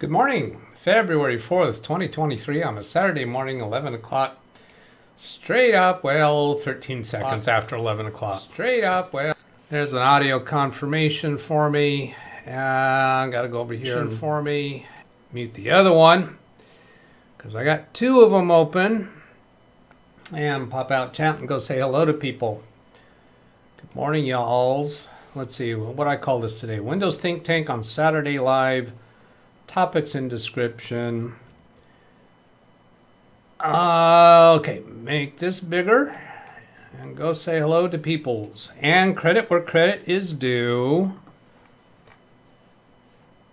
Good morning, February 4th, 2023 on a Saturday morning, 11 o'clock. Straight up, well, 13 seconds after 11 o'clock. Straight up, well, there's an audio confirmation for me. I got to go over here and for me. Mute the other one, because I got two of them open. And pop out chat and go say hello to people. Good morning, y'alls. Let's see, what I call this today. Windows Think Tank on Saturday Live. Topics in description. Okay, make this bigger and go say hello to peoples. And credit where credit is due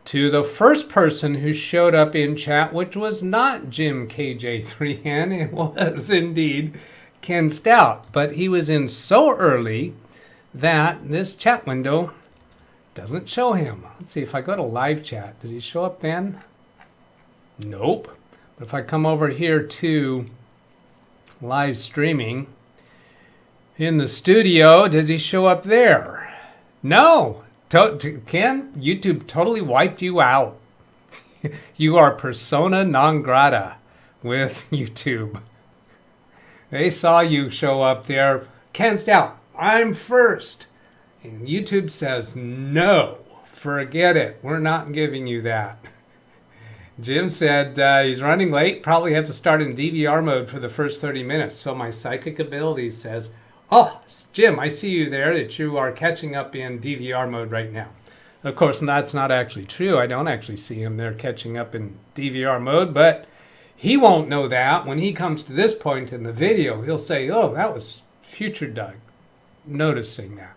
to the first person who showed up in chat, which was not Jim KJ3N. It was indeed Ken Stout. But he was in so early that this chat window doesn't show him. Let's see, if I go to live chat, does he show up then? Nope. But if I come over here to live streaming in the studio, does he show up there? No. Ken, YouTube totally wiped you out. You are persona non grata with YouTube. They saw you show up there. Ken Stout, I'm first. And YouTube says, no, forget it. We're not giving you that. Jim said he's running late. Probably have to start in DVR mode for the first 30 minutes. So my psychic ability says, oh, Jim, I see you there, that you are catching up in DVR mode right now. Of course, that's not actually true. I don't actually see him there catching up in DVR mode, but he won't know that. When he comes to this point in the video, he'll say, oh, that was future Doug noticing that.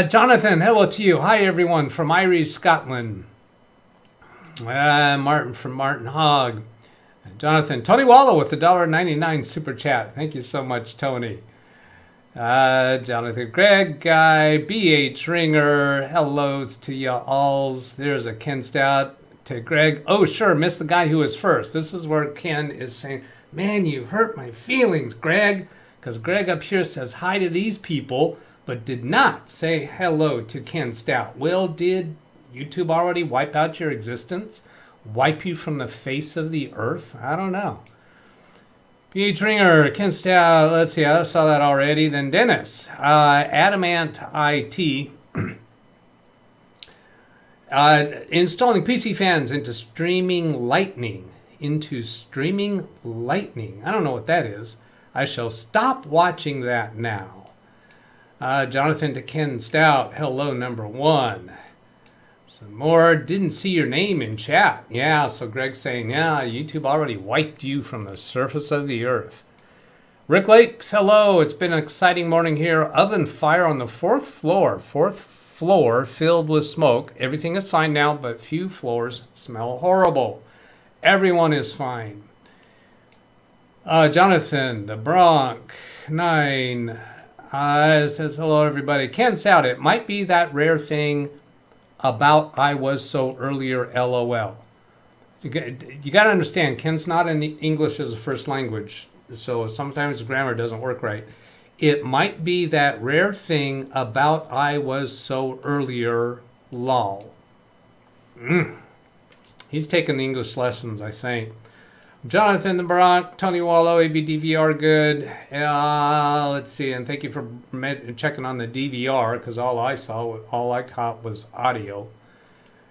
Jonathan, hello to you. Hi, everyone, from Irish, Scotland. Martin from Martin Hogg. Jonathan, Tony Wallow with the $1.99 super chat. Thank you so much, Tony. Jonathan, Greg, Guy, BH Ringer, hellos to y'alls. There's a Ken Stout to Greg. Oh, sure, missed the guy who was first. This is where Ken is saying, man, you hurt my feelings, Greg. Because Greg up here says hi to these people, but did not say hello to Ken Stout. Well, did YouTube already wipe out your existence? Wipe you from the face of the earth? I don't know. PH Ringer, Ken Stout, let's see, I saw that already. Then Dennis, Adamant IT, installing PC fans into Streaming Lightning. I don't know what that is. I shall stop watching that now. Jonathan to Ken Stout, hello, number one. Some more, didn't see your name in chat. Yeah, so Greg's saying, yeah, YouTube already wiped you from the surface of the earth. Rick Lakes, hello, it's been an exciting morning here. Oven fire on the fourth floor filled with smoke. Everything is fine now, but few floors smell horrible. Everyone is fine. Jonathan, the Bronx, 9, says, hello, everybody. Ken Stout, it might be that rare thing about I was so earlier, LOL. You got to understand, Ken's not in the English as a first language, so sometimes the grammar doesn't work right. It might be that rare thing about I was so earlier, lol. He's taking the English lessons, I think. Jonathan the Bronx, Tony Wallow, ABDVR good. Let's see, and thank you for checking on the DVR, because all I caught was audio.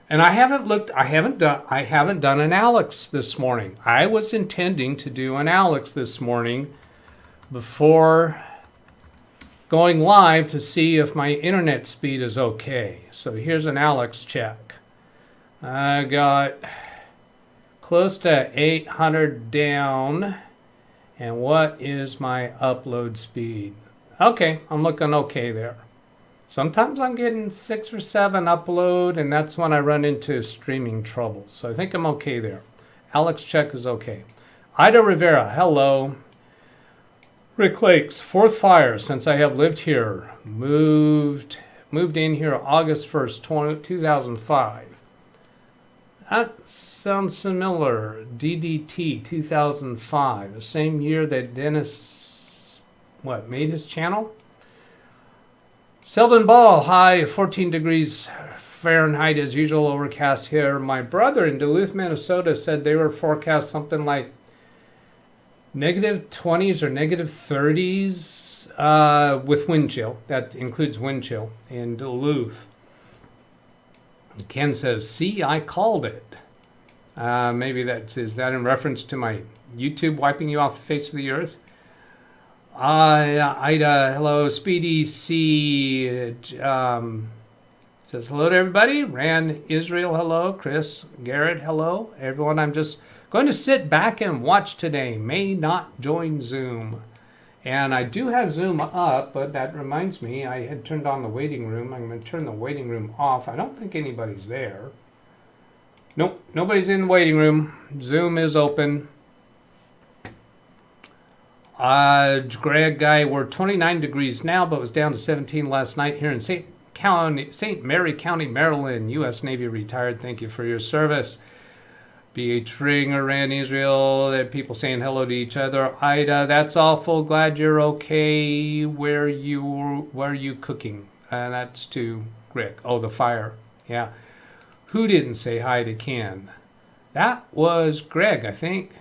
And I haven't done an Alex this morning. I was intending to do an Alex this morning before going live to see if my internet speed is okay. So here's an Alex check. I got close to 800 down. And what is my upload speed? Okay, I'm looking okay there. Sometimes I'm getting 6 or 7 upload, and that's when I run into streaming trouble. So I think I'm okay there. Alex check is okay. Ida Rivera, hello. Rick Lakes, fourth fire since I have lived here. Moved in here August 1st, 2005. That sounds similar. DDT 2005, the same year that Dennis, made his channel? Selden Ball, high 14 degrees Fahrenheit as usual, overcast here. My brother in Duluth, Minnesota said they were forecast something like -20s or -30s with wind chill. That includes wind chill in Duluth. Ken says, see, I called it. Maybe is that in reference to my YouTube wiping you off the face of the earth? Ida, hello. Speedy C says hello to everybody. Ran Israel, hello. Chris Garrett, hello. Everyone, I'm just going to sit back and watch today. May not join Zoom. And I do have Zoom up, but that reminds me, I had turned on the waiting room. I'm going to turn the waiting room off. I don't think anybody's there. Nope, nobody's in the waiting room. Zoom is open. Greg guy, we're 29 degrees now, but was down to 17 last night here in St. Mary County, Maryland. U.S. Navy retired. Thank you for your service. B.H. Ringer, Ran Israel, people saying hello to each other. Ida, that's awful. Glad you're okay. Where are you cooking? That's to Greg. Oh, the fire. Yeah. Who didn't say hi to Ken? That was Greg, I think.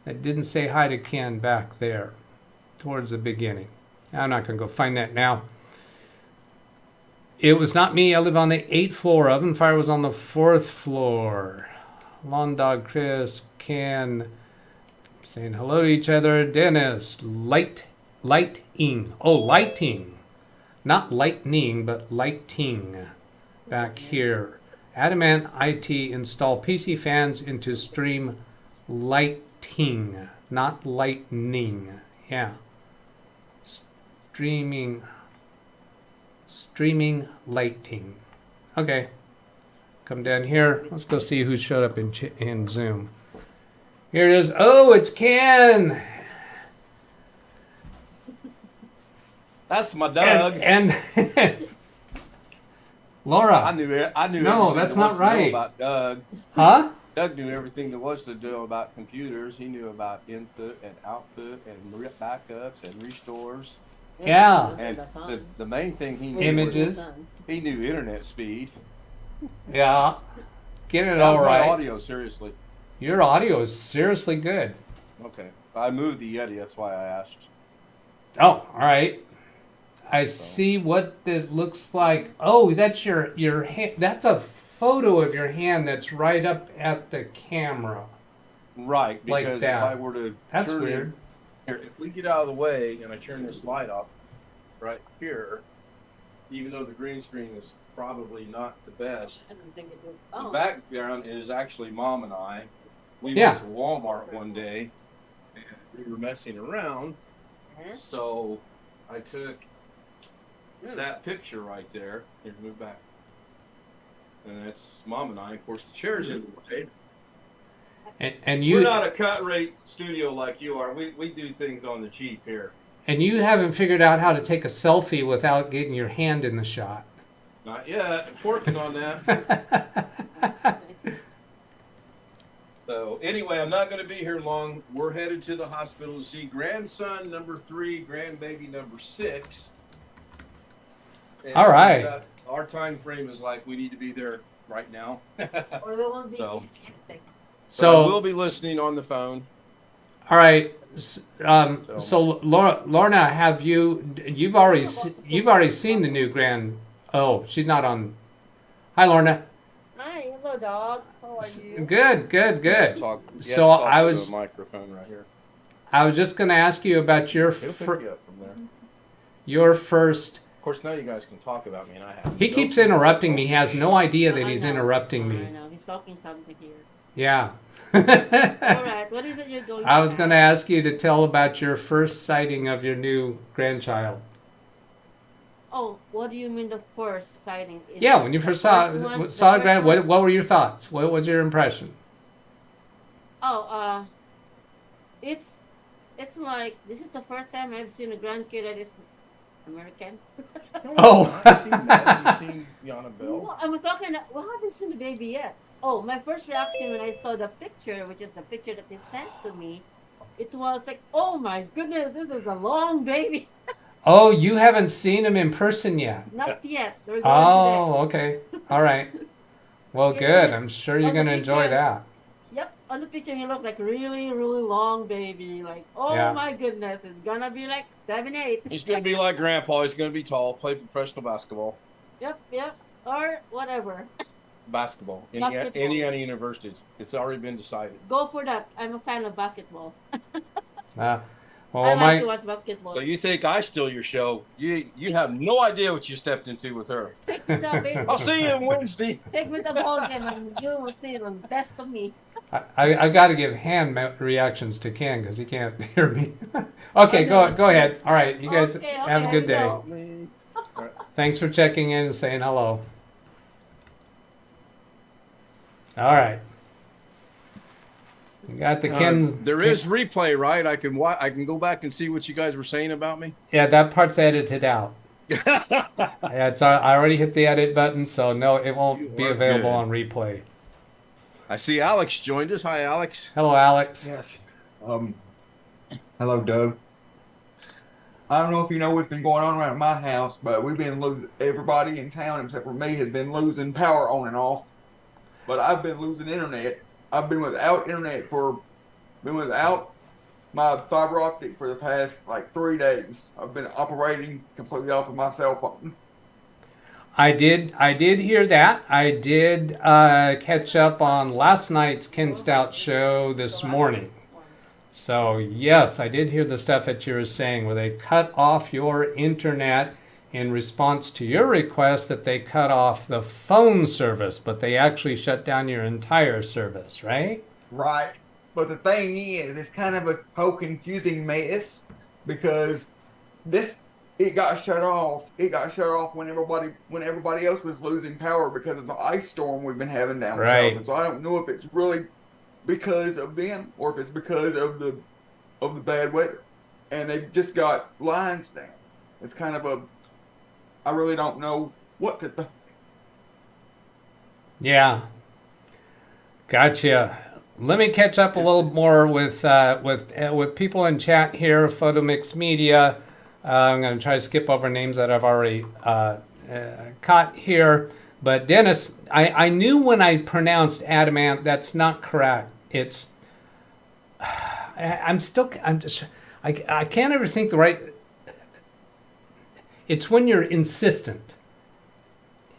That didn't say hi to Ken back there towards the beginning. I'm not going to go find that now. It was not me. I live on the 8th floor. Oven fire was on the 4th floor. Lawn Dog Chris, Ken, saying hello to each other. Dennis, lighting. Oh, lighting. Not lightning, but lighting. Back here. Adamant IT install PC fans into stream lighting, not lightning. Yeah. Streaming lighting. Okay. Come down here. Let's go see who showed up in Zoom. Here it is. Oh, it's Ken. That's my dog. And Laura. I knew it. No, that's not right. About Doug. Huh? Doug knew everything there was to do about computers. He knew about input and output and backups and restores. Yeah. And the main thing he knew Images. He knew internet speed. Yeah. Get it How's all right. my audio, seriously? Your audio is seriously good. Okay. I moved the Yeti, that's why I asked. Oh, all right. I see what it looks like. Oh, that's your hand. That's a photo of your hand that's right up at the camera. Right, Like because that. if I were to That's turn weird. Here, if we get out of the way and I turn this light off right here, even though the green screen is probably not the best, I don't think it is. the Oh. background is actually Mom and I. We Yeah. went to Walmart one day and we were messing around, Huh? so I took that picture right there. Here, move back. And that's Mom and I. Of course, the chair's in the way. And you We're not a cut rate studio like you are. We do things on the cheap here. and you haven't figured out how to take a selfie without getting your hand in the shot. Not yet. I'm working on that. So anyway, I'm not going to be here long. We're headed to the hospital to see grandson number 3, grandbaby number 6. And, All right. Our time frame is like we need to be there right now. Or there won't be So- anything. So I So will be listening on the phone. all right. So Lorna, have you've already seen the new grand? Oh, she's not on. Hi, Lorna. Hi, hello, dog. How are you? Good. Let's talk, So talk I to was- the microphone right here. I was just going to ask you about your He'll pick you up from there. your first. Of course, now you guys can talk about me, and I have. He keeps interrupting me. He has no idea that I he's know. interrupting I me. know, he's talking something here. Yeah. All right, what is it you're going I was to going to ask you to tell about your first sighting of your new grandchild. Oh, what do you mean the first sighting? Is Yeah, when you first saw first one- saw the a grand, first one? what were your thoughts? What was your impression? Oh, it's like, this is the first time I've seen a grandkid that is American. Oh. Have you seen that? Have you seen Yana Bell? Well, I was talking, well, I haven't seen the baby yet. Oh, my first reaction when I saw the picture, which is the picture that they sent to me, it was like, oh my goodness, this is a long baby. Oh, you haven't seen him in person yet. Not yet. We're going Oh, okay. today. All right. Well, Yeah, good. yes. I'm sure you're On the going to enjoy picture, that. yep, on the picture he looks like really, really long baby. Like, oh Yeah. my goodness, it's gonna be like 7, 8. He's going to be like Grandpa. He's going to be tall, play professional basketball. Yep, yep, or whatever. Basketball. Basketball. Indiana University. It's already been decided. Go for that. I'm a fan of basketball. Well, I like my to watch basketball. So you think I steal your show? You have no idea what you stepped into with her. Take me to a baseball. I'll see you on Wednesday. Take me to the ball game and you will see the best of me. I got to give hand reactions to Ken because he can't hear me. Okay, go ahead. All right, you guys Okay, have a here good we day. go. Thanks for checking in and saying hello. All right. You got the Ken. There is replay, right? I can go back and see what you guys were saying about me. Yeah, that part's edited out. Yeah, I already hit the edit button, so no, it won't be are available good. on replay. I see Alex joined us. Hi, Alex. Hello, Alex. Yes. Hello, Doug. I don't know if you know what's been going on around my house, but we've been losing. Everybody in town except for me has been losing power on and off. But I've been losing internet. I've been without internet been without my fiber optic for the past like 3 days. I've been operating completely off of my cell phone. I did hear that. I did catch up on last night's Ken Stout show this morning. So yes, I did hear the stuff that you were saying where they cut off your internet in response to your request that they cut off the phone service, but they actually shut down your entire service, right? Right. But the thing is, it's kind of a whole confusing mess because it got shut off. It got shut off when everybody else was losing power because of the ice storm we've been having down Right. south. And so I don't know if it's really because of them or if it's because of the bad weather. And they've just got lines down. It's kind of I really don't know what to think. Yeah. Gotcha. Let me catch up a little more with people in chat here. Photo Mix Media. I'm going to try to skip over names that I've already caught here. But Dennis, I knew when I pronounced adamant, that's not correct. It's I can't ever think the right. It's when you're insistent.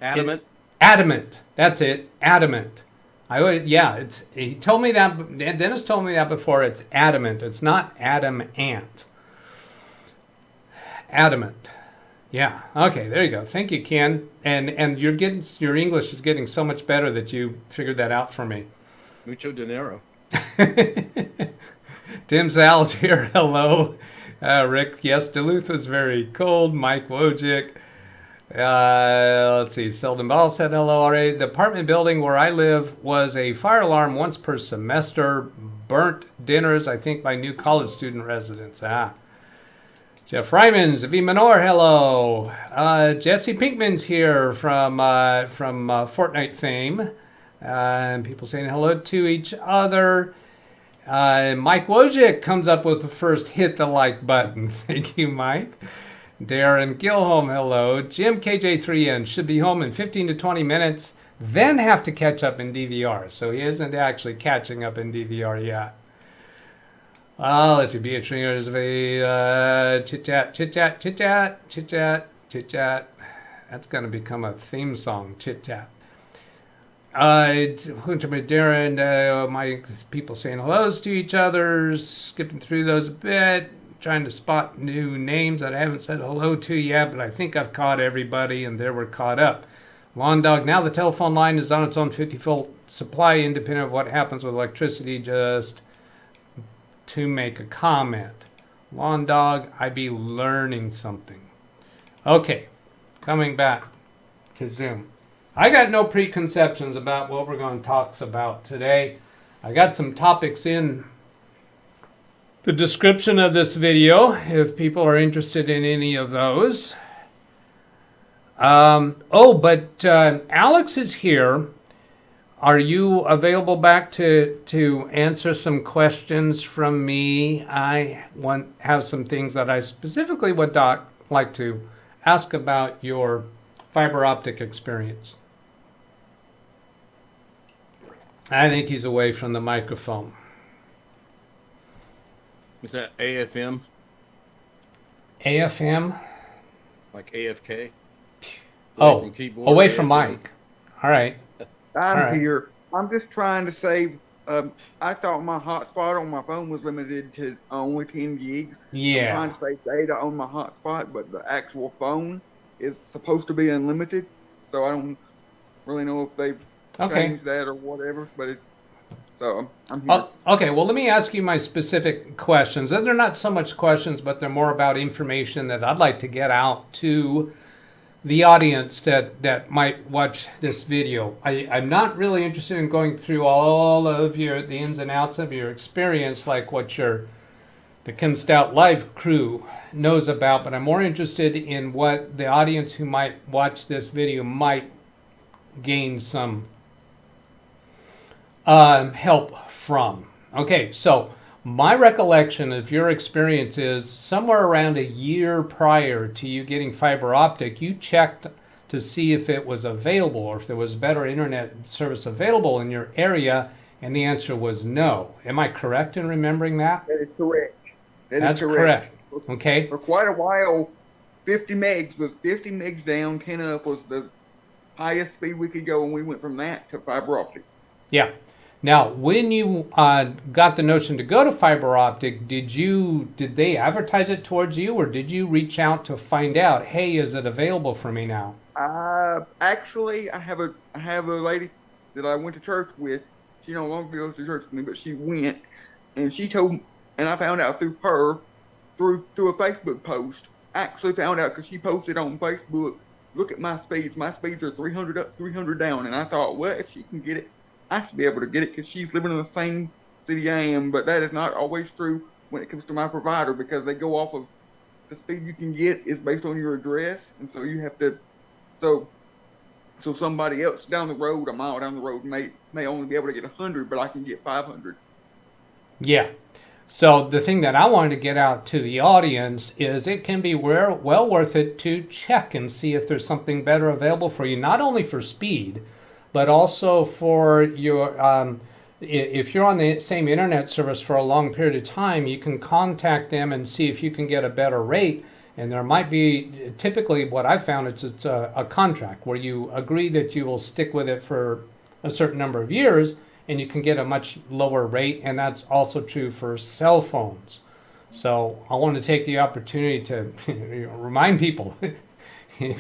Adamant. Adamant. That's it. Adamant. He told me that. Dennis told me that before. It's adamant. It's not Adam Ant. Adamant. Yeah. Okay. There you go. Thank you, Ken. And your English is getting so much better that you figured that out for me. Mucho dinero. Tim Sal's here. Hello. Rick. Yes, Duluth was very cold. Mike Wojcik. Let's see. Selden Ball said hello already. The apartment building where I live was a fire alarm once per semester. Burnt dinners, I think, by new college student residents. Jeff Rymans, V. Menor, hello. Jesse Pinkman's here from Fortnite fame. And people saying hello to each other. Mike Wojcik comes up with the first hit the like button. Thank you, Mike. Darren Gilholm, hello. Jim KJ3N should be home in 15 to 20 minutes, then have to catch up in DVR. So he isn't actually catching up in DVR yet. Let's see. Beatrice of a chit-chat. That's going to become a theme song, chit-chat. Darren, my people saying hellos to each other, skipping through those a bit. Trying to spot new names that I haven't said hello to yet, but I think I've caught everybody, and there we're caught up. Lawn Dog, now the telephone line is on its own 50-volt supply, independent of what happens with electricity, just to make a comment. Lawn Dog, I be learning something. Okay, coming back to Zoom. I got no preconceptions about what we're going to talk about today. I got some topics in the description of this video, if people are interested in any of those. But Alex is here. Are you available back to answer some questions from me? I have some things that I specifically would like to ask about your fiber optic experience. I think he's away from the microphone. Is that AFM? AFM? Like AFK? Oh, from keyboard, away from AFM? Mike. All right. I'm All right. here. I'm just trying to save. I thought my hotspot on my phone was limited to only 10 gigs. Yeah. I'm trying to save data on my hotspot, but the actual phone is supposed to be unlimited. So I don't really know if they've changed that or whatever. But it's so I'm here. Okay, well, let me ask you my specific questions. And they're not so much questions, but they're more about information that I'd like to get out to the audience that might watch this video. I'm not really interested in going through all of the ins and outs of your experience, like what the Ken Stout Live crew knows about, but I'm more interested in what the audience who might watch this video might gain some help from. Okay, so my recollection of your experience is somewhere around a year prior to you getting fiber optic, you checked to see if it was available or if there was better internet service available in your area, and the answer was no. Am I correct in remembering that? That is correct. That's correct. Okay. For quite a while, 50 megs was 50 megs down, 10 up was the highest speed we could go, and we went from that to fiber optic. Yeah. Now, when you got the notion to go to fiber optic, did they advertise it towards you, or did you reach out to find out, hey, is it available for me now? Actually, I have a lady that I went to church with. She no longer goes to church with me, but she went, and she told, and I found out through her, through a Facebook post. I actually found out because she posted on Facebook, look at my speeds. My speeds are 300 up, 300 down, and I thought, well, if she can get it, I should be able to get it because she's living in the same city I am, but that is not always true when it comes to my provider because they go off of the speed you can get is based on your address, and so you have to, so somebody else down the road, a mile down the road, may only be able to get 100, but I can get 500. Yeah. So the thing that I wanted to get out to the audience is it can be well worth it to check and see if there's something better available for you, not only for speed, but also for your, if you're on the same internet service for a long period of time, you can contact them and see if you can get a better rate. And there might be, typically what I've found, it's a contract where you agree that you will stick with it for a certain number of years and you can get a much lower rate. And that's also true for cell phones. So I want to take the opportunity to remind people.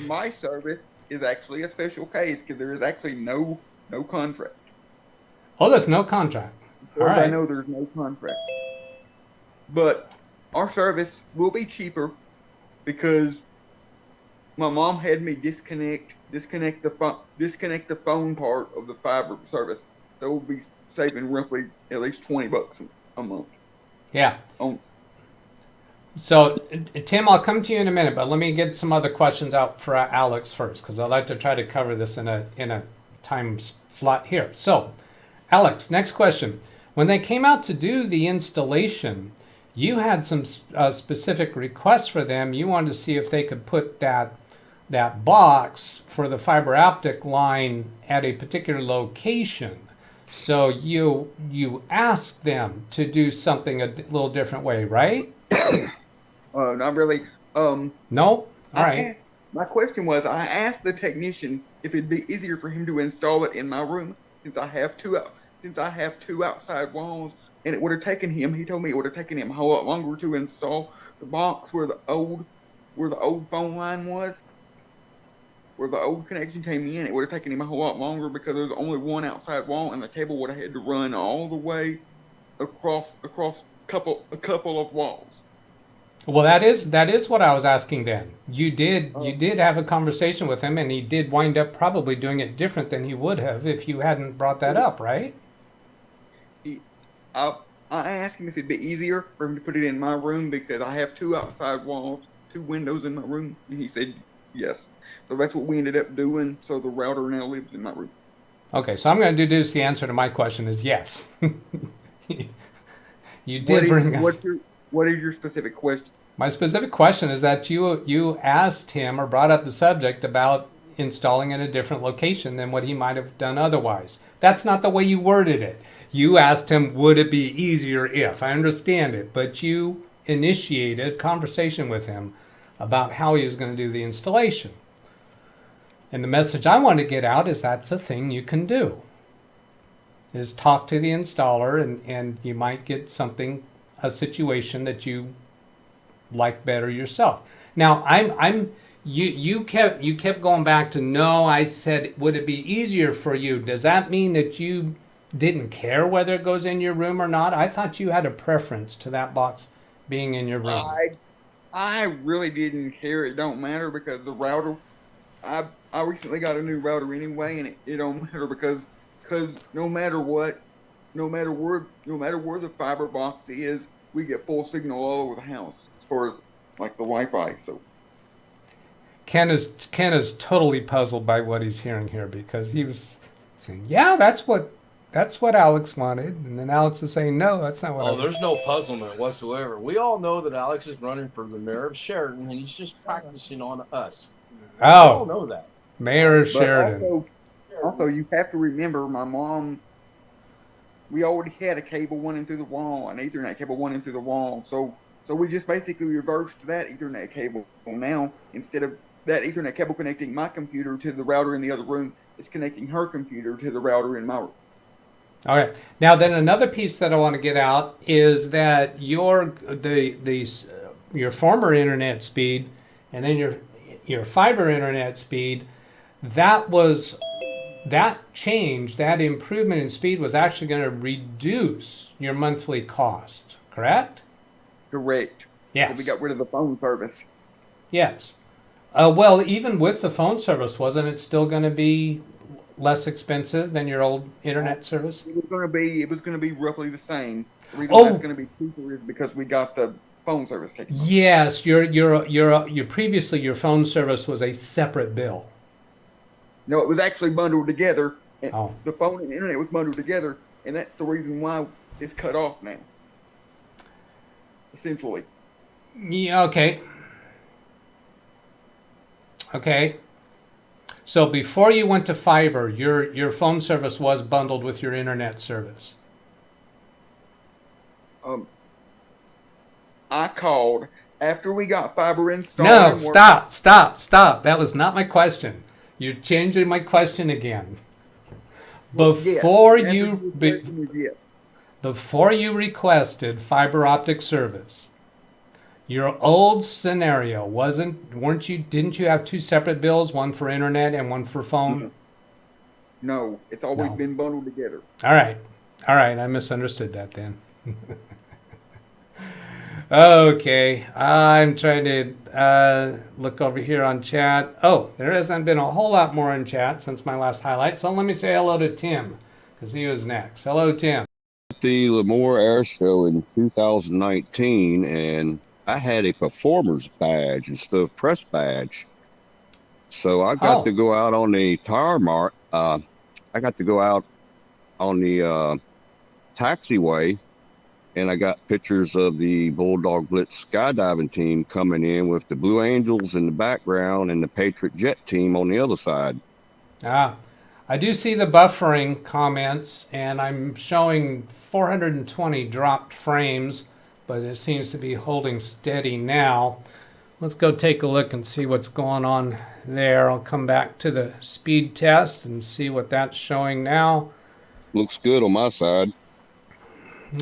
My service is actually a special case because there is actually no contract. Oh, there's no contract. All right. I know there's no contract. But our service will be cheaper because my mom had me disconnect the phone part of the fiber service. So we'll be saving roughly at least $20 a month. Yeah. So, Tim, I'll come to you in a minute, but let me get some other questions out for Alex first, because I'd like to try to cover this in a time slot here. So, Alex, next question. When they came out to do the installation, you had some specific requests for them. You wanted to see if they could put that box for the fiber optic line at a particular location. So you asked them to do something a little different way, right? Not really. No? All right. My question was, I asked the technician if it'd be easier for him to install it in my room since I have two outside walls, and it would have taken him. He told me it would have taken him a whole lot longer to install the box where the old phone line was, where the old connection came in. It would have taken him a whole lot longer because there's only one outside wall, and the cable would have had to run all the way across a couple of walls. Well, that is what I was asking then. You did have a conversation with him, and he did wind up probably doing it different than he would have if you hadn't brought that up, right? I asked him if it'd be easier for him to put it in my room because I have two outside walls, two windows in my room, and he said yes. So that's what we ended up doing. So the router now lives in my room. Okay, so I'm going to deduce the answer to my question is yes. You did bring up. What is your specific question? My specific question is that you asked him or brought up the subject about installing in a different location than what he might have done otherwise. That's not the way you worded it. You asked him, would it be easier if? I understand it, but you initiated a conversation with him about how he was going to do the installation. And the message I want to get out is that's a thing you can do. Is talk to the installer, and you might get something, a situation that you like better yourself. Now, you kept going back to, no, I said, would it be easier for you? Does that mean that you didn't care whether it goes in your room or not? I thought you had a preference to that box being in your room. I really didn't care. It don't matter because the router, I recently got a new router anyway, and it don't matter because no matter what, no matter where the fiber box is, we get full signal all over the house as far as like the Wi-Fi. So Ken is totally puzzled by what he's hearing here, because he was saying, yeah, that's what Alex wanted, and then Alex is saying, no, that's not what I wanted. There's no puzzlement whatsoever. We all know that Alex is running for the mayor of Sheridan, and he's just practicing on us. We all know that. Mayor of Sheridan. Also, you have to remember, my mom, we already had a cable running through the wall, an Ethernet cable running through the wall. So we just basically reversed that Ethernet cable. Now, instead of that Ethernet cable connecting my computer to the router in the other room, it's connecting her computer to the router in my room. All right. Now, then another piece that I want to get out is that your former internet speed and then your fiber internet speed, that change, that improvement in speed was actually going to reduce your monthly cost, correct? Correct. Yes. So we got rid of the phone service. Yes. Well, even with the phone service, wasn't it still going to be less expensive than your old internet service? It was going to be roughly the same. The reason why it's going to be cheaper is because we got the phone service taken. Yes, your previously your phone service was a separate bill. No, it was actually bundled together. And Oh. The phone and the internet was bundled together, and that's the reason why it's cut off now. Essentially. Yeah, okay. Okay. So before you went to fiber, your phone service was bundled with your internet service. I called after we got fiber installed. No, stop. That was not my question. You're changing my question again. Before you requested fiber optic service, your old scenario didn't you have two separate bills, one for internet and one for phone? No, it's always been bundled together. All right, I misunderstood that then. Okay, I'm trying to look over here on chat. Oh, there hasn't been a whole lot more in chat since my last highlight, so let me say hello to Tim, because he was next. Hello, Tim. The Lemoore Air Show in 2019, and I had a performer's badge instead of press badge. So I got to go out on the I got to go out on the taxiway, and I got pictures of the Bulldog Blitz skydiving team coming in with the Blue Angels in the background and the Patriot Jet team on the other side. I do see the buffering comments, and I'm showing 420 dropped frames, but it seems to be holding steady now. Let's go take a look and see what's going on there. I'll come back to the speed test and see what that's showing now. Looks good on my side.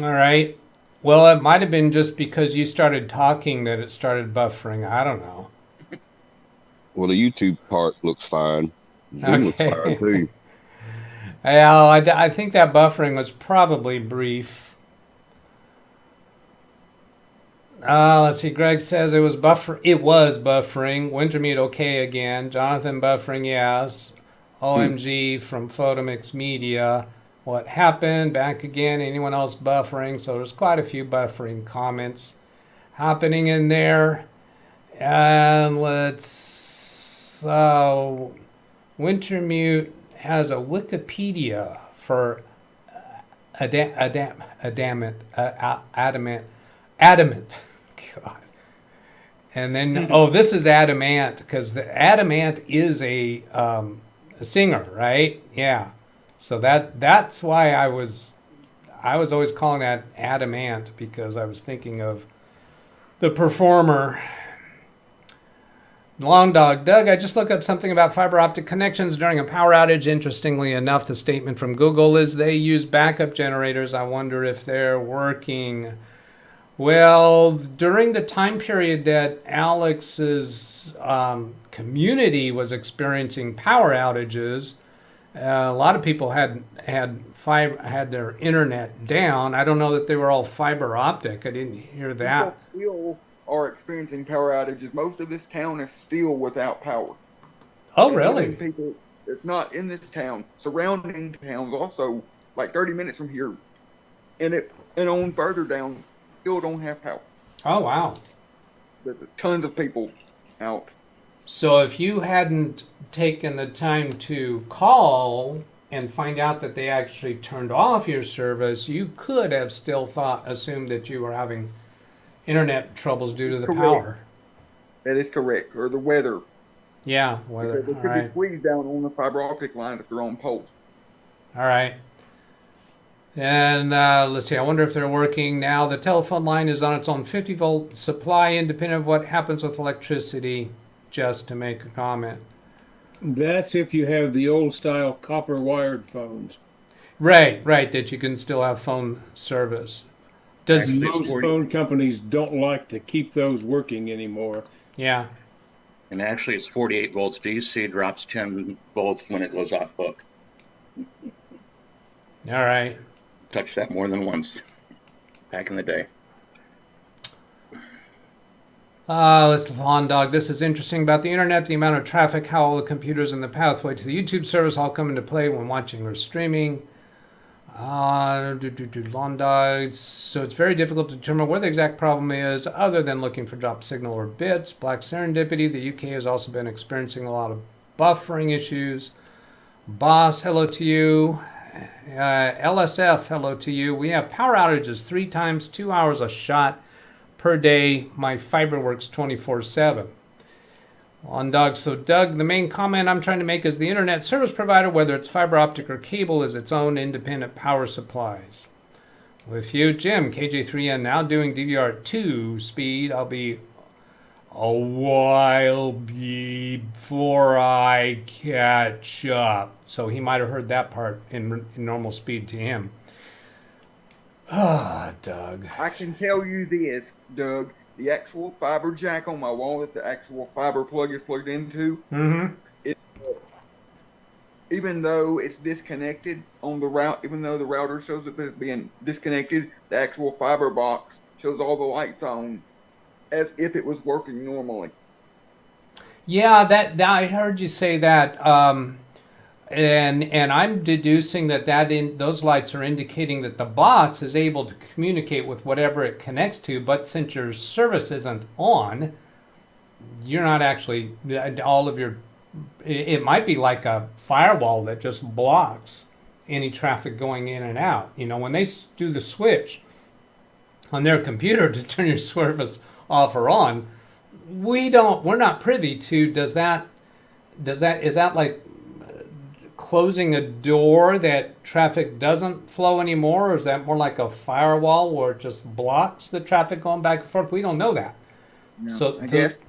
All right. Well, it might have been just because you started talking that it started buffering. I don't know. Well, the YouTube part looks fine. Zoom looks fine too. Yeah, I think that buffering was probably brief. Let's see. Greg says it was buffering. Wintermute okay again. Jonathan buffering, yes. OMG from Photomix Media. What happened? Back again. Anyone else buffering? So there's quite a few buffering comments happening in there. And Wintermute has a Wikipedia for adamant. God. And then this is Adamant, because the Adamant is a singer, right? Yeah. So that's why I was always calling that adamant, because I was thinking of the Performer. Long Dog. Doug, I just looked up something about fiber optic connections during a power outage. Interestingly enough, the statement from Google is they use backup generators. I wonder if they're working. Well, during the time period that Alex's community was experiencing power outages, a lot of people had their internet down. I don't know that they were all fiber optic. I didn't hear that. People still are experiencing power outages. Most of this town is still without power. Oh, And really? even people, it's not in this town. Surrounding towns, also like 30 minutes from here, and on further down, still don't have power. Oh, wow. There's tons of people out. So if you hadn't taken the time to call and find out that they actually turned off your service, you could have still assumed that you were having internet troubles due to the Correct. power. That is correct. Or the weather. Yeah, weather. Because All it could right. be squeezed down on the fiber optic line if they're on poles. All right. And let's see, I wonder if they're working now. The telephone line is on its own 50-volt supply, independent of what happens with electricity, just to make a comment. That's if you have the old style copper wired phones. Right, that you can still have phone service. Does Most phone companies don't like to keep those working anymore. Yeah. And actually, it's 48 volts DC, drops 10 volts when it goes off hook. All right. Touched that more than once back in the day. Let's Lawn Dog. This is interesting about the internet, the amount of traffic, how all the computers in the pathway to the YouTube service all come into play when watching or streaming. Lawn Dog. So it's very difficult to determine where the exact problem is, other than looking for drop signal or bits. Black Serendipity. The UK has also been experiencing a lot of buffering issues. Boss, hello to you. LSF, hello to you. We have power outages 3 times, 2 hours a shot per day. My fiber works 24/7. On Doug. So Doug, the main comment I'm trying to make is the internet service provider, whether it's fiber optic or cable, is its own independent power supplies. With you, Jim, KJ3N, now doing DVR2 speed. I'll be a while before I catch up. So he might have heard that part in normal speed to him. Ah, Doug. I can tell you this, Doug. The actual fiber jack on my wall that the actual fiber plug is plugged into, even though it's disconnected on the route, even though the router shows it as being disconnected, the actual fiber box shows all the lights on as if it was working normally. Yeah, that I heard you say that, and I'm deducing that those lights are indicating that the box is able to communicate with whatever it connects to. But since your service isn't on, you're not actually all of your. It might be like a firewall that just blocks any traffic going in and out. You know, when they do the switch on their computer to turn your service off or on, we're not privy to. Is that like closing a door that traffic doesn't flow anymore, or is that more like a firewall where it just blocks the traffic going back and forth? We don't know that. No, So I guess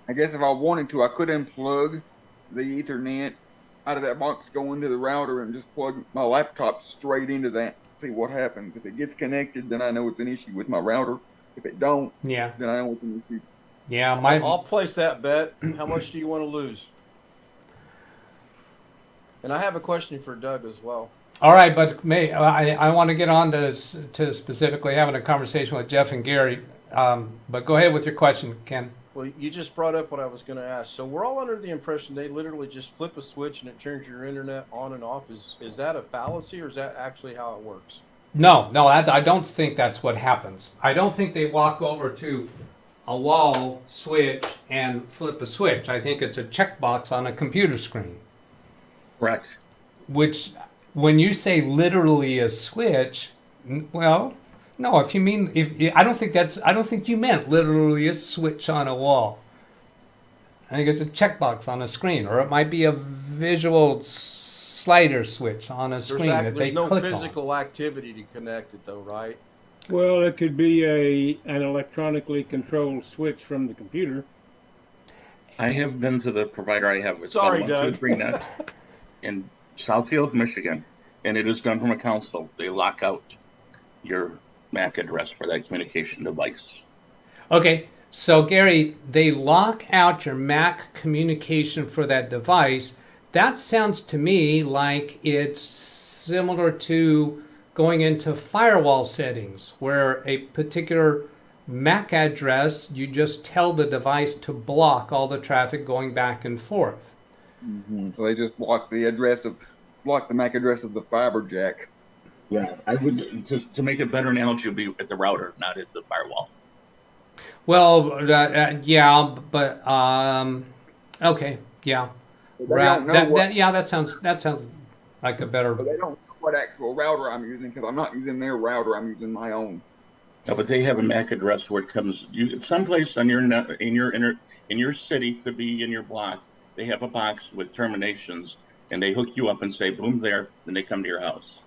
if I wanted to, I could unplug the Ethernet out of that box, go into the router, and just plug my laptop straight into that. See what happens. If it gets connected, then I know it's an issue with my router. If it don't, yeah, then I know it's an issue. yeah. I'll place that bet. How much do you want to lose? And I have a question for Doug as well. All right, but I want to get on to specifically having a conversation with Jeff and Gary. But go ahead with your question, Ken. Well, you just brought up what I was going to ask. So we're all under the impression they literally just flip a switch and it turns your internet on and off. Is that a fallacy, or is that actually how it works? No, I don't think that's what happens. I don't think they walk over to a wall switch and flip a switch. I think it's a checkbox on a computer screen. Correct. Which, when you say literally a switch, well, no. If you mean, I don't think you meant literally a switch on a wall. I think it's a checkbox on a screen, or it might be a visual slider switch on a screen that they There's no click physical activity to connect it though, right? Well, it could be an electronically controlled switch from the computer. I have been to the provider I have. It's Sorry, called 123 Doug. Net in Southfield, Michigan, and it is done from a console. They lock out your MAC address for that communication device. on. Okay, so Gary, they lock out your MAC communication for that device. That sounds to me like it's similar to going into firewall settings, where a particular MAC address, you just tell the device to block all the traffic going back and forth. So they just block the MAC address of the fiber jack. Yeah, I would to make a better analogy, would be at the router, not at the firewall. Well, yeah, but okay, yeah, They don't know that sounds like a better. But they don't know what actual router I'm using because I'm not using their router. I'm using my own. No, but they have a MAC address where it comes. Someplace on your net, in your city, could be in your block. They have a box with terminations, and they hook you up and say, "Boom!" There, then they come to your house.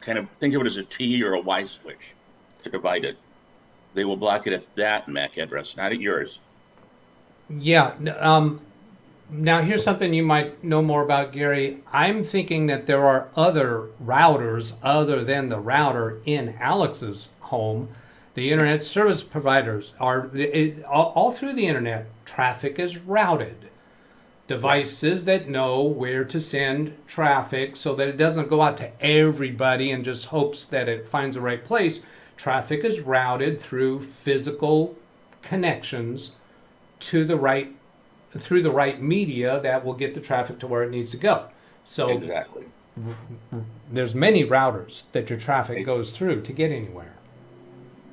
Kind of think of it as a T or a Y switch to divide it. They will block it at that MAC address, not at yours. Yeah. Now here's something you might know more about, Gary. I'm thinking that there are other routers other than the router in Alex's home. The internet service providers are all through the internet. Traffic is routed. Devices that know where to send traffic so that it doesn't go out to everybody and just hopes that it finds the right place. Traffic is routed through physical connections to the right through the right media that will get the traffic to where it needs to go. So Exactly. there's many routers that your traffic goes through to get anywhere.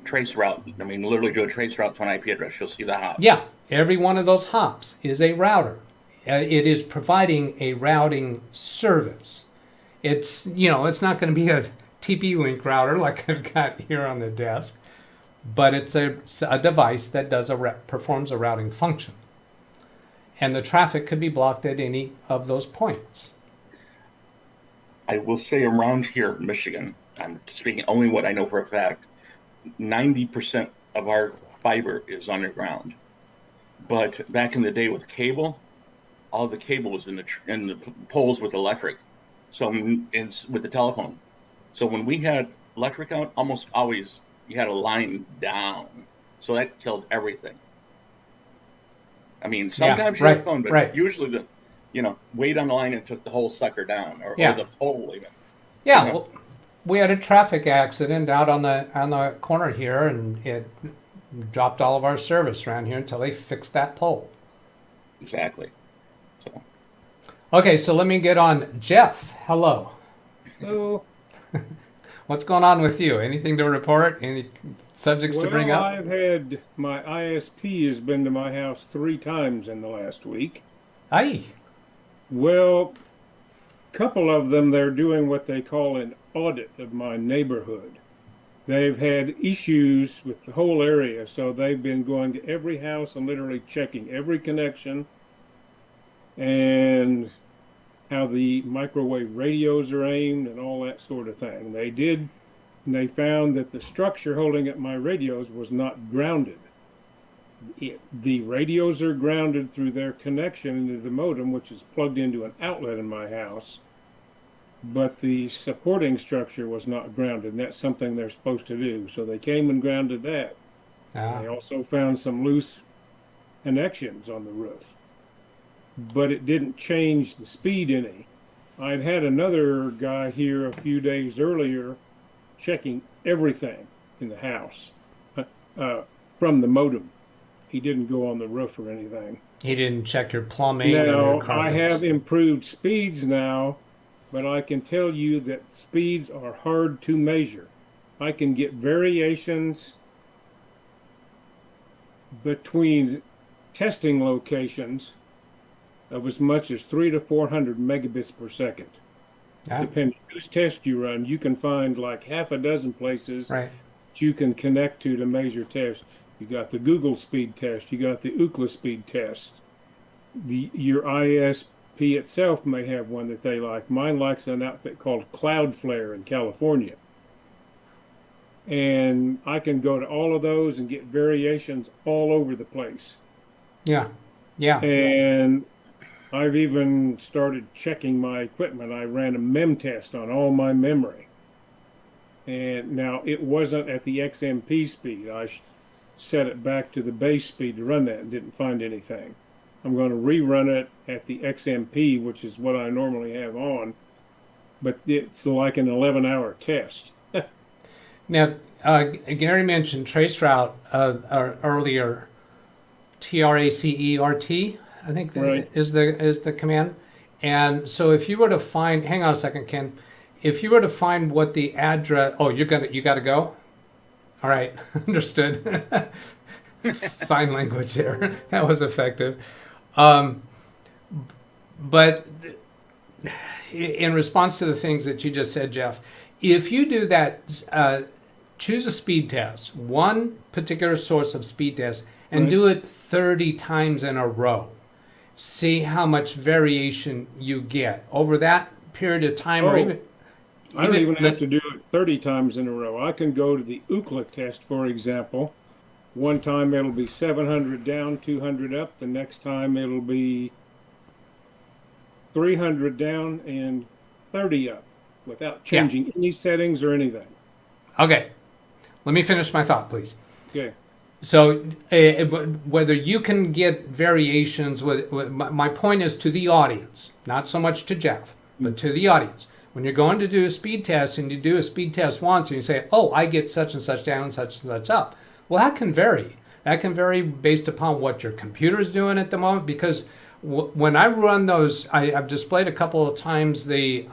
Trace route. I mean, literally do a trace route to an IP address. You'll see the hop. Yeah, every one of those hops is a router. It is providing a routing service. It's it's not going to be a TP-Link router like I've got here on the desk, but it's a device that performs a routing function. And the traffic could be blocked at any of those points. I will say around here in Michigan, I'm speaking only what I know for a fact, 90% of our fiber is underground. But back in the day with cable, all the cable was in the poles with electric. So it's with the telephone. So when we had electric out, almost always you had a line down. So that killed everything. I mean, sometimes you had a phone, but usually weight on the line and took the whole sucker down, or the pole even. Yeah, well, we had a traffic accident out on the corner here, and it dropped all of our service around here until they fixed that pole. Exactly. So. Okay, so let me get on Jeff. Hello. Hello. What's going on with you? Anything to report? Any subjects to bring up? I've had my ISP has been to my house 3 times in the last week. Aye. Well, a couple of them, they're doing what they call an audit of my neighborhood. They've had issues with the whole area, so they've been going to every house and literally checking every connection and how the microwave radios are aimed and all that sort of thing. They found that the structure holding up my radios was not grounded. The radios are grounded through their connection into the modem, which is plugged into an outlet in my house, but the supporting structure was not grounded, and that's something they're supposed to do. So they came and grounded that. They also found some loose connections on the roof, but it didn't change the speed any. I'd had another guy here a few days earlier checking everything in the house from the modem. He didn't go on the roof or anything. He didn't check your plumbing. Now, I have improved speeds now, but I can tell you that speeds are hard to measure. I can get variations between testing locations of as much as 300 to 400 megabits per second. Depending whose test you run, you can find like half a dozen places that you can connect to measure tests. You got the Google speed test, you got the Ookla speed test. Your ISP ISP itself may have one that they like. Mine likes an outfit called Cloudflare in California. And I can go to all of those and get variations all over the place. Yeah. Yeah. And I've even started checking my equipment. I ran a mem test on all my memory. And now it wasn't at the XMP speed. I set it back to the base speed to run that and didn't find anything. I'm going to rerun it at the XMP, which is what I normally have on, but it's like an 11-hour test. Now, Gary mentioned traceroute earlier. TRACERT, I think Right. is the command. And so if you were to find, hang on a second, Ken. If you were to find what the address, oh, you got to go. All right, understood. Sign language there. That was effective. But in response to the things that you just said, Jeff, if you do that, choose a speed test, one particular source of speed test, and Right. do it 30 times in a row. See how much variation you get over that period of time, or Oh, even I don't even have to do it 30 times in a row. I can go to the Ookla test, for example. One time it'll be 700 down, 200 up. The next time it'll be 300 down and 30 up without changing any settings or anything. Okay, let me finish my thought, please. Okay. So whether you can get variations my point is to the audience, not so much to Jeff, but to the audience. When you're going to do a speed test and you do a speed test once and you say, oh, I get such and such down, such and such up. Well, that can vary. That can vary based upon what your computer is doing at the moment, because when I run those, I've displayed a couple of times the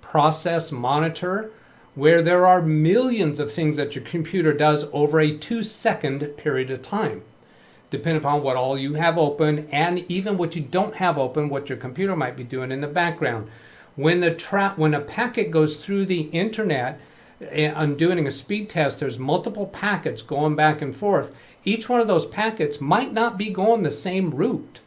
process monitor, where there are millions of things that your computer does over a 2-second period of time, depending upon what all you have open and even what you don't have open, what your computer might be doing in the background. When a packet goes through the internet and doing a speed test, there's multiple packets going back and forth. Each one of those packets might not be going the same route.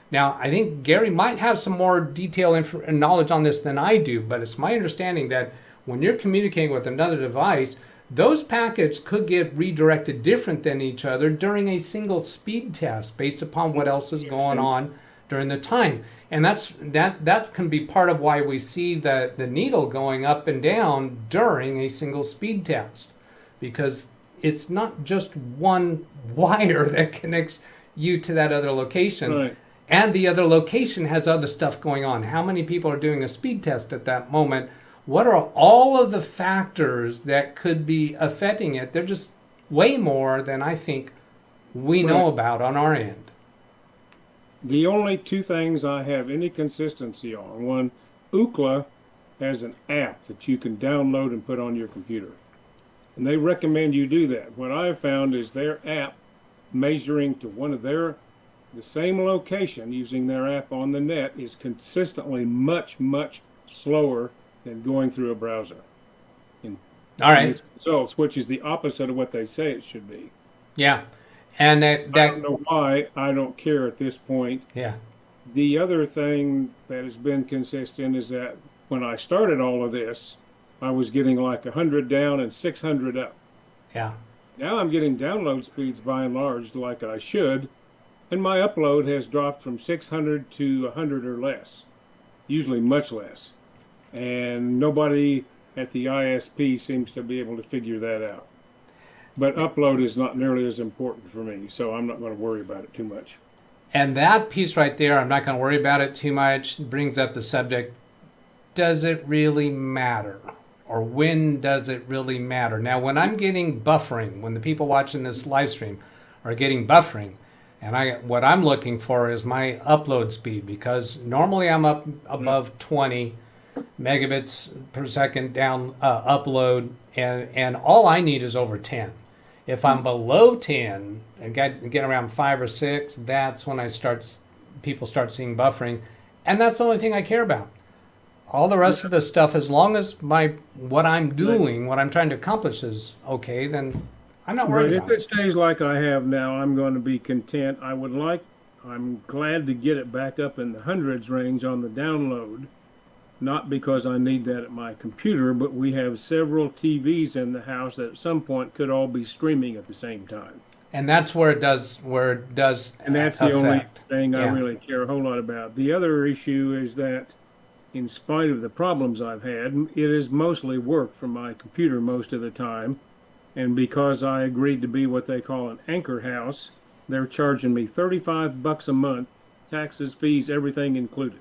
Now, I think Gary might have some more detailed knowledge on this than I do, but it's my understanding that when you're communicating with another device, those packets could get redirected different than each other during a single speed test based upon what else is going on during the time. And that can be part of why we see the needle going up and down during a single speed test, because it's not just one wire that connects you to that other location. Right. And the other location has other stuff going on. How many people are doing a speed test at that moment? What are all of the factors that could be affecting it? They're just way more than I think we know about on our end. The only two things I have any consistency on: one, Ookla has an app that you can download and put on your computer, and they recommend you do that. What I've found is their app measuring to the same location using their app on the net is consistently much, much slower than going through a browser. All right. Its results, which is the opposite of what they say it should be. Yeah. And I don't know why. I don't care at this point. Yeah. The other thing that has been consistent is that when I started all of this, I was getting like 100 down and 600 up. Yeah. Now I'm getting download speeds by and large like I should, and my upload has dropped from 600 to 100 or less, usually much less. And nobody at the ISP seems to be able to figure that out. But upload is not nearly as important for me, so I'm not going to worry about it too much. And that piece right there, I'm not going to worry about it too much, brings up the subject, does it really matter? Or when does it really matter? Now, when I'm getting buffering, when the people watching this live stream are getting buffering, and what I'm looking for is my upload speed, because normally I'm up above 20 megabits per second down upload, and all I need is over 10. If I'm below 10 and get around 5 or 6, that's when people start seeing buffering, and that's the only thing I care about. All the rest of the stuff, as long as what I'm doing, what I'm trying to accomplish is okay, then I'm not worried about If it stays like I have now, I'm going to be content. I would like I'm glad to get it back up in the hundreds range on the download, not because I need that at my computer, but we have several TVs in the house that at some point could all be streaming at the same time. And that's where it does And that's the only affect. thing I Yeah. really care a whole lot about. The other issue is that in spite of the problems I've had, it has mostly worked from my computer most of the time. And because I agreed to be what they call an anchor house, they're charging me $35 a month, taxes, fees, everything included.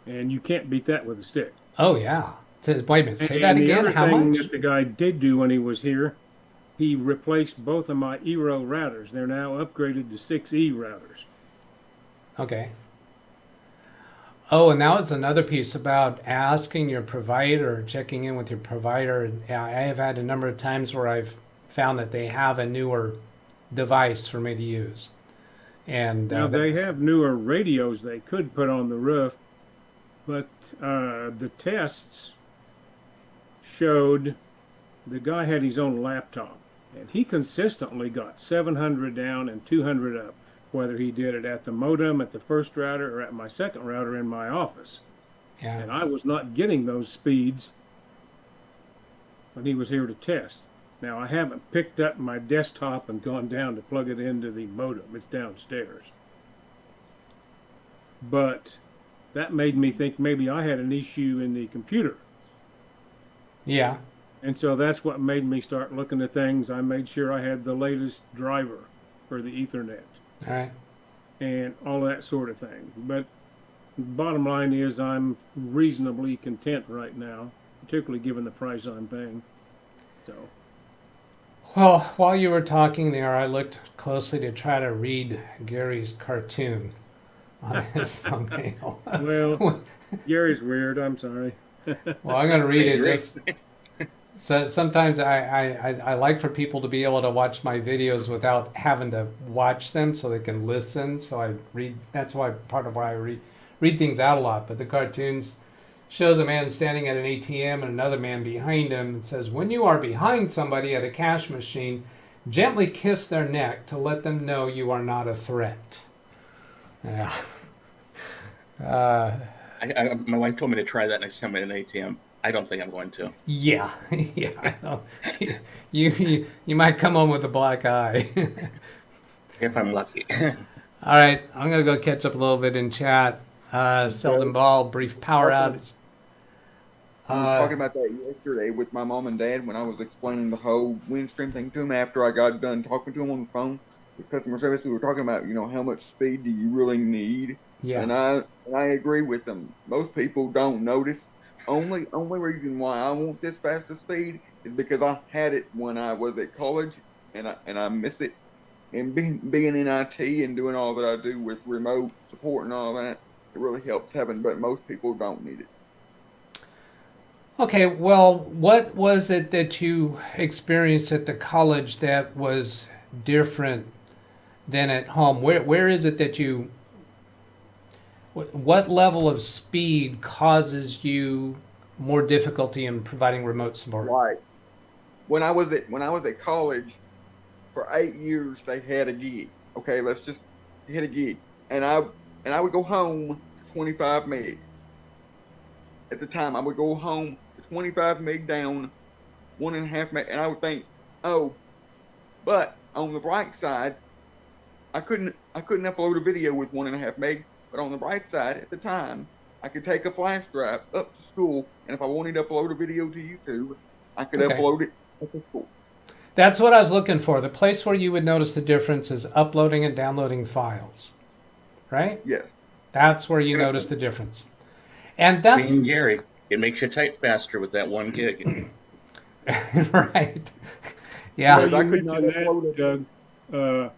And you can't beat that with a stick. Oh yeah. Wait a minute. Say that And the again. other How thing much? that the guy did do when he was here, he replaced both of my Eero routers. They're now upgraded to 6E routers. Okay. Oh, and that was another piece about asking your provider, checking in with your provider. I have had a number of times where I've found that they have a newer device for me to use. And Now, they have newer radios they could put on the roof, but the tests showed the guy had his own laptop, and he consistently got 700 down and 200 up, whether he did it at the modem, at the first router, or at my second router in my office. yeah. And I was not getting those speeds when he was here to test. Now, I haven't picked up my desktop and gone down to plug it into the modem. It's downstairs. But that made me think maybe I had an issue in the computer. Yeah. And so that's what made me start looking at things. I made sure I had the latest driver for the Ethernet All right. and all that sort of thing. But the bottom line is I'm reasonably content right now, particularly given the price I'm paying. So, Well, while you were talking there, I looked closely to try to read Gary's cartoon on his thumbnail. well, Gary's weird. I'm sorry. Well, I'm going to read it just. So sometimes I like for people to be able to watch my videos without having to watch them, so they can listen. So I read. That's why part of why I read things out a lot. But the cartoons shows a man standing at an ATM and another man behind him. It says, "When you are behind somebody at a cash machine, gently kiss their neck to let them know you are not a threat." Yeah. My wife told me to try that next time at an ATM. I don't think I'm going to. Yeah, yeah. I know. You might come home with a black eye. If I'm lucky. All right, I'm gonna go catch up a little bit in chat. Selden Ball, brief power outage. I was talking about that yesterday with my mom and dad when I was explaining the whole Windstream thing to them after I got done talking to them on the phone with customer service. We were talking about, how much speed do you really need? Yeah. And I agree with them. Most people don't notice. Only reason why I want this faster speed is because I had it when I was at college, and I miss it. And being in IT and doing all that I do with remote support and all that, it really helps having. But most people don't need it. Okay, well, what was it that you experienced at the college that was different than at home? Where is it that you? What level of speed causes you more difficulty in providing remote support? Right. When I was at college, for 8 years they had a gig. Okay, let's just hit a gig, and I would go home 25 meg. At the time, I would go home 25 meg down, 1.5 meg, and I would think, oh, but on the bright side, I couldn't upload a video with 1.5 meg. But on the bright side, at the time, I could take a flash drive up to school, and if I wanted to upload a video to YouTube, I could upload it at the school. That's what I was looking for. The place where you would notice the difference is uploading and downloading files, right? Yes. That's where you notice the difference. And that's Being Gary, it makes you type faster with that 1 gig. right. Yeah. Well, I you could not mentioned upload that, Doug.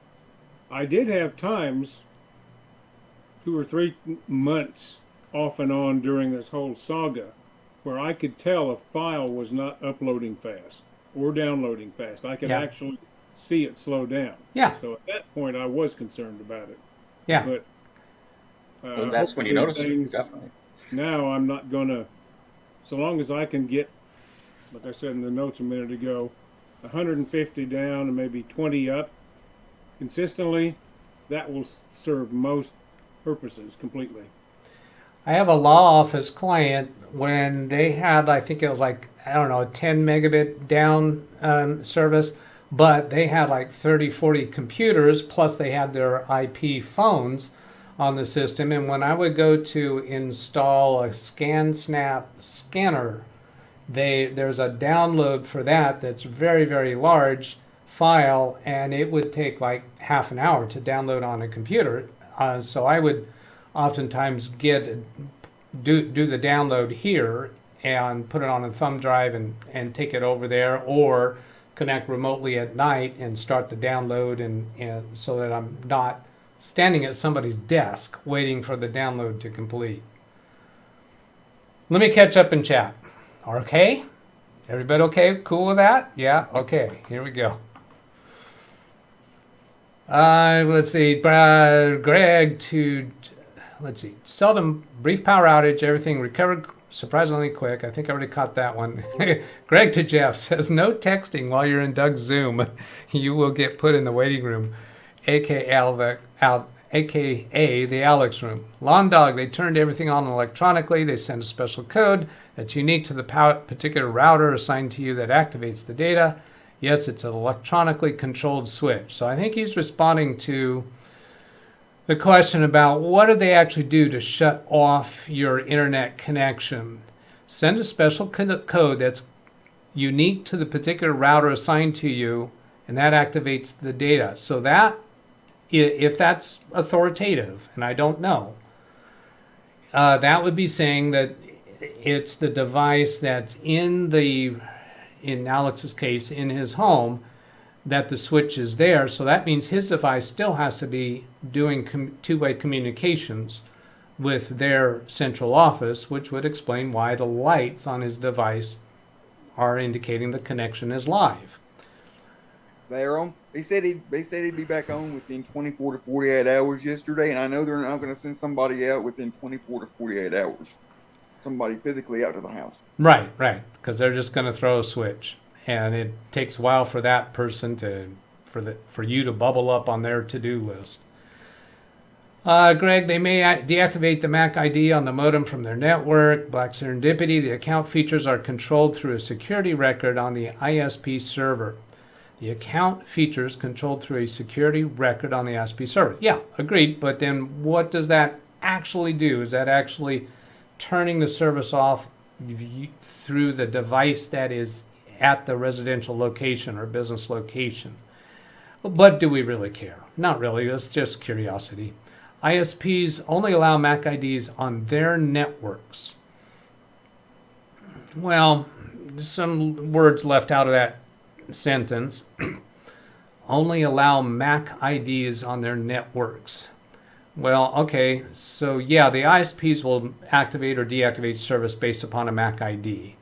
I did have times, 2 or 3 months off and on during this whole saga, where I could tell a file was not uploading fast or downloading fast. I could actually see it slow down. Yeah. So at that point, I was concerned about it. Yeah. But Well, that's when you notice it, definitely. Now I'm not gonna, so long as I can get, like I said in the notes a minute ago, 150 down and maybe 20 up consistently, that will serve most purposes completely. I have a law office client when they had, I think it was like, I don't know, 10 megabit down service, but they had like 30, 40 computers, plus they had their IP phones on the system. And when I would go to install a ScanSnap scanner, there's a download for that that's very, very large file, and it would take like half an hour to download on a computer. So I would oftentimes do the download here and put it on a thumb drive and take it over there, or connect remotely at night and start the download, and so that I'm not standing at somebody's desk waiting for the download to complete. Let me catch up in chat. Okay? Everybody okay? Cool with that? Yeah? Okay, here we go. Let's see. Greg to... Let's see. Seldom brief power outage. Everything recovered surprisingly quick. I think I already caught that one. Greg to Jeff says, no texting while you're in Doug's Zoom. You will get put in the waiting room, aka the Alex room. Lawn Dog, they turned everything on electronically. They send a special code that's unique to the particular router assigned to you that activates the data. Yes, it's an electronically controlled switch. So I think he's responding to the question about what do they actually do to shut off your internet connection. Send a special code that's unique to the particular router assigned to you, and that activates the data. So that, if that's authoritative, and I don't know, that would be saying that it's the device that's in Alex's case, in his home, that the switch is there. So that means his device still has to be doing two-way communications with their central office, which would explain why the lights on his device are indicating the connection is live. They're on. They said he'd be back on within 24 to 48 hours yesterday, and I know they're not going to send somebody out within 24 to 48 hours. Somebody physically out to the house. Right, because they're just going to throw a switch, and it takes a while for that person for you to bubble up on their to-do list. Greg, they may deactivate the MAC ID on the modem from their network. Black Serendipity, the account features are controlled through a security record on the ISP server. The account features controlled through a security record on the ISP server. Yeah, agreed, but then what does that actually do? Is that actually turning the service off through the device that is at the residential location or business location? But do we really care? Not really, it's just curiosity. ISPs only allow MAC IDs on their networks. Well, some words left out of that sentence. Only allow MAC IDs on their networks. Well, okay, so yeah, the ISPs will activate or deactivate service based upon a MAC ID.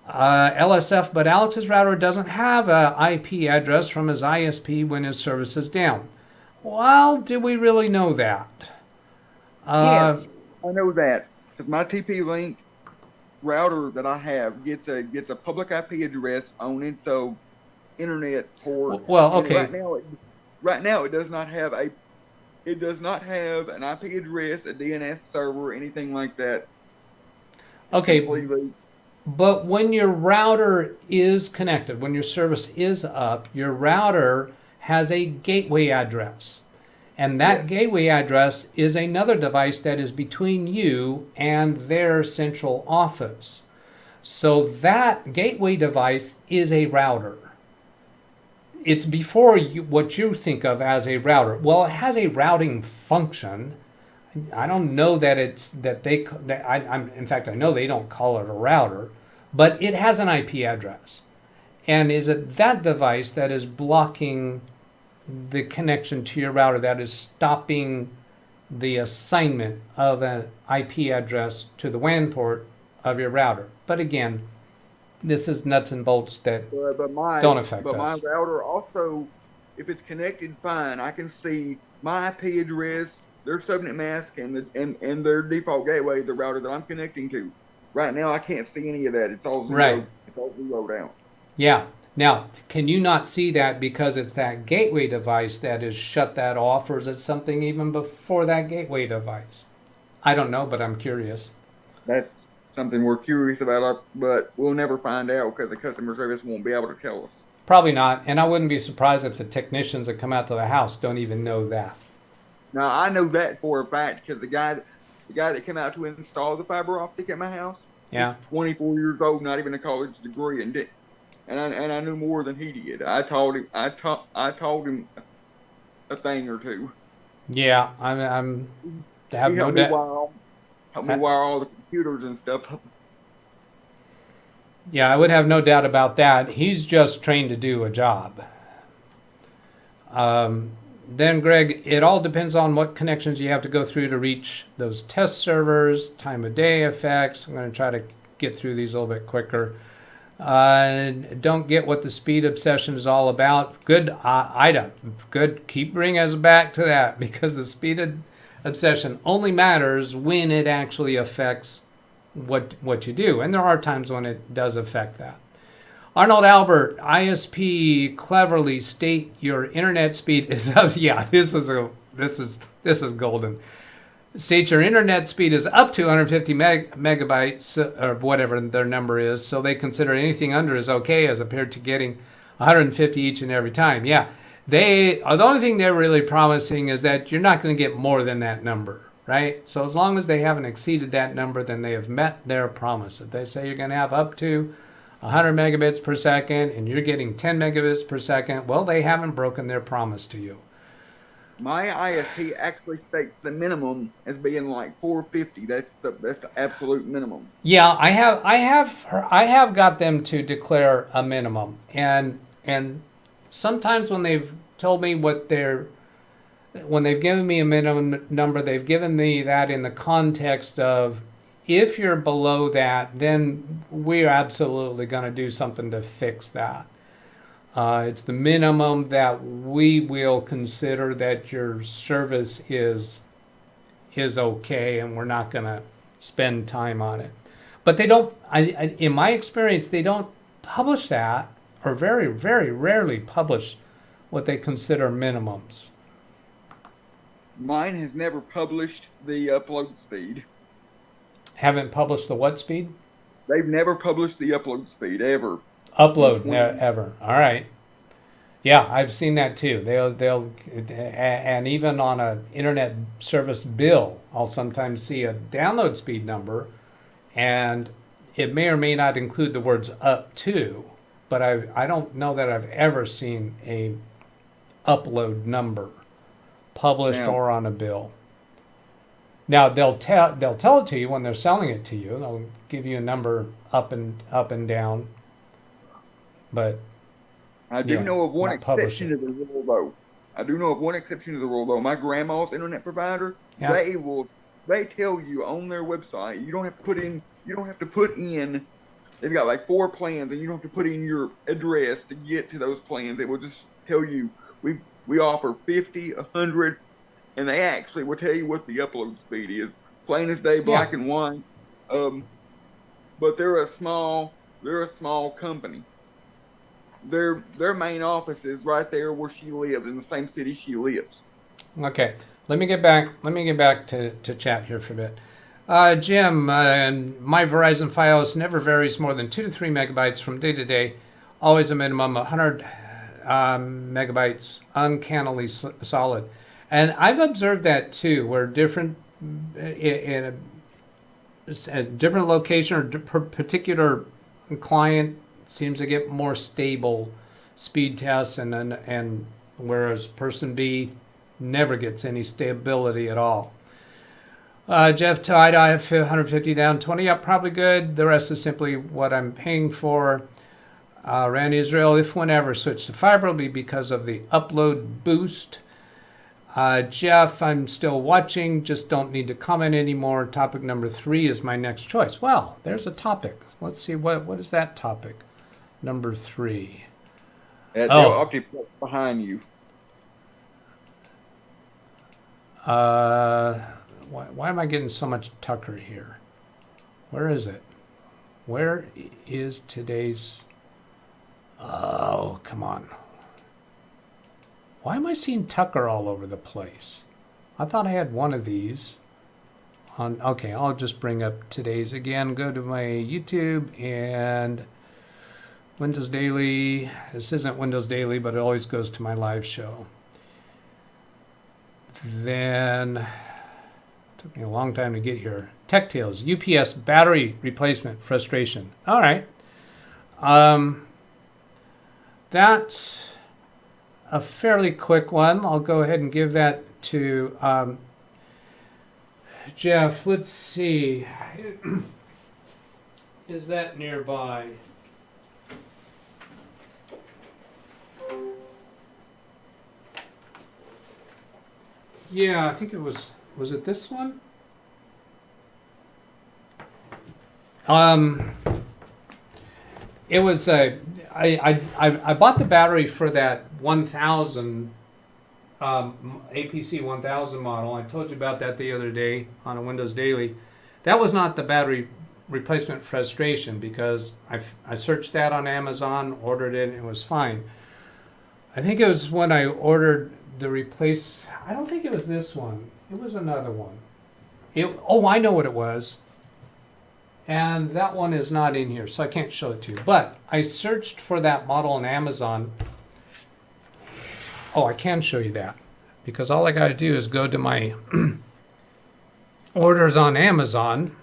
LSF, but Alex's router doesn't have an IP address from his ISP when his service is down. Well, do we really know that? Yes, I know that. Because my TP-Link router that I have gets a public IP address on it, so internet port. Well, okay. Right now it does not have an IP address, a DNS server, anything like that. Okay. Completely. But when your router is connected, when your service is up, your router has a gateway address. And that gateway address is another device that is between you and their central office. So that gateway device is a router. It's before what you think of as a router. Well, it has a routing function. I don't know that in fact, I know they don't call it a router, but it has an IP address. And is it that device that is blocking the connection to your router, that is stopping the assignment of an IP address to the WAN port of your router? But again, this is nuts and bolts that don't affect us. But my router also, if it's connected fine, I can see my IP address, their subnet mask, and their default gateway, the router that I'm connecting to. Right now, I can't see any of that. It's all zero. Right. It's all zeroed out. Yeah. Now, can you not see that because it's that gateway device that has shut that off, or is it something even before that gateway device? I don't know, but I'm curious. That's something we're curious about, but we'll never find out because the customer service won't be able to tell us. Probably not, and I wouldn't be surprised if the technicians that come out to the house don't even know that. Now I know that for a fact because the guy that came out to install the fiber optic at my house, Yeah. he's 24 years old, not even a college degree, and I knew more than he did. I told him a thing or two. Yeah, I'm have He no helped me doubt. wire all the computers and stuff up. Yeah, I would have no doubt about that. He's just trained to do a job. Then, Greg, it all depends on what connections you have to go through to reach those test servers, time of day effects. I'm going to try to get through these a little bit quicker. Don't get what the speed obsession is all about. Good, Ida. Good. Keep bringing us back to that because the speed obsession only matters when it actually affects what you do. And there are times when it does affect that. Arnold Albert, ISP, cleverly state your internet speed is up. Yeah, this is golden. State your internet speed is up to 150 megabytes or whatever their number is, so they consider anything under is okay as compared to getting 150 each and every time. Yeah, the only thing they're really promising is that you're not going to get more than that number, right? So as long as they haven't exceeded that number, then they have met their promise. If they say you're going to have up to 100 megabits per second and you're getting 10 megabits per second, well, they haven't broken their promise to you. My ISP actually states the minimum as being like 450. That's the absolute minimum. Yeah, I have got them to declare a minimum, and sometimes when they've told me when they've given me a minimum number, they've given me that in the context of if you're below that, then we're absolutely going to do something to fix that. It's the minimum that we will consider that your service is okay, and we're not going to spend time on it. But they don't. In my experience, they don't publish that, or very, very rarely publish what they consider minimums. Mine has never published the upload speed. Haven't published the what speed? They've never published the upload speed ever. Upload ever. All right. Yeah, I've seen that too. They'll and even on an internet service bill, I'll sometimes see a download speed number, and it may or may not include the words up to, but I don't know that I've ever seen a upload number published or on a bill. Now they'll tell it to you when they're selling it to you. They'll give you a number up and down. But I do know of one exception to the rule, though. My grandma's internet provider, they tell you on their website, you don't have to put in, they've got like 4 plans, and you don't have to put in your address to get to those plans. It will just tell you, we offer 50, 100, and they actually will tell you what the upload speed is. Plain as day, black and white. But they're a small company. Their main office is right there where she lives, in the same city she lives. Okay, let me get back to chat here for a bit. Jim, my Verizon Fios never varies more than 2 to 3 megabytes from day to day. Always a minimum of 100 megabytes, uncannily solid. And I've observed that too, where in a different location or particular client seems to get more stable speed tests, and whereas person B never gets any stability at all. Jeff Tide, I have 150 down, 20 up, probably good. The rest is simply what I'm paying for. Randy Israel, if whenever switch to fiber, will be because of the upload boost. Jeff, I'm still watching, just don't need to comment anymore. Topic number 3 is my next choice. Well, there's a topic. Let's see, what is that topic? Number 3. The Optic behind you. Why am I getting so much Tucker here? Where is it? Where is today's Oh, come on. Why am I seeing Tucker all over the place? I thought I had one of these. Okay, I'll just bring up today's again. Go to my YouTube and Windows Daily. This isn't Windows Daily, but it always goes to my live show. Then, took me a long time to get here. Tech Tales, UPS battery replacement frustration. All right. That's a fairly quick one. I'll go ahead and give that to Jeff. Let's see. Is that nearby? Yeah, I think it was it this one? It was I bought the battery for that 1000 APC 1000 model. I told you about that the other day on a Windows Daily. That was not the battery replacement frustration because I searched that on Amazon, ordered it, and it was fine. I think it was when I ordered the replace. I don't think it was this one. It was another one. Oh, I know what it was. And that one is not in here, so I can't show it to you. But I searched for that model on Amazon. Oh, I can show you that. Because all I got to do is go to my orders on Amazon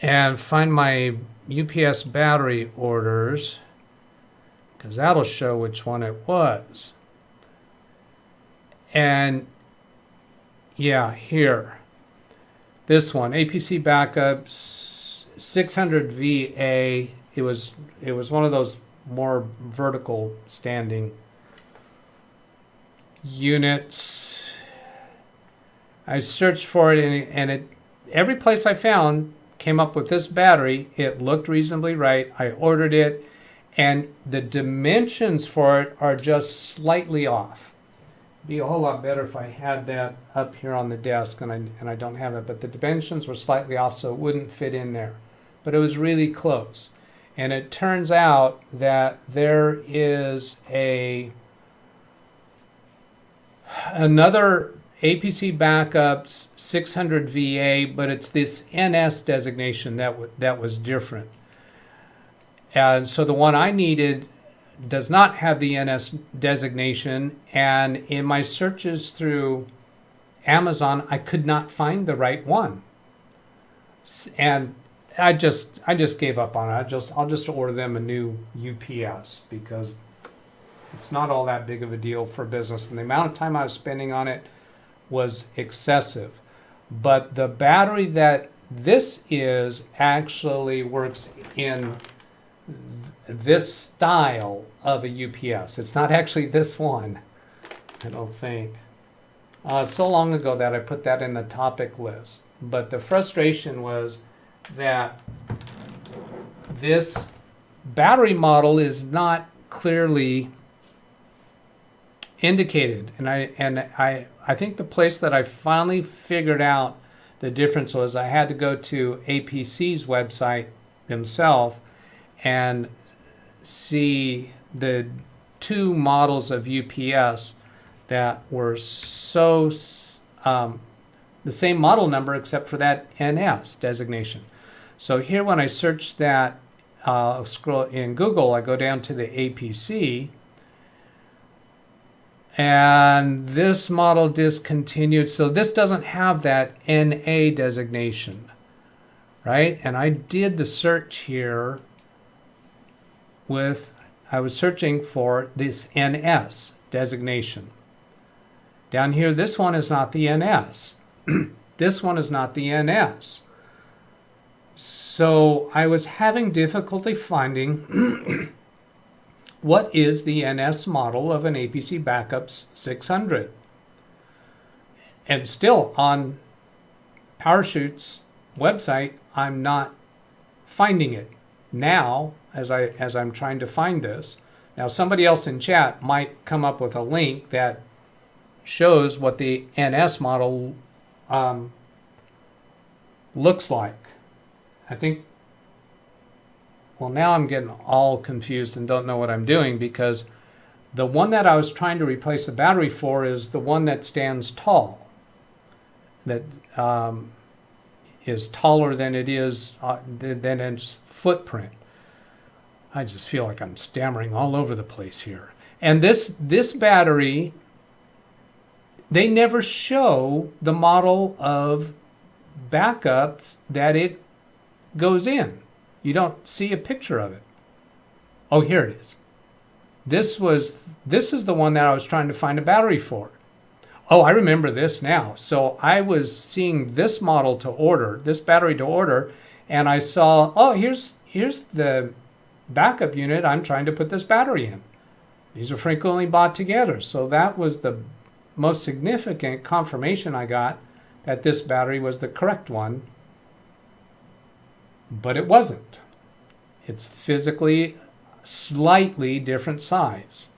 and find my UPS battery orders. Because that'll show which one it was. And yeah, here. This one, APC backup 600 VA. It was one of those more vertical standing units. I searched for it and it every place I found came up with this battery. It looked reasonably right. I ordered it and the dimensions for it are just slightly off. Be a whole lot better if I had that up here on the desk, and I don't have it, but the dimensions were slightly off, so it wouldn't fit in there. But it was really close. And it turns out that there is another APC backups 600 VA, but it's this NS designation that was different. And so the one I needed does not have the NS designation, and in my searches through Amazon I could not find the right one, and I just gave up on it. I'll just order them a new UPS because it's not all that big of a deal for business, and the amount of time I was spending on it was excessive. But the battery that this is actually works in this style of a UPS. It's not actually this one, I don't think. So long ago that I put that in the topic list. But the frustration was that this battery model is not clearly indicated. And I think the place that I finally figured out the difference was I had to go to APC's website themselves and see the two models of UPS that were so the same model number except for that NS designation. So here when I search that, scroll in Google, I go down to the APC, and this model discontinued. So this doesn't have that NA designation, right? And I did the search here I was searching for this NS designation. Down here, this one is not the NS. This one is not the NS. So I was having difficulty finding what is the NS model of an APC Backups 600. And still on PowerShoot's website, I'm not finding it. Now, as I'm trying to find this, now somebody else in chat might come up with a link that shows what the NS model looks like. I think Well, now I'm getting all confused and don't know what I'm doing, because the one that I was trying to replace the battery for is the one that stands tall. That is taller than it is than its footprint. I just feel like I'm stammering all over the place here. And this battery, they never show the model of backups that it goes in. You don't see a picture of it. Oh, here it is. This is the one that I was trying to find a battery for. Oh, I remember this now. So I was seeing this model to order, this battery to order, and I saw, oh, here's the backup unit I'm trying to put this battery in. These are frequently bought together. So that was the most significant confirmation I got that this battery was the correct one, but it wasn't. It's physically slightly different size.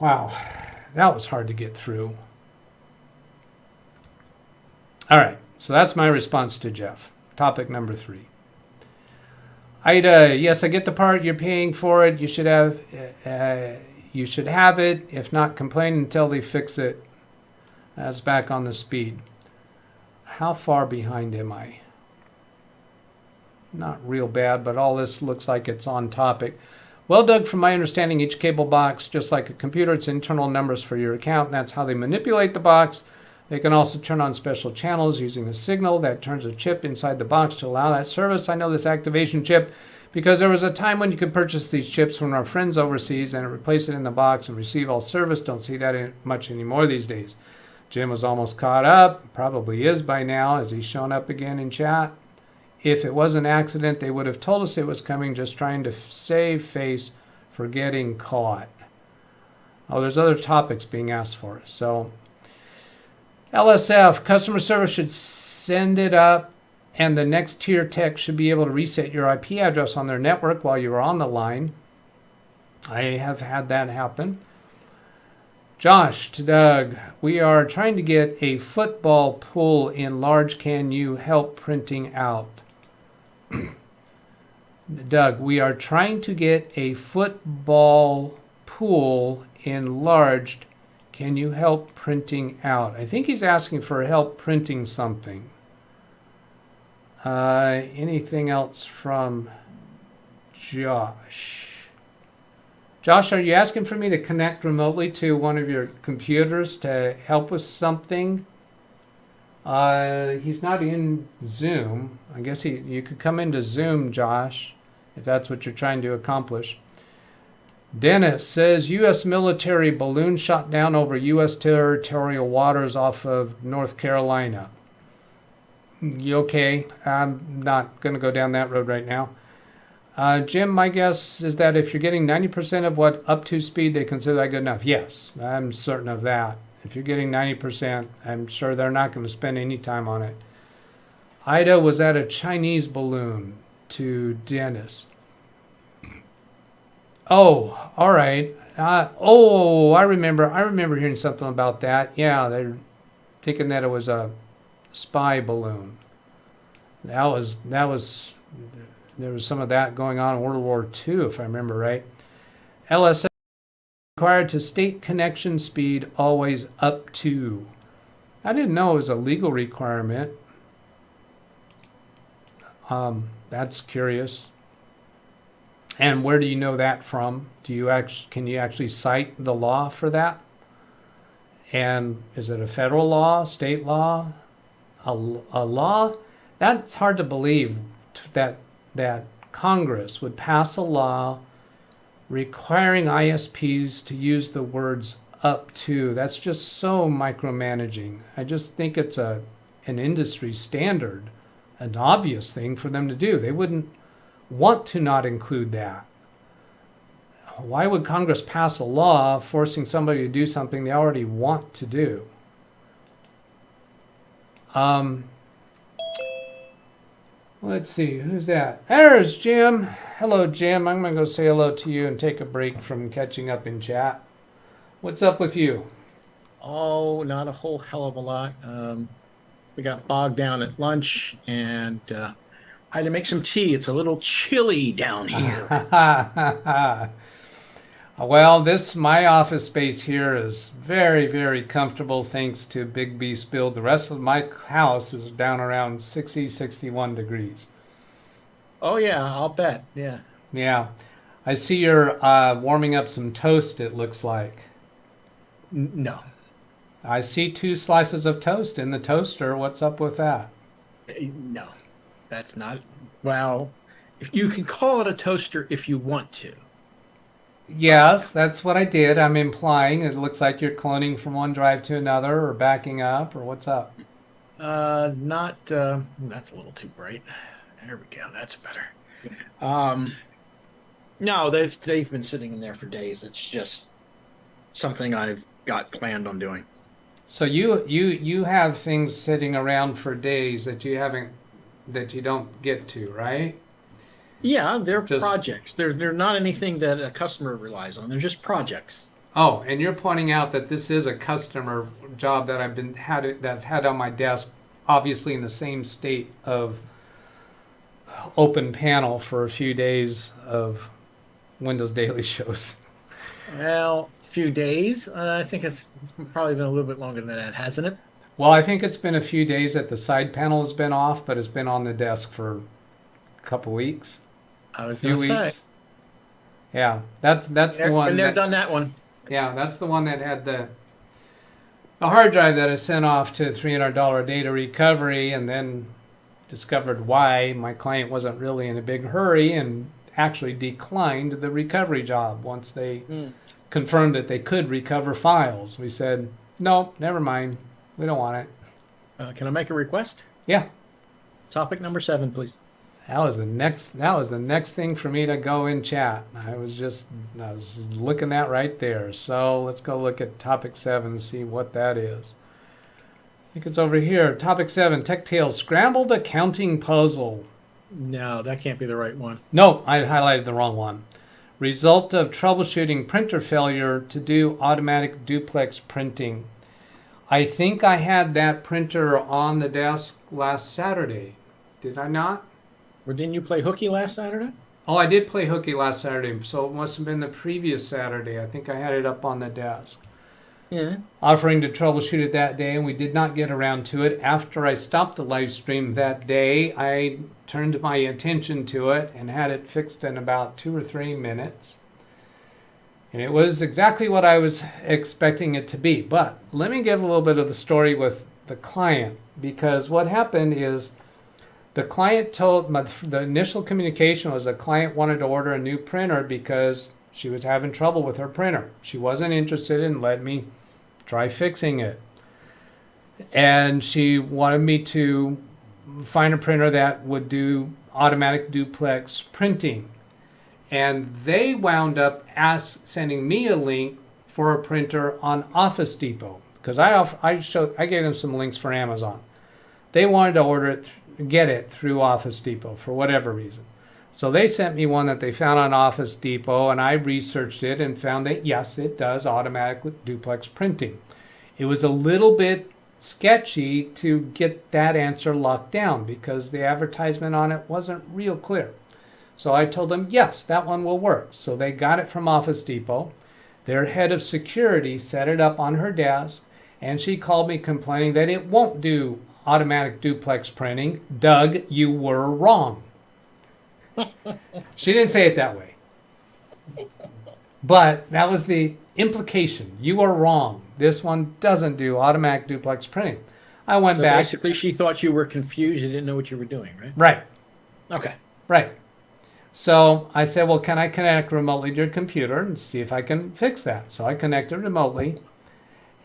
Wow, that was hard to get through. All right, so that's my response to Jeff. Topic number 3. Ida, yes, I get the part. You're paying for it. You should have it. If not, complain until they fix it. That's back on the speed. How far behind am I? Not real bad, but all this looks like it's on topic. Well, Doug, from my understanding, each cable box, just like a computer, it's internal numbers for your account, and that's how they manipulate the box. They can also turn on special channels using a signal that turns a chip inside the box to allow that service. I know this activation chip because there was a time when you could purchase these chips from our friends overseas and replace it in the box and receive all service. Don't see that much anymore these days. Jim was almost caught up, probably is by now, as he's shown up again in chat. If it was an accident, they would have told us it was coming, just trying to save face for getting caught. Oh, there's other topics being asked for. So, LSF, customer service should send it up, and the next tier tech should be able to reset your IP address on their network while you're on the line. I have had that happen. Josh to Doug, we are trying to get a football pool in large. Can you help printing out? Doug, we are trying to get a football pool enlarged. Can you help printing out? I think he's asking for help printing something. Anything else from Josh? Josh, are you asking for me to connect remotely to one of your computers to help with something? He's not in Zoom. I guess you could come into Zoom, Josh, if that's what you're trying to accomplish. Dennis says, U.S. military balloon shot down over U.S. territorial waters off of North Carolina. You okay? I'm not going to go down that road right now. Jim, my guess is that if you're getting 90% of what up to speed, they consider that good enough. Yes, I'm certain of that. If you're getting 90%, I'm sure they're not going to spend any time on it. Ida was at a Chinese balloon to Dennis. Oh, all right. I remember hearing something about that. Yeah, they're thinking that it was a spy balloon. There was some of that going on in World War II, if I remember right. LSA required to state connection speed always up to. I didn't know it was a legal requirement. That's curious. And where do you know that from? Can you actually cite the law for that? And is it a federal law, state law, a law? That's hard to believe that Congress would pass a law requiring ISPs to use the words up to. That's just so micromanaging. I just think it's an industry standard, an obvious thing for them to do. They wouldn't want to not include that. Why would Congress pass a law forcing somebody to do something they already want to do? Let's see, who's that? There's Jim. Hello, Jim. I'm going to go say hello to you and take a break from catching up in chat. What's up with you? Oh, not a whole hell of a lot. We got bogged down at lunch, and I had to make some tea. It's a little chilly down here. Well, my office space here is very, very comfortable thanks to Big Beast Build. The rest of my house is down around 60, 61 degrees. Oh yeah, I'll bet. Yeah. Yeah. I see you're warming up some toast, it looks like. No. I see 2 slices of toast in the toaster. What's up with that? No. That's not. Well, if you can call it a toaster if you want to. Yes, that's what I did. I'm implying it looks like you're cloning from one drive to another or backing up or what's up? Not. That's a little too bright. There we go. That's better. No, they've been sitting in there for days. It's just something I've got planned on doing. So you have things sitting around for days that you don't get to, right? Yeah, they're Just- projects. They're not anything that a customer relies on. They're just projects. Oh, and you're pointing out that this is a customer job that I've had on my desk, obviously in the same state of open panel for a few days of Windows Daily shows. Well, a few days. I think it's probably been a little bit longer than that, hasn't it? Well, I think it's been a few days that the side panel has been off, but it's been on the desk for a couple weeks. I was Few going to say. weeks. Yeah, that's the one. Been there, done that one. Yeah, that's the one that had the hard drive that I sent off to $300 data recovery, and then discovered why my client wasn't really in a big hurry and actually declined the recovery job once they confirmed that they could recover files. We said, no, never mind. We don't want it. Can I make a request? Yeah. Topic number 7, please. That was the next thing for me to go in chat. I was looking at right there. So let's go look at topic 7 and see what that is. I think it's over here. Topic 7, Tech Tales Scrambled Accounting Puzzle. No, that can't be the right one. No, I highlighted the wrong one. Result of troubleshooting printer failure to do automatic duplex printing. I think I had that printer on the desk last Saturday. Did I not? Or didn't you play hooky last Saturday? Oh, I did play hooky last Saturday, so it must have been the previous Saturday. I think I had it up on the desk. Yeah. Offering to troubleshoot it that day, and we did not get around to it. After I stopped the live stream that day, I turned my attention to it and had it fixed in about 2 or 3 minutes. And it was exactly what I was expecting it to be. But let me give a little bit of the story with the client, because what happened is the client the initial communication was the client wanted to order a new printer because she was having trouble with her printer. She wasn't interested in letting me try fixing it. And she wanted me to find a printer that would do automatic duplex printing. And they wound up sending me a link for a printer on Office Depot, because I gave them some links for Amazon. They wanted to get it through Office Depot for whatever reason. So they sent me one that they found on Office Depot, and I researched it and found that yes, it does automatic duplex printing. It was a little bit sketchy to get that answer locked down because the advertisement on it wasn't real clear. So I told them, yes, that one will work. So they got it from Office Depot. Their head of security set it up on her desk, and she called me complaining that it won't do automatic duplex printing. Doug, you were wrong. She didn't say it that way. But that was the implication. You are wrong. This one doesn't do automatic duplex printing. I went back. Basically, she thought you were confused. You didn't know what you were doing, right? Right. Okay. Right. So I said, well, can I connect remotely to your computer and see if I can fix that? So I connected remotely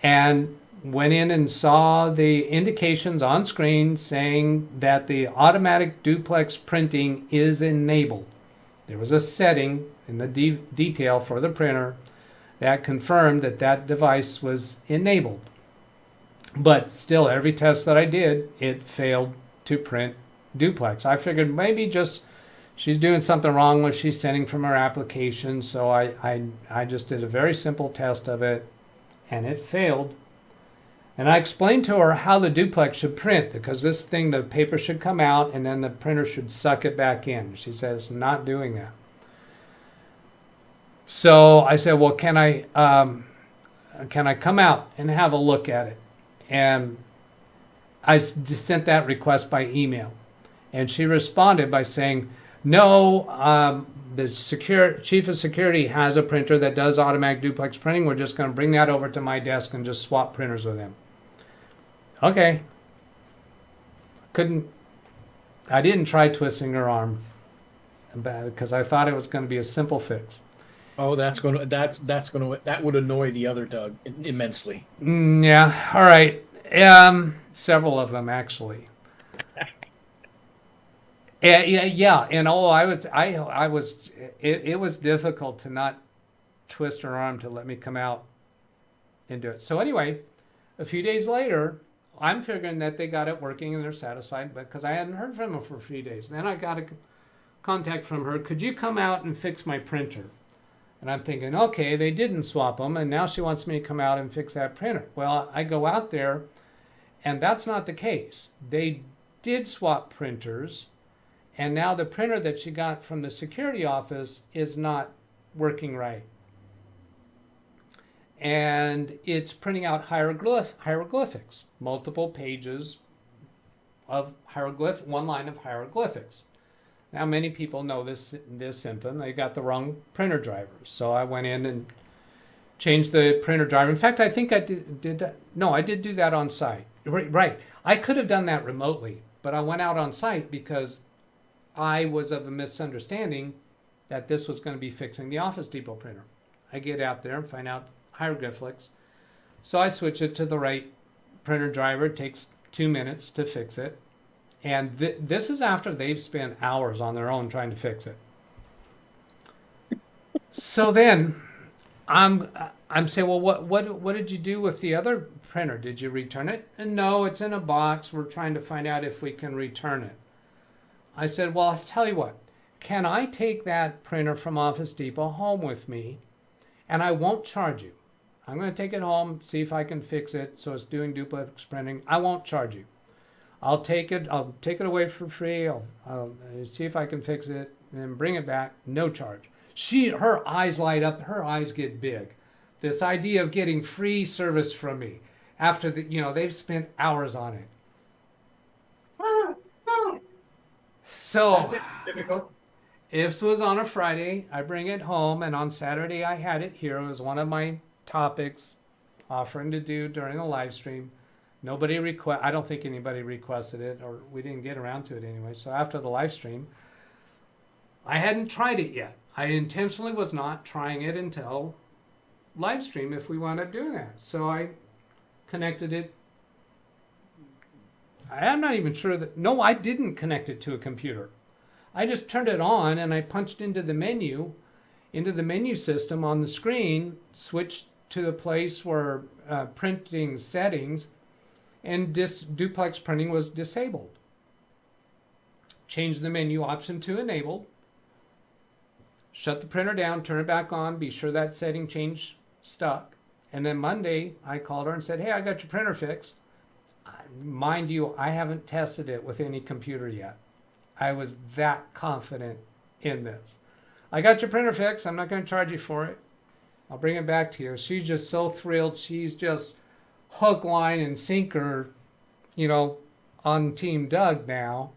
and went in and saw the indications on screen saying that the automatic duplex printing is enabled. There was a setting in the detail for the printer that confirmed that that device was enabled. But still, every test that I did, it failed to print duplex. I figured maybe just she's doing something wrong when she's sending from her application. So I just did a very simple test of it, and it failed. And I explained to her how the duplex should print, because this thing, the paper should come out and then the printer should suck it back in. She said it's not doing that. So I said, well, can I come out and have a look at it? And I sent that request by email. And she responded by saying, no, the chief of security has a printer that does automatic duplex printing. We're just going to bring that over to my desk and just swap printers with him. Okay. I didn't try twisting her arm because I thought it was going to be a simple fix. Oh, that would annoy the other Doug immensely. Yeah. All right. Several of them actually. Yeah. And it was difficult to not twist her arm to let me come out and do it. So anyway, a few days later, I'm figuring that they got it working and they're satisfied, but because I hadn't heard from them for a few days. And then I got a contact from her. Could you come out and fix my printer? And I'm thinking, okay, they didn't swap them, and now she wants me to come out and fix that printer. Well, I go out there, and that's not the case. They did swap printers, and now the printer that she got from the security office is not working right. And it's printing out hieroglyphics, multiple pages of one line of hieroglyphics. Now, many people know this symptom. They got the wrong printer drivers. So I went in and changed the printer driver. In fact, I think I did that. No, I did do that on site. Right. I could have done that remotely, but I went out on site because I was of a misunderstanding that this was going to be fixing the Office Depot printer. I get out there and find out hieroglyphics. So I switch it to the right printer driver. It takes 2 minutes to fix it. And this is after they've spent hours on their own trying to fix it. So then I'm saying, well, what did you do with the other printer? Did you return it? And no, it's in a box. We're trying to find out if we can return it. I said, well, I'll tell you what. Can I take that printer from Office Depot home with me, and I won't charge you? I'm going to take it home, see if I can fix it so it's doing duplex printing. I won't charge you. I'll take it away for free. I'll see if I can fix it and then bring it back, no charge. Her eyes light up, her eyes get big. This idea of getting free service from me after they've spent hours on it. So if this was on a Friday, I bring it home, and on Saturday I had it here. It was one of my topics offering to do during the live stream. I don't think anybody requested it, or we didn't get around to it anyway. So after the live stream, I hadn't tried it yet. I intentionally was not trying it until live stream if we wound up doing that. So I connected it. I'm not even sure no, I didn't connect it to a computer. I just turned it on and I punched into the menu system on the screen, switched to the place where printing settings, and duplex printing was disabled. Change the menu option to enabled. Shut the printer down, turn it back on, be sure that setting change stuck. And then Monday, I called her and said, hey, I got your printer fixed. Mind you, I haven't tested it with any computer yet. I was that confident in this. I got your printer fixed. I'm not going to charge you for it. I'll bring it back to you. She's just so thrilled. She's just hook, line, and sinker, on Team Doug now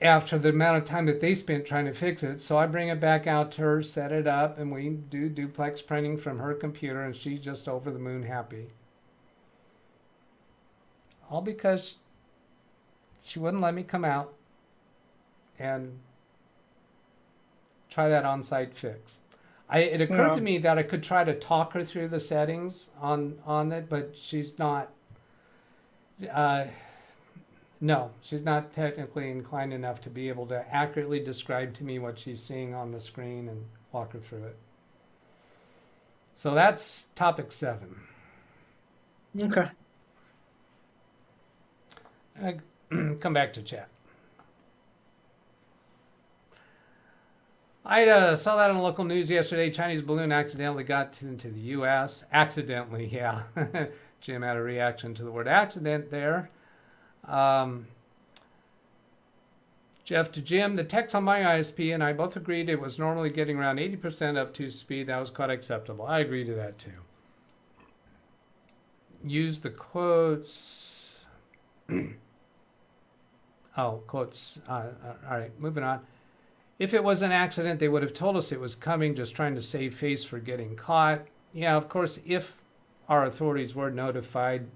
after the amount of time that they spent trying to fix it. So I bring it back out to her, set it up, and we do duplex printing from her computer, and she's just over the moon happy. All because she wouldn't let me come out and try that on-site fix. It occurred to me that I could try to talk her through the settings on it, but she's not. No, she's not technically inclined enough to be able to accurately describe to me what she's seeing on the screen and walk her through it. So that's topic 7. Okay. Come back to chat. I saw that on local news yesterday. Chinese balloon accidentally got into the U.S. Accidentally, yeah. Jim had a reaction to the word accident there. Jeff to Jim, the techs on my ISP and I both agreed it was normally getting around 80% up to speed. That was quite acceptable. I agree to that too. Use the quotes. Oh, quotes. All right, moving on. If it was an accident, they would have told us it was coming, just trying to save face for getting caught. Yeah, of course, if our authorities were notified,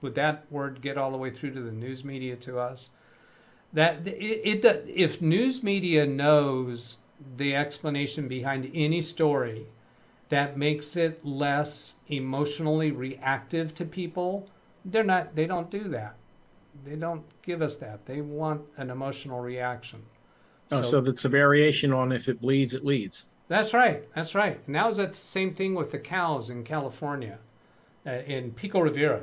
would that word get all the way through to the news media to us? If news media knows the explanation behind any story that makes it less emotionally reactive to people, they don't do that. They don't give us that. They want an emotional reaction. So that's a variation on if it bleeds, it leads. That's right. That's right. And that was the same thing with the cows in California, in Pico Rivera.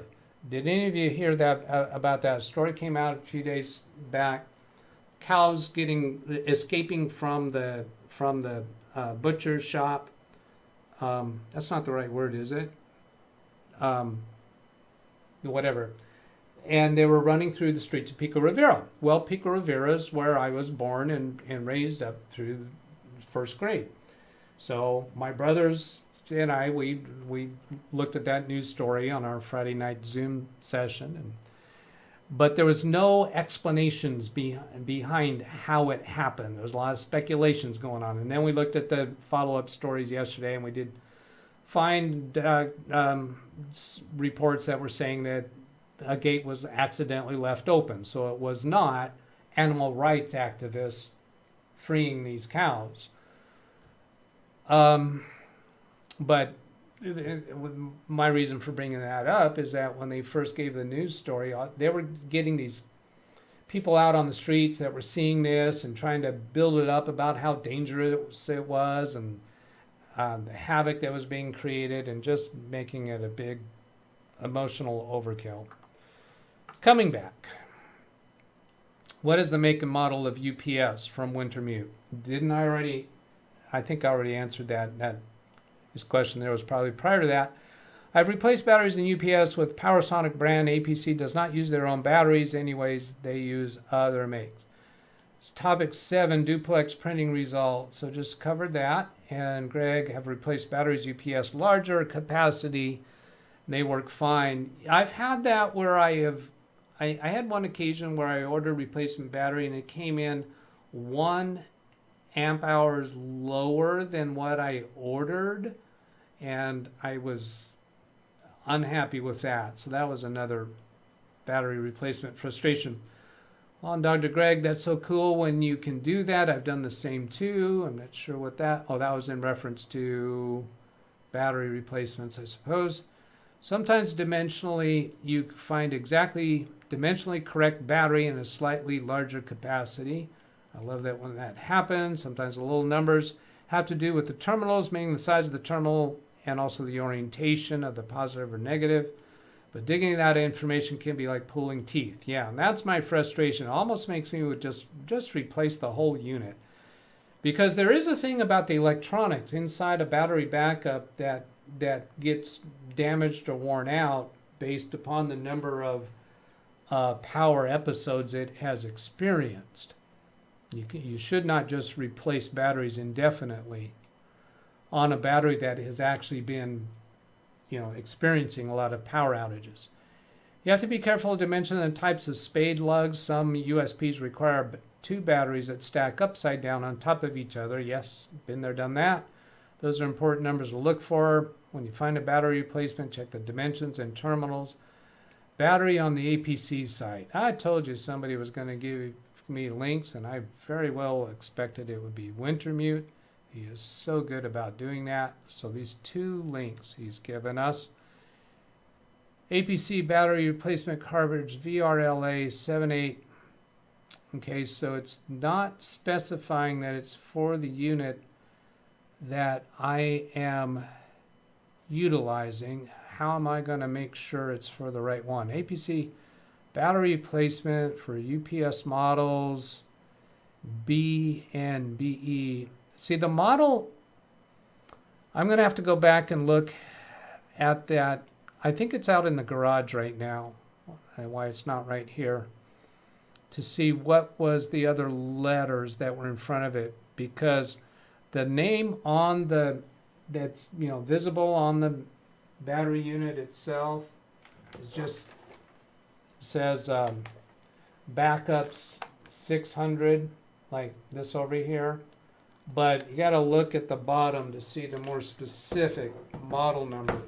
Did any of you hear that about that? Story came out a few days back. Cows escaping from the butcher shop. That's not the right word, is it? Whatever. And they were running through the streets of Pico Rivera. Well, Pico Rivera is where I was born and raised up through first grade. So my brothers and I, we looked at that news story on our Friday night Zoom session, but there was no explanations behind how it happened. There was a lot of speculations going on. And then we looked at the follow-up stories yesterday, and we did find reports that were saying that a gate was accidentally left open. So it was not animal rights activists freeing these cows. But my reason for bringing that up is that when they first gave the news story, they were getting these people out on the streets that were seeing this and trying to build it up about how dangerous it was and the havoc that was being created, and just making it a big emotional overkill. Coming back, what is the make and model of UPS from Wintermute? I think I already answered that. This question there was probably prior to that. I've replaced batteries in UPS with PowerSonic brand. APC does not use their own batteries. Anyways, they use other makes. It's topic 7, duplex printing results. So just covered that. And Greg, have replaced batteries UPS larger capacity. They work fine. I've had that where I had one occasion where I ordered replacement battery and it came in 1 amp hours lower than what I ordered, and I was unhappy with that. So that was another battery replacement frustration. On Dr. Greg, that's so cool when you can do that. I've done the same too. I'm not sure what that was in reference to battery replacements, I suppose. Sometimes dimensionally, you find exactly dimensionally correct battery in a slightly larger capacity. I love that when that happens. Sometimes the little numbers have to do with the terminals, meaning the size of the terminal and also the orientation of the positive or negative. But digging that information can be like pulling teeth. Yeah, and that's my frustration. It almost makes me would just replace the whole unit. Because there is a thing about the electronics inside a battery backup that gets damaged or worn out based upon the number of power episodes it has experienced. You should not just replace batteries indefinitely on a battery that has actually been, experiencing a lot of power outages. You have to be careful of dimension and types of spade lugs. Some USPs require 2 batteries that stack upside down on top of each other. Yes, been there, done that. Those are important numbers to look for. When you find a battery replacement, check the dimensions and terminals. Battery on the APC site. I told you somebody was going to give me links, and I very well expected it would be Wintermute. He is so good about doing that. So these 2 links he's given us. APC battery replacement cartridge VRLA 78. Okay, so it's not specifying that it's for the unit that I am utilizing. How am I going to make sure it's for the right one? APC battery replacement for UPS models B and BE. See, the model, I'm going to have to go back and look at that. I think it's out in the garage right now, and why it's not right here, to see what was the other letters that were in front of it, because the name on the, that's, you know, visible on the battery unit itself is just says backups 600, like this over here. But you got to look at the bottom to see the more specific model number.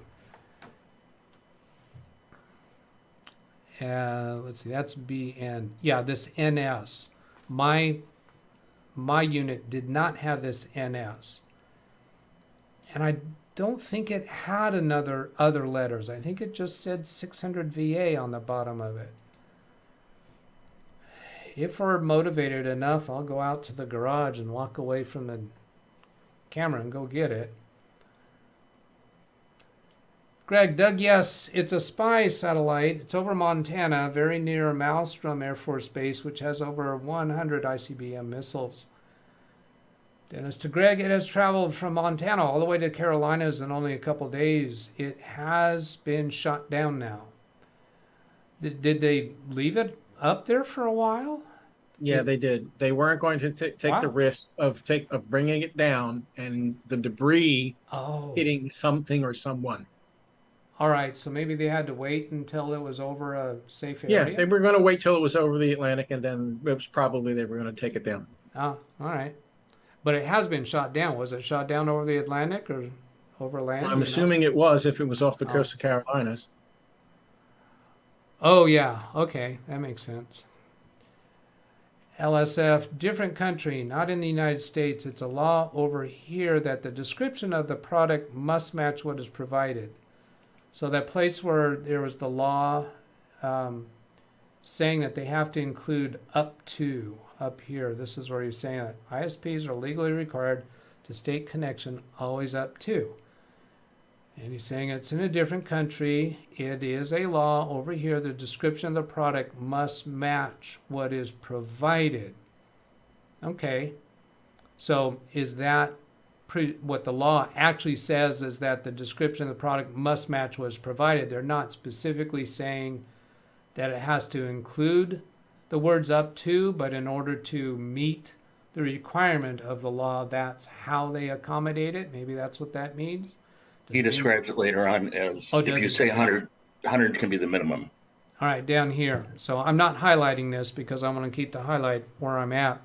Let's see, that's BN. Yeah, this NS. My unit did not have this NS. And I don't think it had other letters. I think it just said 600 VA on the bottom of it. If we're motivated enough, I'll go out to the garage and walk away from the camera and go get it. Greg, Doug, yes, it's a spy satellite. It's over Montana, very near Malmstrom Air Force Base, which has over 100 ICBM missiles. Dennis, to Greg, it has traveled from Montana all the way to Carolinas in only a couple days. It has been shot down now. Did they leave it up there for a while? Yeah, they did. They weren't going to take Wow. the risk of bringing it down and the debris hitting something or someone. All right, so maybe they had to wait until it was over a safe area? Yeah, they were going to wait till it was over the Atlantic, and then it was probably they were going to take it down. Oh, all right. But it has been shot down. Was it shot down over the Atlantic or over land? I'm assuming it was if it was off the coast of Carolinas. Oh, yeah. Okay, that makes sense. LSF, different country, not in the United States. It's a law over here that the description of the product must match what is provided. So that place where there was the law saying that they have to include up to, up here, this is where he's saying that ISPs are legally required to state connection always up to. And he's saying it's in a different country. It is a law over here. The description of the product must match what is provided. Okay. So is that what the law actually says is that the description of the product must match what is provided? They're not specifically saying that it has to include the words up to, but in order to meet the requirement of the law, that's how they accommodate it. Maybe that's what that means. He describes it later on as if you say 100, 100 can be the minimum. All right, down here. So I'm not highlighting this because I want to keep the highlight where I'm at.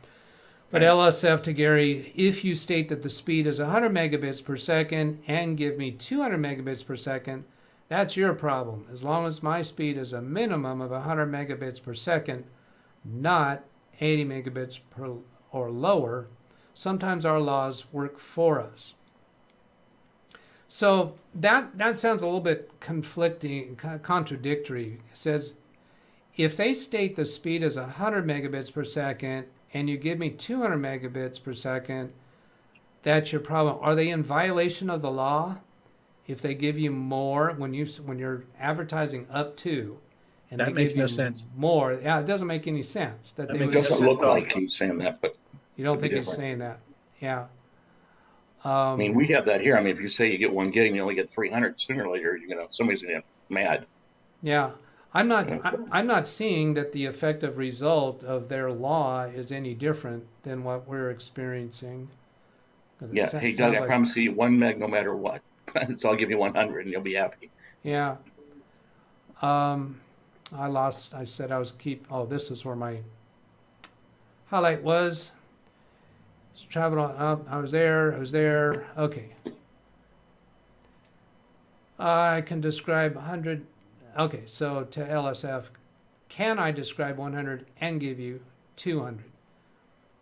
But right. LSF to Gary, if you state that the speed is 100 megabits per second and give me 200 megabits per second, that's your problem. As long as my speed is a minimum of 100 megabits per second, not 80 megabits per or lower, sometimes our laws work for us. So that sounds a little bit conflicting, contradictory. It says, if they state the speed is 100 megabits per second and you give me 200 megabits per second, that's your problem. Are they in violation of the law if they give you more when you're advertising up to? And that makes no sense. More, yeah, it doesn't make any sense. That it doesn't look like he's saying that, but you don't think he's saying that, yeah. I mean, we have that here. I mean, if you say you get 1 gig and you only get 300, sooner or later, somebody's gonna get mad. Yeah, I'm not seeing that the effective result of their law is any different than what we're experiencing. Yeah, hey Doug, I promise you 1 meg no matter what. So I'll give you 100 and you'll be happy. Yeah. I said I was this is where my highlight was. Traveled on up. I was there. Okay. I can describe 100. Okay, so to LSF, can I describe 100 and give you 200?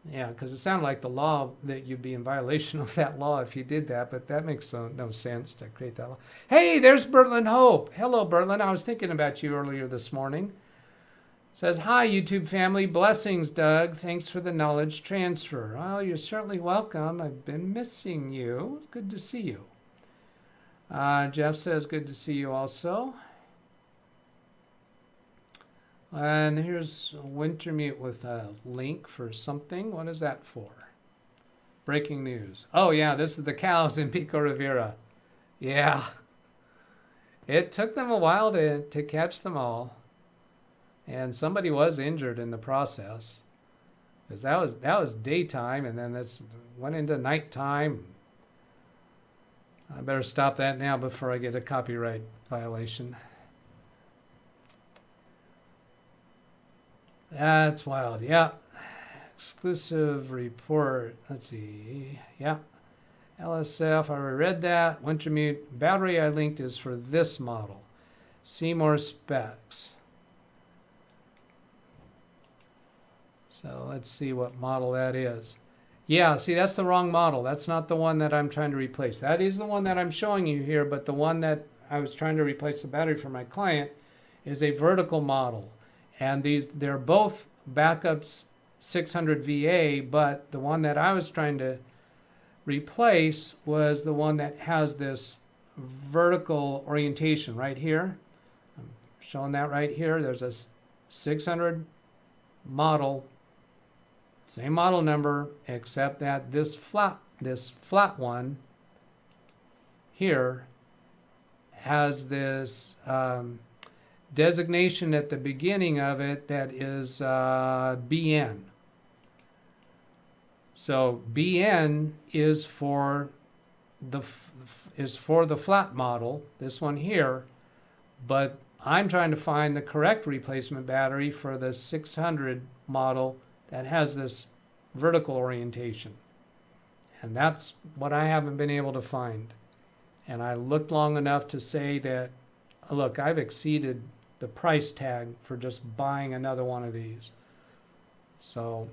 Yeah, because it sounded like the law that you'd be in violation of that law if you did that, but that makes no sense to create that law. Hey, there's Bertlin Hope. Hello, Bertlin. I was thinking about you earlier this morning. Says, hi, YouTube family. Blessings, Doug. Thanks for the knowledge transfer. Well, you're certainly welcome. I've been missing you. It's good to see you. Jeff says, good to see you also. And here's Wintermute with a link for something. What is that for? Breaking news. Oh, yeah, this is the cows in Pico Rivera. Yeah. It took them a while to catch them all. And somebody was injured in the process. Because that was daytime, and then this went into nighttime. I better stop that now before I get a copyright violation. That's wild. Yeah. Exclusive report. Let's see. Yeah. LSF. I already read that. Wintermute. Battery I linked is for this model. See more specs. So let's see what model that is. Yeah, see, that's the wrong model. That's not the one that I'm trying to replace. That is the one that I'm showing you here, but the one that I was trying to replace the battery for my client is a vertical model. And they're both backups 600 VA, but the one that I was trying to replace was the one that has this vertical orientation right here. I'm showing that right here. There's a 600 model, same model number, except that this flat one here has this designation at the beginning of it that is BN. So BN is for the flat model, this one here, but I'm trying to find the correct replacement battery for the 600 model that has this vertical orientation. And that's what I haven't been able to find. And I looked long enough to say that, look, I've exceeded the price tag for just buying another one of these. So,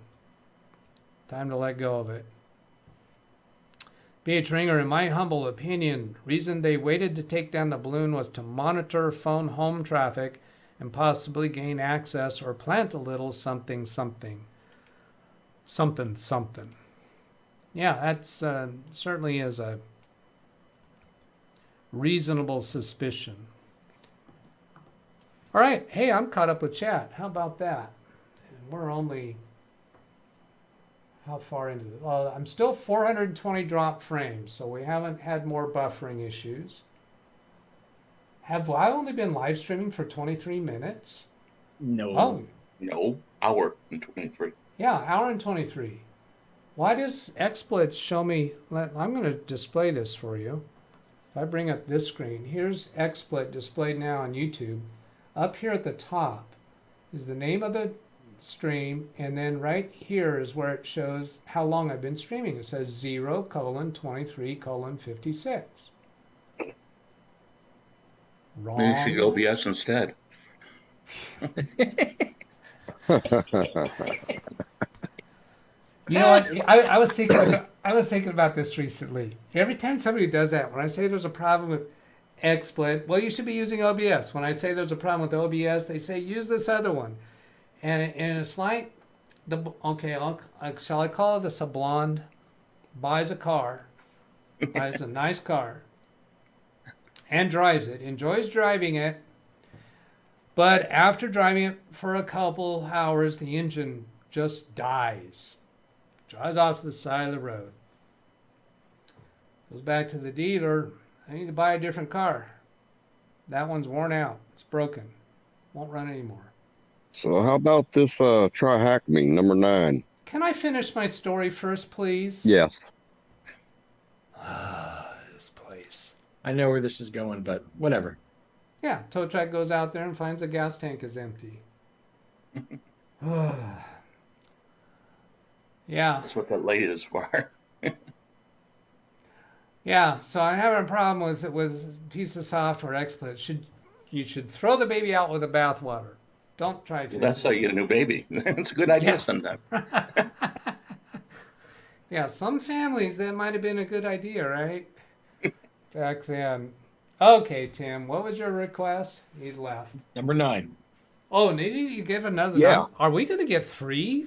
time to let go of it. BH Ringer, in my humble opinion, reason they waited to take down the balloon was to monitor phone home traffic and possibly gain access or plant a little something, something. Something, something. Yeah, that's certainly is a reasonable suspicion. All right, hey, I'm caught up with chat. How about that? And we're only, how far into it? Well, I'm still 420 drop frames, so we haven't had more buffering issues. Have I only been live streaming for 23 minutes? No. Oh, No, hour and 23. yeah, hour and 23. Why does XSplit show me? I'm going to display this for you. If I bring up this screen, here's XSplit displayed now on YouTube. Up here at the top is the name of the stream, and then right here is where it shows how long I've been streaming. It says 0:23:56. Wrong. Maybe you should go OBS instead. You know what? I was thinking about this recently. Every time somebody does that, when I say there's a problem with XSplit, well, you should be using OBS. When I say there's a problem with OBS, they say use this other one, and it's like shall I call this a blonde? Buys a car, buys a nice car, and drives it, enjoys driving it, but after driving it for a couple hours, the engine just dies. Drives off to the side of the road. Goes back to the dealer. I need to buy a different car. That one's worn out. It's broken. Won't run anymore. So how about this try hack me, number 9? Can I finish my story first, please? Yes. This place. I know where this is going, but whatever. Yeah, tow truck goes out there and finds the gas tank is empty. Yeah. That's what that light is for. Yeah, so I'm having a problem with a piece of software, XSplit. You should throw the baby out with the bathwater. Don't try to. Well, that's how you get a new baby. It's a good idea sometimes. Yeah, some families, that might have been a good idea, right? Back then. Okay, Tim, what was your request? He's laughing. Number 9. Oh, did you give another? Yeah. Are we going to get three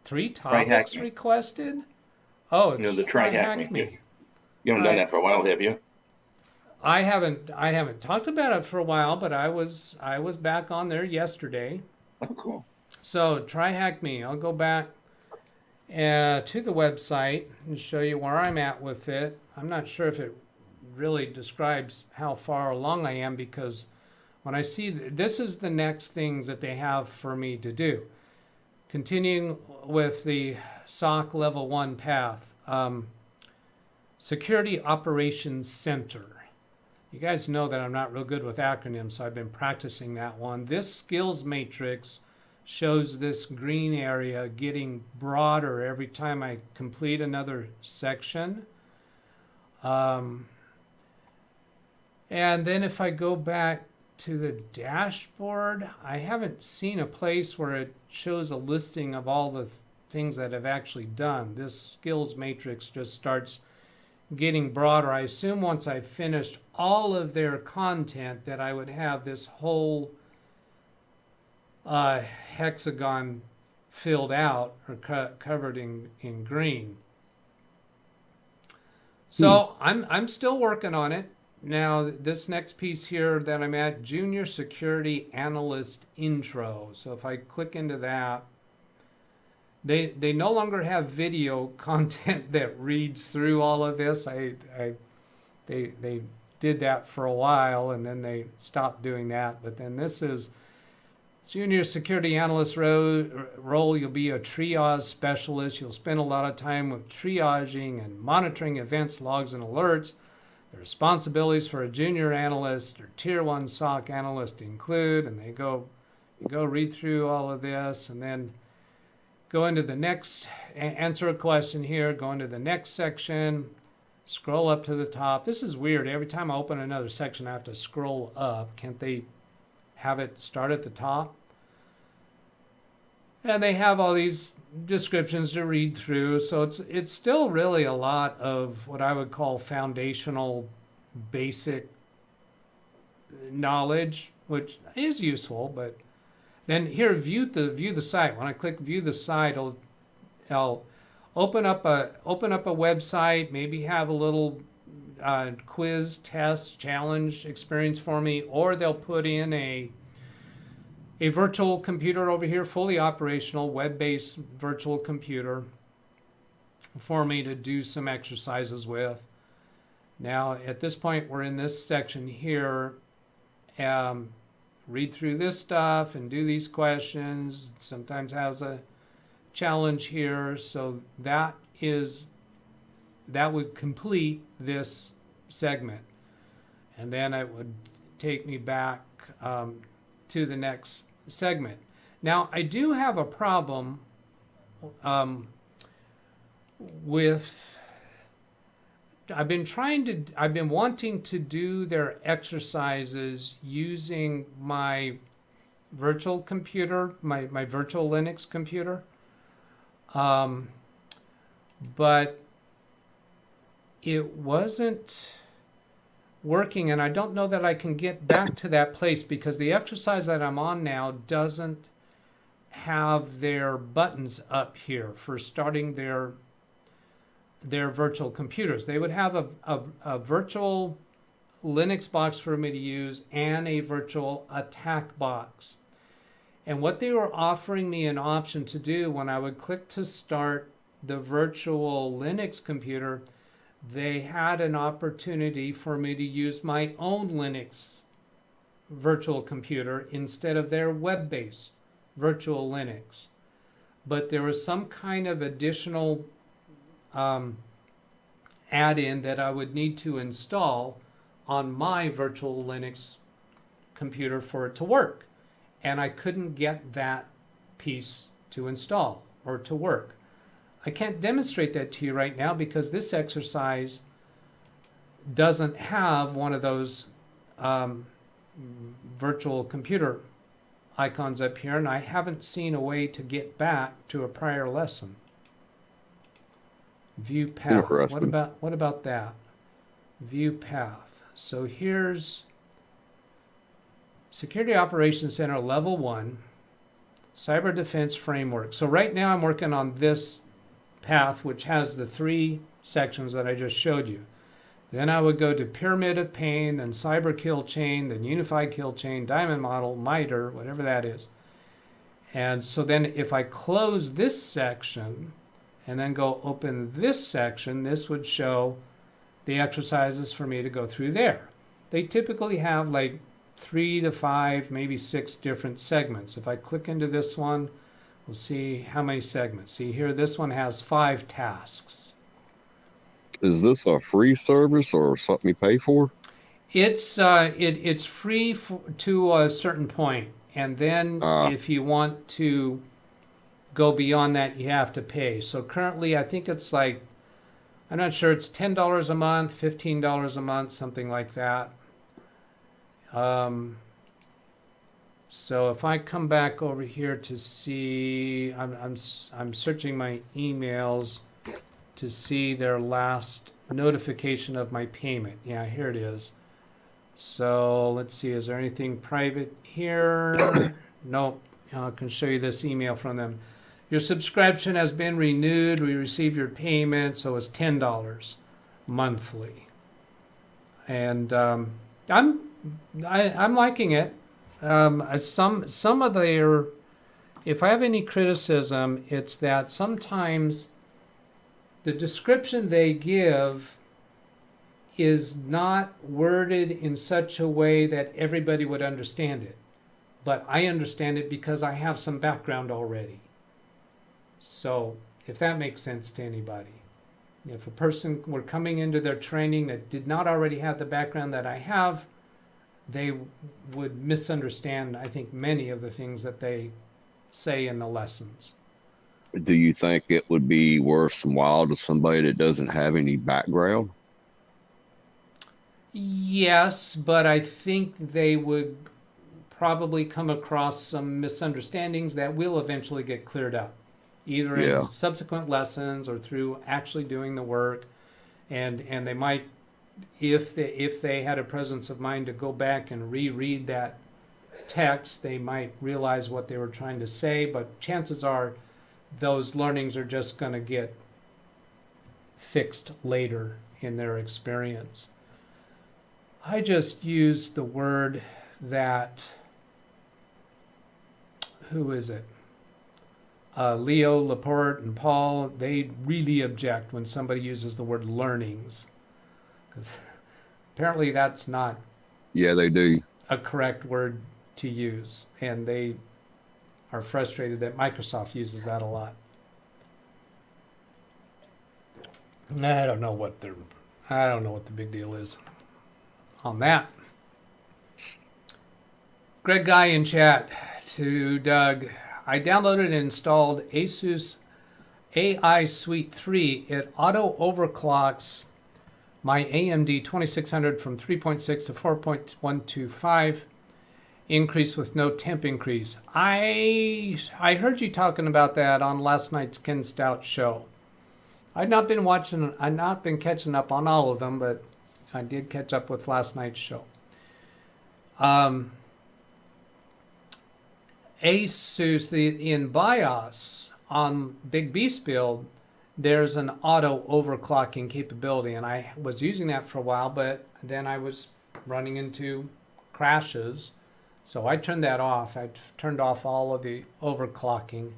Try topics hack me. requested? Oh, You know, the try hack me. You haven't done that for a while, have you? I haven't talked about it for a while, but I was back on there yesterday. Oh, cool. So try hack me. I'll go back to the website and show you where I'm at with it. I'm not sure if it really describes how far along I am, because when I see this is the next things that they have for me to do. Continuing with the SOC level 1 path, Security Operations Center. You guys know that I'm not real good with acronyms, so I've been practicing that one. This skills matrix shows this green area getting broader every time I complete another section. And then if I go back to the dashboard, I haven't seen a place where it shows a listing of all the things that I've actually done. This skills matrix just starts getting broader. I assume once I've finished all of their content that I would have this whole hexagon filled out or covered in green. So I'm still working on it. Now this next piece here that I'm at, Junior Security Analyst Intro. So if I click into that, they no longer have video content that reads through all of this. They did that for a while and then they stopped doing that. But then this is Junior Security Analyst role. You'll be a triage specialist. You'll spend a lot of time with triaging and monitoring events, logs, and alerts. The responsibilities for a junior analyst or tier 1 SOC analyst include, and you go read through all of this and then go into the next, answer a question here, go into the next section, scroll up to the top. This is weird. Every time I open another section, I have to scroll up. Can't they have it start at the top? And they have all these descriptions to read through. So it's still really a lot of what I would call foundational, basic knowledge, which is useful, but then here, view the site. When I click view the site, I'll open up a website, maybe have a little quiz, test, challenge experience for me, or they'll put in a virtual computer over here, fully operational, web-based virtual computer for me to do some exercises with. Now, at this point, we're in this section here. Read through this stuff and do these questions. Sometimes has a challenge here. So that would complete this segment. And then it would take me back to the next segment. Now, I do have a problem with, I've been wanting to do their exercises using my virtual computer, my virtual Linux computer. But it wasn't working, and I don't know that I can get back to that place because the exercise that I'm on now doesn't have their buttons up here for starting their virtual computers. They would have a virtual Linux box for me to use and a virtual attack box. And what they were offering me an option to do when I would click to start the virtual Linux computer, they had an opportunity for me to use my own Linux virtual computer instead of their web-based virtual Linux. But there was some kind of additional add-in that I would need to install on my virtual Linux computer for it to work. And I couldn't get that piece to install or to work. I can't demonstrate that to you right now because this exercise doesn't have one of those virtual computer icons up here, and I haven't seen a way to get back to a prior lesson. View path. What about that? View path. So here's Security Operations Center Level 1, Cyber Defense Framework. So right now I'm working on this path, which has the 3 sections that I just showed you. Then I would go to Pyramid of Pain, then Cyber Kill Chain, then Unified Kill Chain, Diamond Model, MITRE, whatever that is. And so then if I close this section and then go open this section, this would show the exercises for me to go through there. They typically have like 3 to 5, maybe 6 different segments. If I click into this one, we'll see how many segments. See here, this one has 5 tasks. Is this a free service or something you pay for? It's free to a certain point, and then if you want to go beyond that, you have to pay. So currently, I think it's like, I'm not sure, it's $10 a month, $15 a month, something like that. So if I come back over here to see, I'm searching my emails to see their last notification of my payment. Yeah, here it is. So let's see, is there anything private here? Nope. I can show you this email from them. Your subscription has been renewed. We received your payment, so it's $10 monthly. And I'm liking it. Some of their, if I have any criticism, it's that sometimes the description they give is not worded in such a way that everybody would understand it. But I understand it because I have some background already. So if that makes sense to anybody. If a person were coming into their training that did not already have the background that I have, they would misunderstand, I think, many of the things that they say in the lessons. Do you think it would be worth some while to somebody that doesn't have any background? Yes, but I think they would probably come across some misunderstandings that will eventually get cleared up, either in subsequent lessons or through actually doing the work. And they might, if they had a presence of mind to go back and reread that text, they might realize what they were trying to say, but chances are those learnings are just going to get fixed later in their experience. I just used the word that, who is it? Leo, Laporte, and Paul, they really object when somebody uses the word learnings. Because apparently that's not they do. a correct word to use. And they are frustrated that Microsoft uses that a lot. I don't know what the big deal is on that. Greg Guy in chat to Doug. I downloaded and installed Asus AI Suite 3. It auto overclocks my AMD 2600 from 3.6 to 4.125. Increase with no temp increase. I heard you talking about that on last night's Ken Stout show. I've not been catching up on all of them, but I did catch up with last night's show. Asus, in BIOS on Big Beast build, there's an auto overclocking capability, and I was using that for a while, but then I was running into crashes, so I turned that off. I turned off all of the overclocking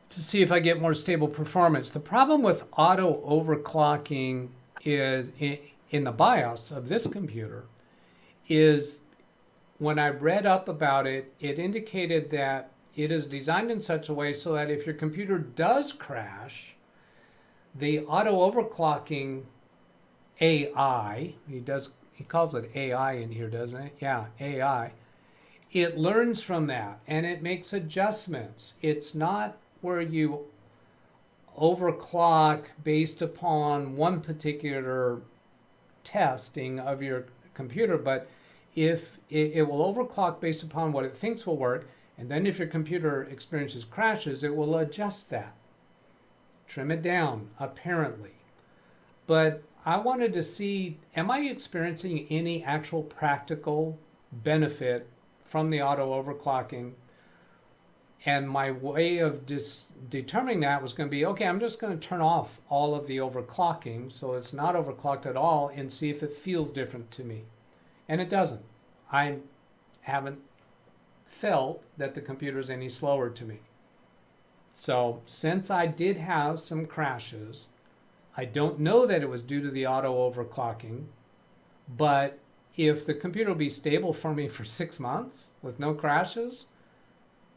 to see if I get more stable performance. The problem with auto overclocking is in the BIOS of this computer is when I read up about it, it indicated that it is designed in such a way so that if your computer does crash, the auto overclocking AI, he calls it AI in here, doesn't it? Yeah, AI. It learns from that and it makes adjustments. It's not where you overclock based upon one particular testing of your computer, but if it will overclock based upon what it thinks will work, and then if your computer experiences crashes, it will adjust that, trim it down, apparently. But I wanted to see, am I experiencing any actual practical benefit from the auto overclocking? And my way of determining that was going to be, okay, I'm just going to turn off all of the overclocking so it's not overclocked at all and see if it feels different to me. And it doesn't. I haven't felt that the computer is any slower to me. So since I did have some crashes, I don't know that it was due to the auto overclocking, but if the computer will be stable for me for 6 months with no crashes,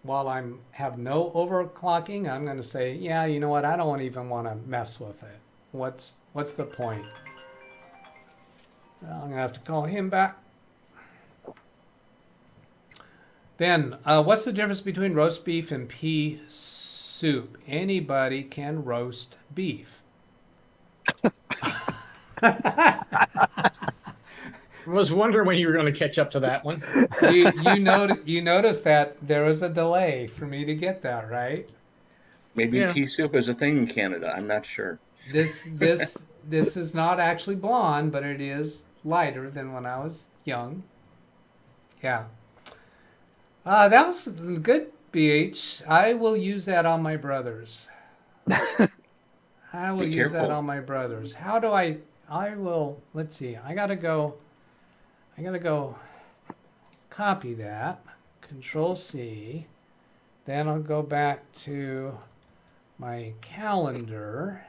while I'm have no overclocking, I'm going to say, yeah, you know what? I don't even want to mess with it. What's the point? Well, I'm going to have to call him back. Then, what's the difference between roast beef and pea soup? Anybody can roast beef. I was wondering when you were going to catch up to that one. You noticed that there was a delay for me to get that, right? Maybe Yeah. pea soup is a thing in Canada. I'm not sure. This is not actually blonde, but it is lighter than when I was young. Yeah. That was good, BH. I will use that on my brothers. I will Be use that careful. on my brothers. How do I will, let's see. I gotta go copy that. Control C. Then I'll go back to my calendar.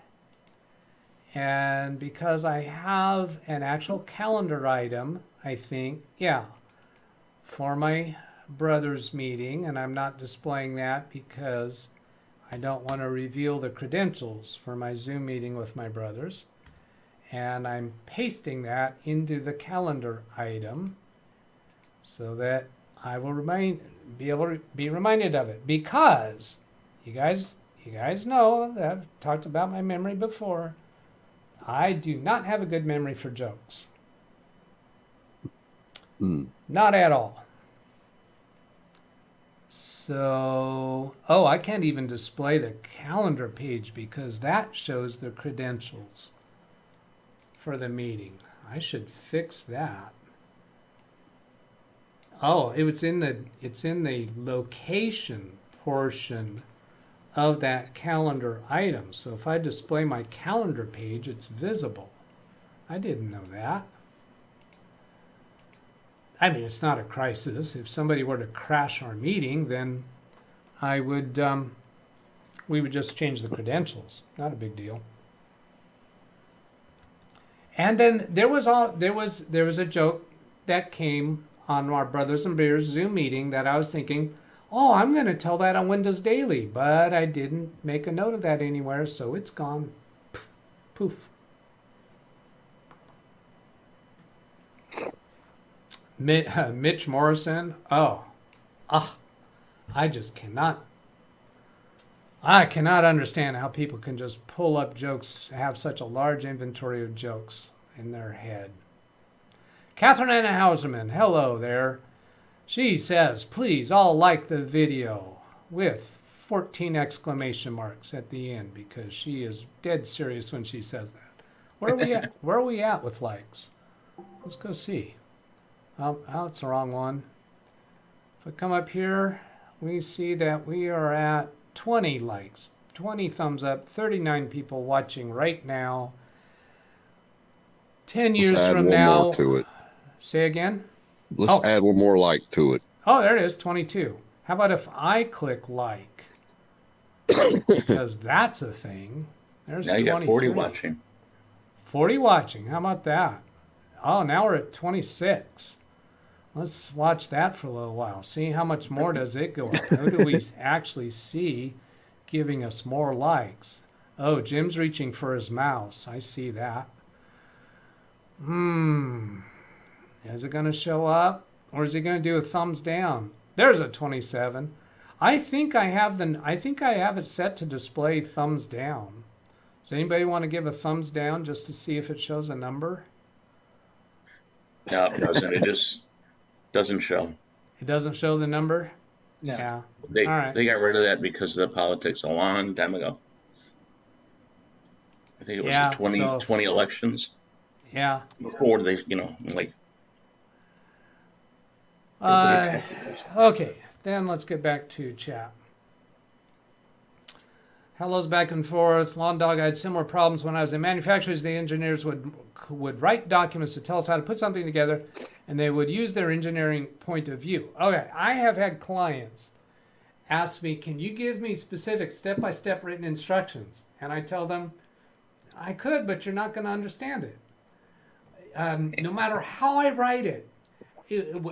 And because I have an actual calendar item, I think, yeah, for my brother's meeting, and I'm not displaying that because I don't want to reveal the credentials for my Zoom meeting with my brothers. And I'm pasting that into the calendar item so that I will be able to be reminded of it, because you guys know that I've talked about my memory before. I do not have a good memory for jokes. Not at all. So, I can't even display the calendar page because that shows the credentials for the meeting. I should fix that. Oh, it's in the location portion of that calendar item. So if I display my calendar page, it's visible. I didn't know that. I mean, it's not a crisis. If somebody were to crash our meeting, then I would we would just change the credentials. Not a big deal. And then there was a joke that came on our Brothers and Beers Zoom meeting that I was thinking, oh, I'm going to tell that on Windows Daily, but I didn't make a note of that anywhere, so it's gone. Poof. Mitch Morrison. I just cannot. I cannot understand how people can just pull up jokes, have such a large inventory of jokes in their head. Catherine Anna Hauserman, hello there. She says, please all like the video with 14 exclamation marks at the end, because she is dead serious when she says that. Where are we at? Where are we at with likes? Let's go see. Oh, it's the wrong one. If I come up here, we see that we are at 20 likes, 20 thumbs up, 39 people watching right now. 10 years Let's add from one now. more to it. Say again? Let's add one more like to it. Oh, there it is, 22. How about if I click like? Because that's a thing. There's Now you got 23. 40 watching. 40 watching. How about that? Oh, now we're at 26. Let's watch that for a little while. See how much more does it go up. Who do we actually see giving us more likes? Oh, Jim's reaching for his mouse. I see that. Is it going to show up? Or is he going to do a thumbs down? There's a 27. I think I have it set to display thumbs down. Does anybody want to give a thumbs down just to see if it shows a number? No, it doesn't. It just doesn't show. It doesn't show the number? No. Yeah. They All right. they got rid of that because of the politics a long time ago. I think it was Yeah, the 2020 elections. Yeah. Before they, like. everybody attached this. Okay, then let's get back to chat. Hellos back and forth. Lawn Dog, I had similar problems when I was in manufacturers. The engineers would write documents to tell us how to put something together, and they would use their engineering point of view. Okay, I have had clients ask me, can you give me specific step-by-step written instructions? And I tell them, I could, but you're not going to understand it. No matter how I write it,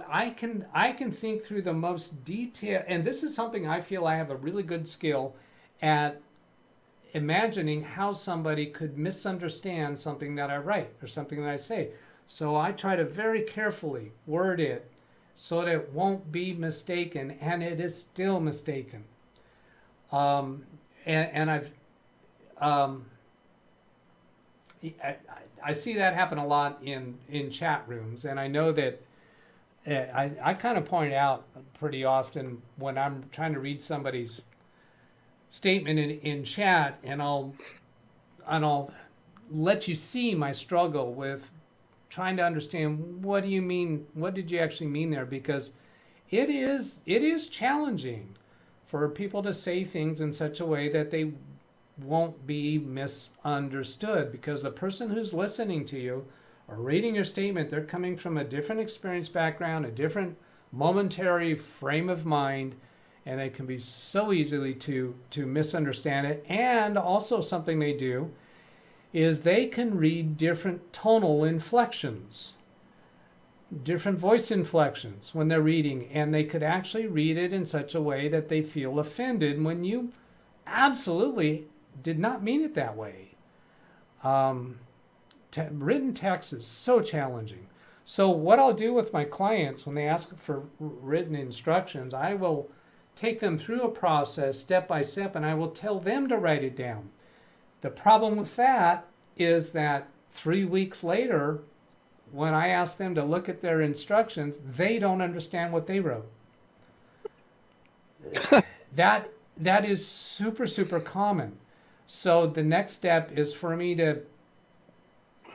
I can think through the most detail, and this is something I feel I have a really good skill at imagining how somebody could misunderstand something that I write or something that I say. So I try to very carefully word it so that it won't be mistaken, and it is still mistaken. And I've I see that happen a lot in chat rooms, and I know that I kind of point out pretty often when I'm trying to read somebody's statement in chat, and I'll let you see my struggle with trying to understand what do you mean, what did you actually mean there, because it is challenging for people to say things in such a way that they won't be misunderstood, because the person who's listening to you or reading your statement, they're coming from a different experience background, a different momentary frame of mind, and they can be so easily to misunderstand it. And also something they do is they can read different tonal inflections, different voice inflections when they're reading, and they could actually read it in such a way that they feel offended when you absolutely did not mean it that way. Written text is so challenging. So what I'll do with my clients when they ask for written instructions, I will take them through a process step by step, and I will tell them to write it down. The problem with that is that 3 weeks later, when I ask them to look at their instructions, they don't understand what they wrote. That is super, super common. So the next step is for me to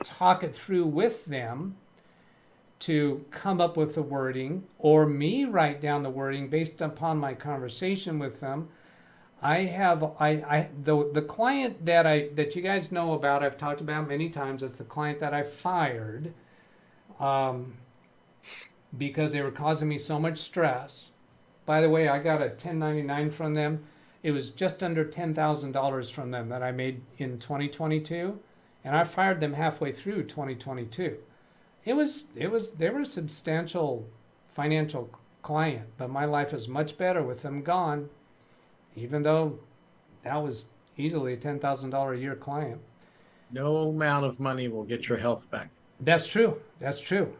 talk it through with them to come up with the wording, or me write down the wording based upon my conversation with them. The client that you guys know about, I've talked about many times. It's the client that I fired because they were causing me so much stress. By the way, I got a 1099 from them. It was just under $10,000 from them that I made in 2022, and I fired them halfway through 2022. They were a substantial financial client, but my life is much better with them gone, even though that was easily a $10,000 a year client. No amount of money will get your health back. That's true. That's true.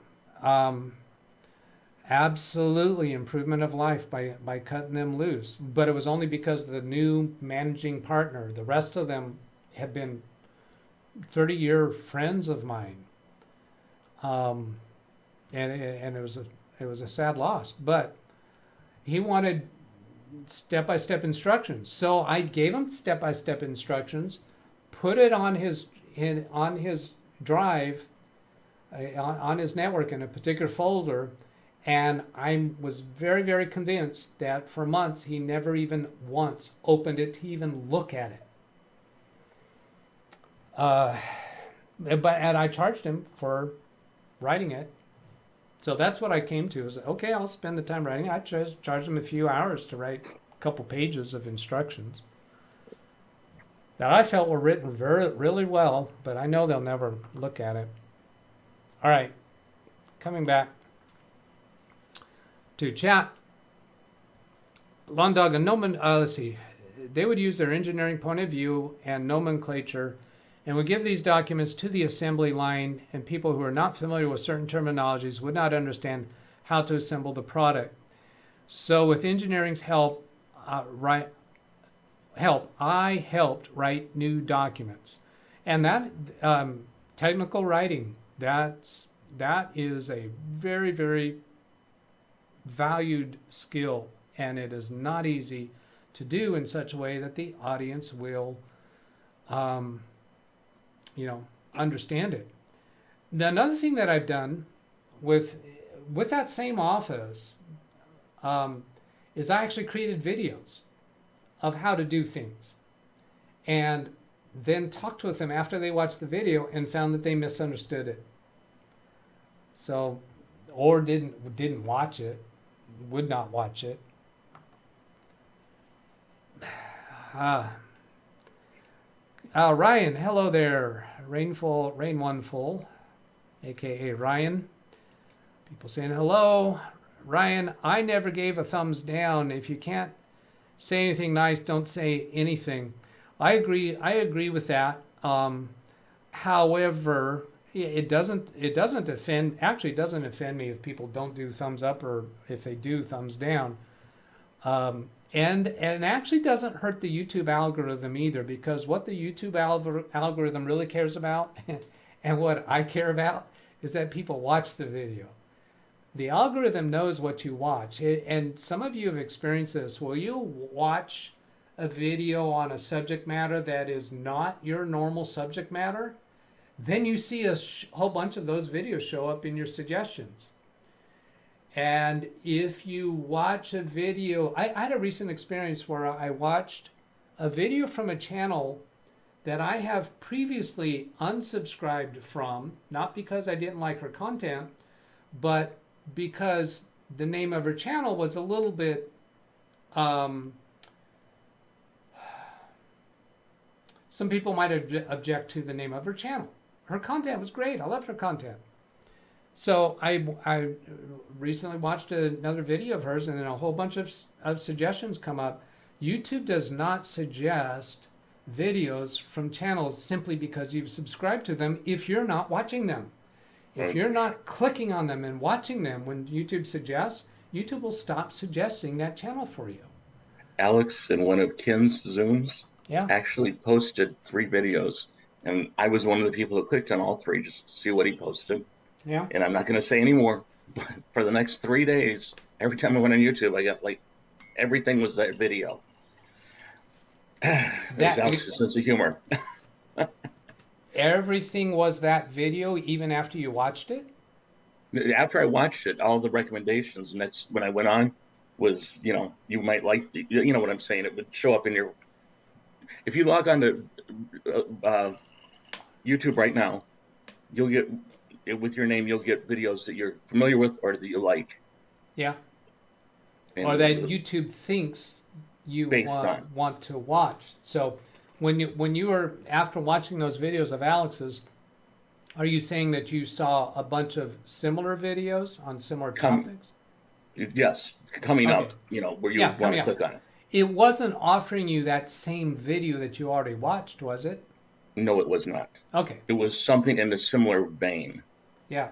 Absolutely improvement of life by cutting them loose. But it was only because the new managing partner, the rest of them had been 30-year friends of mine. And it was a sad loss. But he wanted step-by-step instructions. So I gave him step-by-step instructions, put it on his drive, on his network in a particular folder, and I was very, very convinced that for months he never even once opened it to even look at it. And I charged him for writing it. So that's what I came to, is okay, I'll spend the time writing. I charged him a few hours to write a couple pages of instructions that I felt were written really well, but I know they'll never look at it. All right, coming back to chat. Londog and let's see, they would use their engineering point of view and nomenclature and would give these documents to the assembly line, and people who are not familiar with certain terminologies would not understand how to assemble the product. So with engineering's help, I helped write new documents. And that technical writing, that is a very, very valued skill, and it is not easy to do in such a way that the audience will understand it. Another thing that I've done with that same office is I actually created videos of how to do things, and then talked with them after they watched the video and found that they misunderstood it. So, or didn't watch it, would not watch it. Ryan, hello there. Rain One Full, aka Ryan. People saying hello. Ryan, I never gave a thumbs down. If you can't say anything nice, don't say anything. I agree with that. However, it doesn't offend. Actually, it doesn't offend me if people don't do thumbs up or if they do thumbs down. And actually doesn't hurt the YouTube algorithm either, because what the YouTube algorithm really cares about and what I care about is that people watch the video. The algorithm knows what you watch, and some of you have experienced this. Will you watch a video on a subject matter that is not your normal subject matter? Then you see a whole bunch of those videos show up in your suggestions. And if you watch a video, I had a recent experience where I watched a video from a channel that I have previously unsubscribed from, not because I didn't like her content, but because the name of her channel was a little bit, some people might object to the name of her channel. Her content was great. I loved her content. So I recently watched another video of hers, and then a whole bunch of suggestions come up. YouTube does not suggest videos from channels simply because you've subscribed to them if you're not watching them. If you're not clicking on them and watching them when YouTube suggests, YouTube will stop suggesting that channel for you. Alex, in one of Ken's Zooms, Yeah. actually posted 3 videos, and I was one of the people who clicked on all 3 just to see what he posted. Yeah. And I'm not going to say any more, but for the next 3 days, every time I went on YouTube, I got everything was that video. There's Alex's sense of humor. Everything was that video even after you watched it? After I watched it, all the recommendations, and that's when I went on, was, you might like, you know what I'm saying, it would show up in your, if you log on to YouTube right now, you'll get, with your name, you'll get videos that you're familiar with or that you like. Yeah. And or that YouTube thinks you want to watch. So when you were, after watching those videos of Alex's, are you saying that you saw a bunch of similar videos on similar topics? Yes, coming up, where you want to click on it. It wasn't offering you that same video that you already watched, was it? No, it was not. Okay. It was something in a similar vein. Yeah.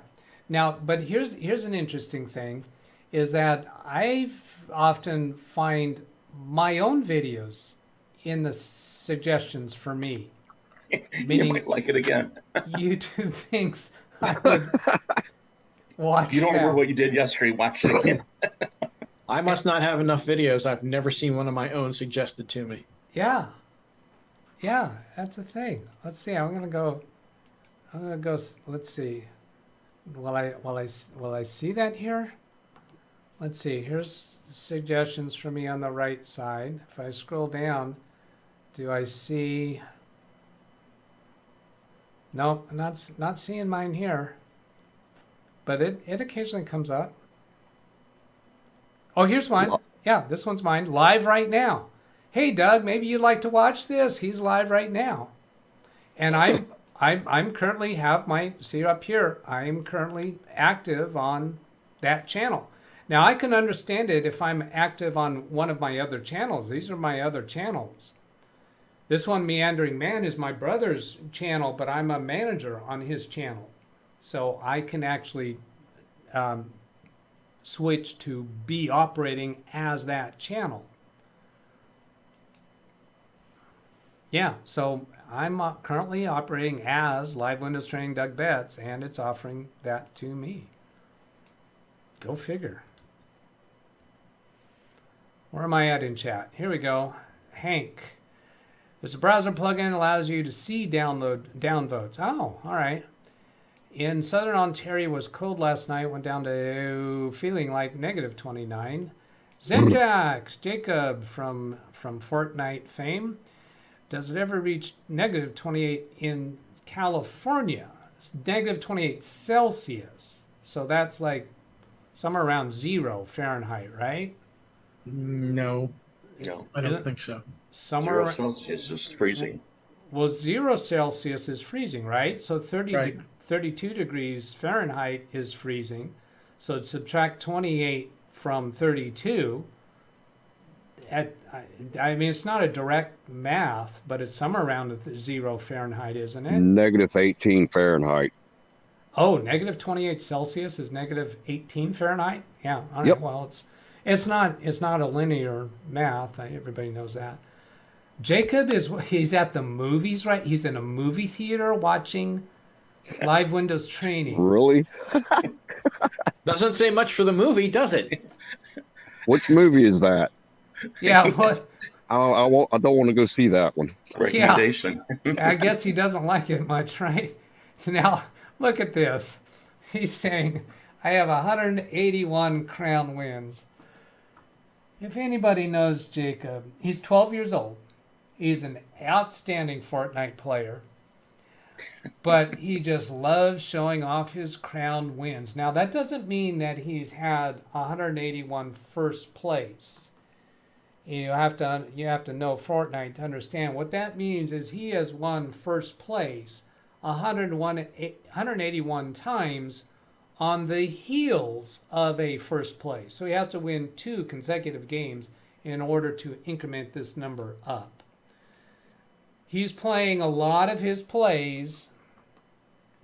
Now, but here's an interesting thing, is that I often find my own videos in the suggestions for me. Meaning, you might like it again. YouTube thinks I would watch. You don't remember what you did yesterday, watch it again. I must not have enough videos. I've never seen one of my own suggested to me. Yeah. Yeah, that's the thing. Let's see. I'm gonna go. Let's see. Will I see that here? Let's see. Here's suggestions for me on the right side. If I scroll down, do I see? No, not seeing mine here. But it occasionally comes up. Oh, here's mine. Yeah, this one's mine. Live right now. Hey, Doug, maybe you'd like to watch this. He's live right now. And I'm currently see up here, I'm currently active on that channel. Now, I can understand it if I'm active on one of my other channels. These are my other channels. This one, Meandering Man, is my brother's channel, but I'm a manager on his channel. So I can actually switch to be operating as that channel. Yeah, so I'm currently operating as LiveWindowsTraining-DougBetts, and it's offering that to me. Go figure. Where am I at in chat? Here we go. Hank. There's a browser plugin that allows you to see downvotes. Oh, all right. In Southern Ontario, it was cold last night. Went down to feeling like -29. Zenjax, Jacob from Fortnite fame. Does it ever reach -28 in California? It's -28 Celsius. So that's like somewhere around 0 Fahrenheit, right? No, No. I don't think so. Somewhere 0 Celsius is freezing. Well, 0 Celsius is freezing, right? So 32 degrees Fahrenheit is freezing. So subtract 28 from 32. I mean, it's not a direct math, but it's somewhere around 0 Fahrenheit, isn't it? Negative 18 Fahrenheit. Oh, negative 28 Celsius is negative 18 Fahrenheit? Yeah. All right. Yep. Well, it's not a linear math. Everybody knows that. Jacob he's at the movies, right? He's in a movie theater watching Live Windows Training. Really? Doesn't say much for the movie, does it? Which movie is that? Yeah, what? I don't want to go see that one. Recommendation. I guess he doesn't like it much, right? Now, look at this. He's saying, I have 181 crown wins. If anybody knows Jacob, he's 12 years old. He's an outstanding Fortnite player. But he just loves showing off his crown wins. Now, that doesn't mean that he's had 181 first place. You have to know Fortnite to understand. What that means is he has won first place 181 times on the heels of a first place. So he has to win 2 consecutive games in order to increment this number up. He's playing a lot of his plays.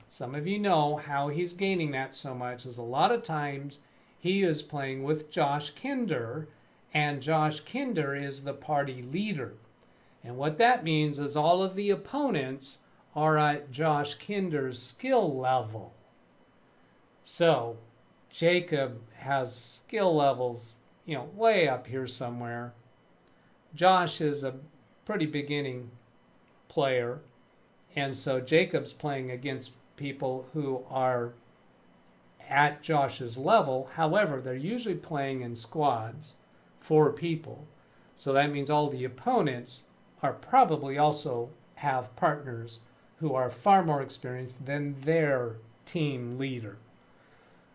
Some of you know how he's gaining that so much is a lot of times he is playing with Josh Kinder, and Josh Kinder is the party leader. And what that means is all of the opponents are at Josh Kinder's skill level. So Jacob has skill levels, way up here somewhere. Josh is a pretty beginning player, and so Jacob's playing against people who are at Josh's level. However, they're usually playing in squads, 4 people. So that means all the opponents are probably also have partners who are far more experienced than their team leader.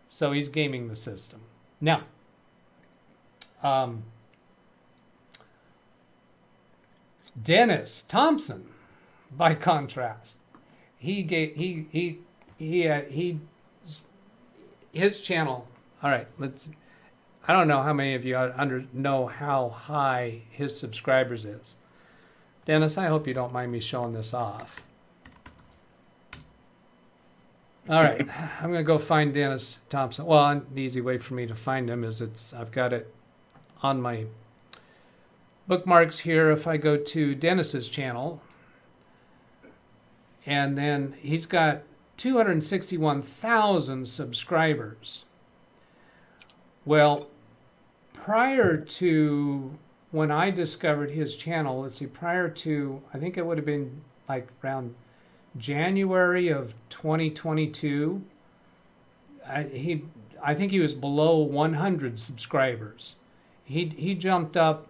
So he's gaming the system. Now, Dennis Thompson, by contrast, his channel. All right, I don't know how many of you know how high his subscribers is. Dennis, I hope you don't mind me showing this off. All right, I'm going to go find Dennis Thompson. Well, the easy way for me to find him is I've got it on my bookmarks here. If I go to Dennis's channel, and then he's got 261,000 subscribers. Well, prior to when I discovered his channel, prior to, I think it would have been like around January of 2022, I think he was below 100 subscribers. He jumped up.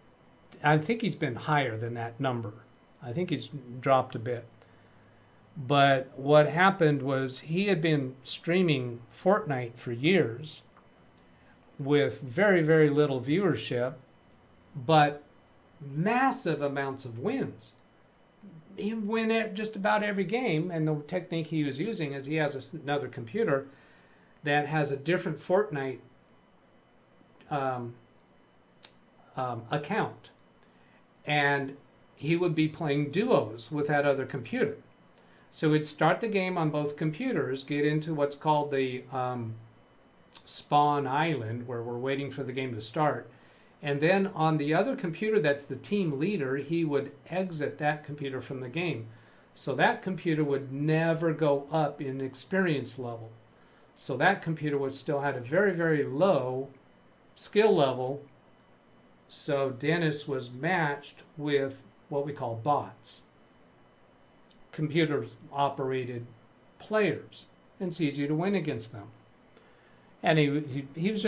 I think he's been higher than that number. I think he's dropped a bit. But what happened was he had been streaming Fortnite for years with very, very little viewership, but massive amounts of wins. He win at just about every game, and the technique he was using is he has another computer that has a different Fortnite account, and he would be playing duos with that other computer. So we'd start the game on both computers, get into what's called the spawn island, where we're waiting for the game to start. And then on the other computer that's the team leader, he would exit that computer from the game. So that computer would never go up in experience level. So that computer would still have a very, very low skill level. So Dennis was matched with what we call bots, computer-operated players. And it's easier to win against them. And he was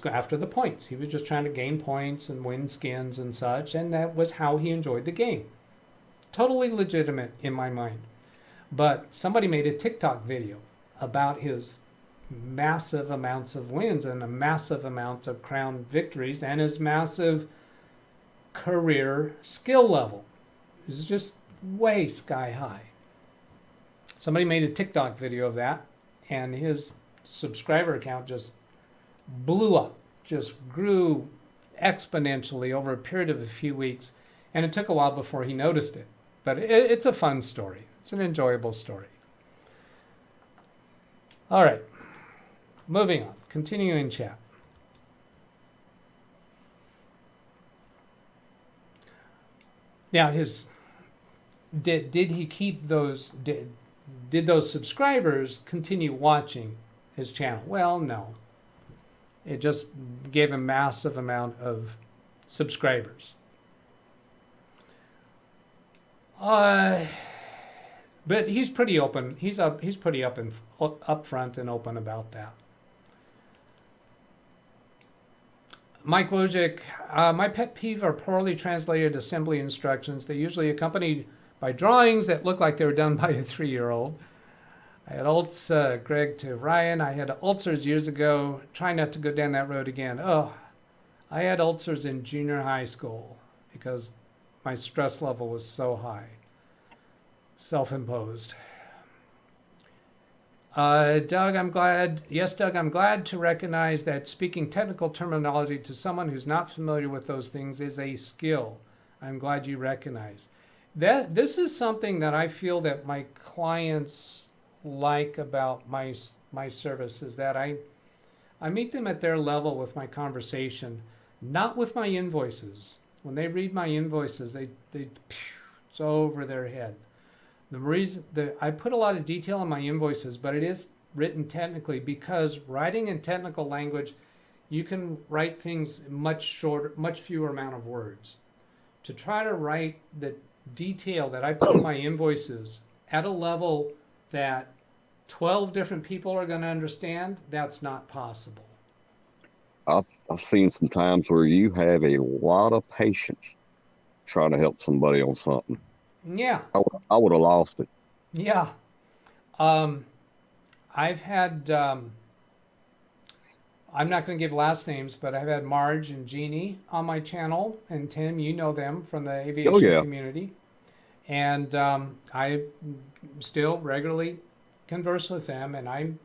after the points. He was just trying to gain points and win skins and such, and that was how he enjoyed the game. Totally legitimate in my mind. But somebody made a TikTok video about his massive amounts of wins and a massive amount of crown victories and his massive career skill level. It's just way sky high. Somebody made a TikTok video of that, and his subscriber account just blew up, just grew exponentially over a period of a few weeks, and it took a while before he noticed it. But it's a fun story. It's an enjoyable story. All right, moving on, continuing chat. Now, did he keep those, did those subscribers continue watching his channel? Well, no. It just gave a massive amount of subscribers. But he's pretty open. He's pretty upfront and open about that. Mike Wojcik, my pet peeve are poorly translated assembly instructions. They usually accompanied by drawings that look like they were done by a 3-year-old. I had Greg to Ryan, I had ulcers years ago. Try not to go down that road again. Oh, I had ulcers in junior high school because my stress level was so high. Self-imposed. Doug, I'm glad to recognize that speaking technical terminology to someone who's not familiar with those things is a skill. I'm glad you recognize that. This is something that I feel that my clients like about my service, is that I meet them at their level with my conversation, not with my invoices. When they read my invoices, it's over their head. The reason that I put a lot of detail in my invoices, but it is written technically, because writing in technical language, you can write things much shorter, much fewer amount of words. To try to write the detail that I put in my invoices at a level that 12 different people are going to understand, that's not possible. I've seen some times where you have a lot of patience trying to help somebody on something. Yeah. I would have lost it. Yeah. I've had, I'm not going to give last names, but I've had Marge and Jeannie on my channel, and Tim, you know them from the aviation community. And I still regularly converse with them, and I'm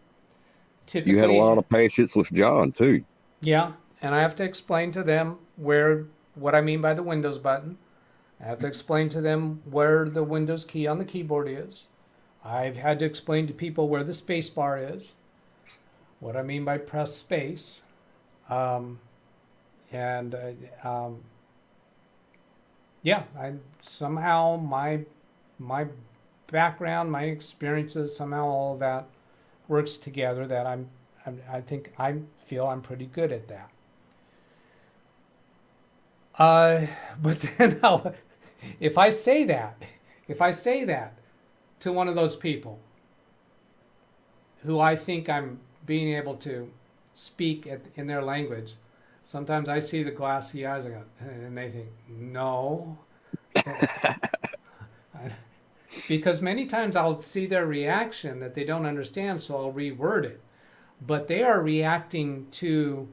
typically... You had a lot of patience with John, too. Yeah, and I have to explain to them what I mean by the Windows button. I have to explain to them where the Windows key on the keyboard is. I've had to explain to people where the space bar is, what I mean by press space. Yeah, I somehow my background, my experiences, somehow all of that works together, that I feel I'm pretty good at that. But then if I say that to one of those people who I think I'm being able to speak in their language, sometimes I see the glassy eyes and they think, no. Because many times I'll see their reaction that they don't understand, so I'll reword it. But they are reacting to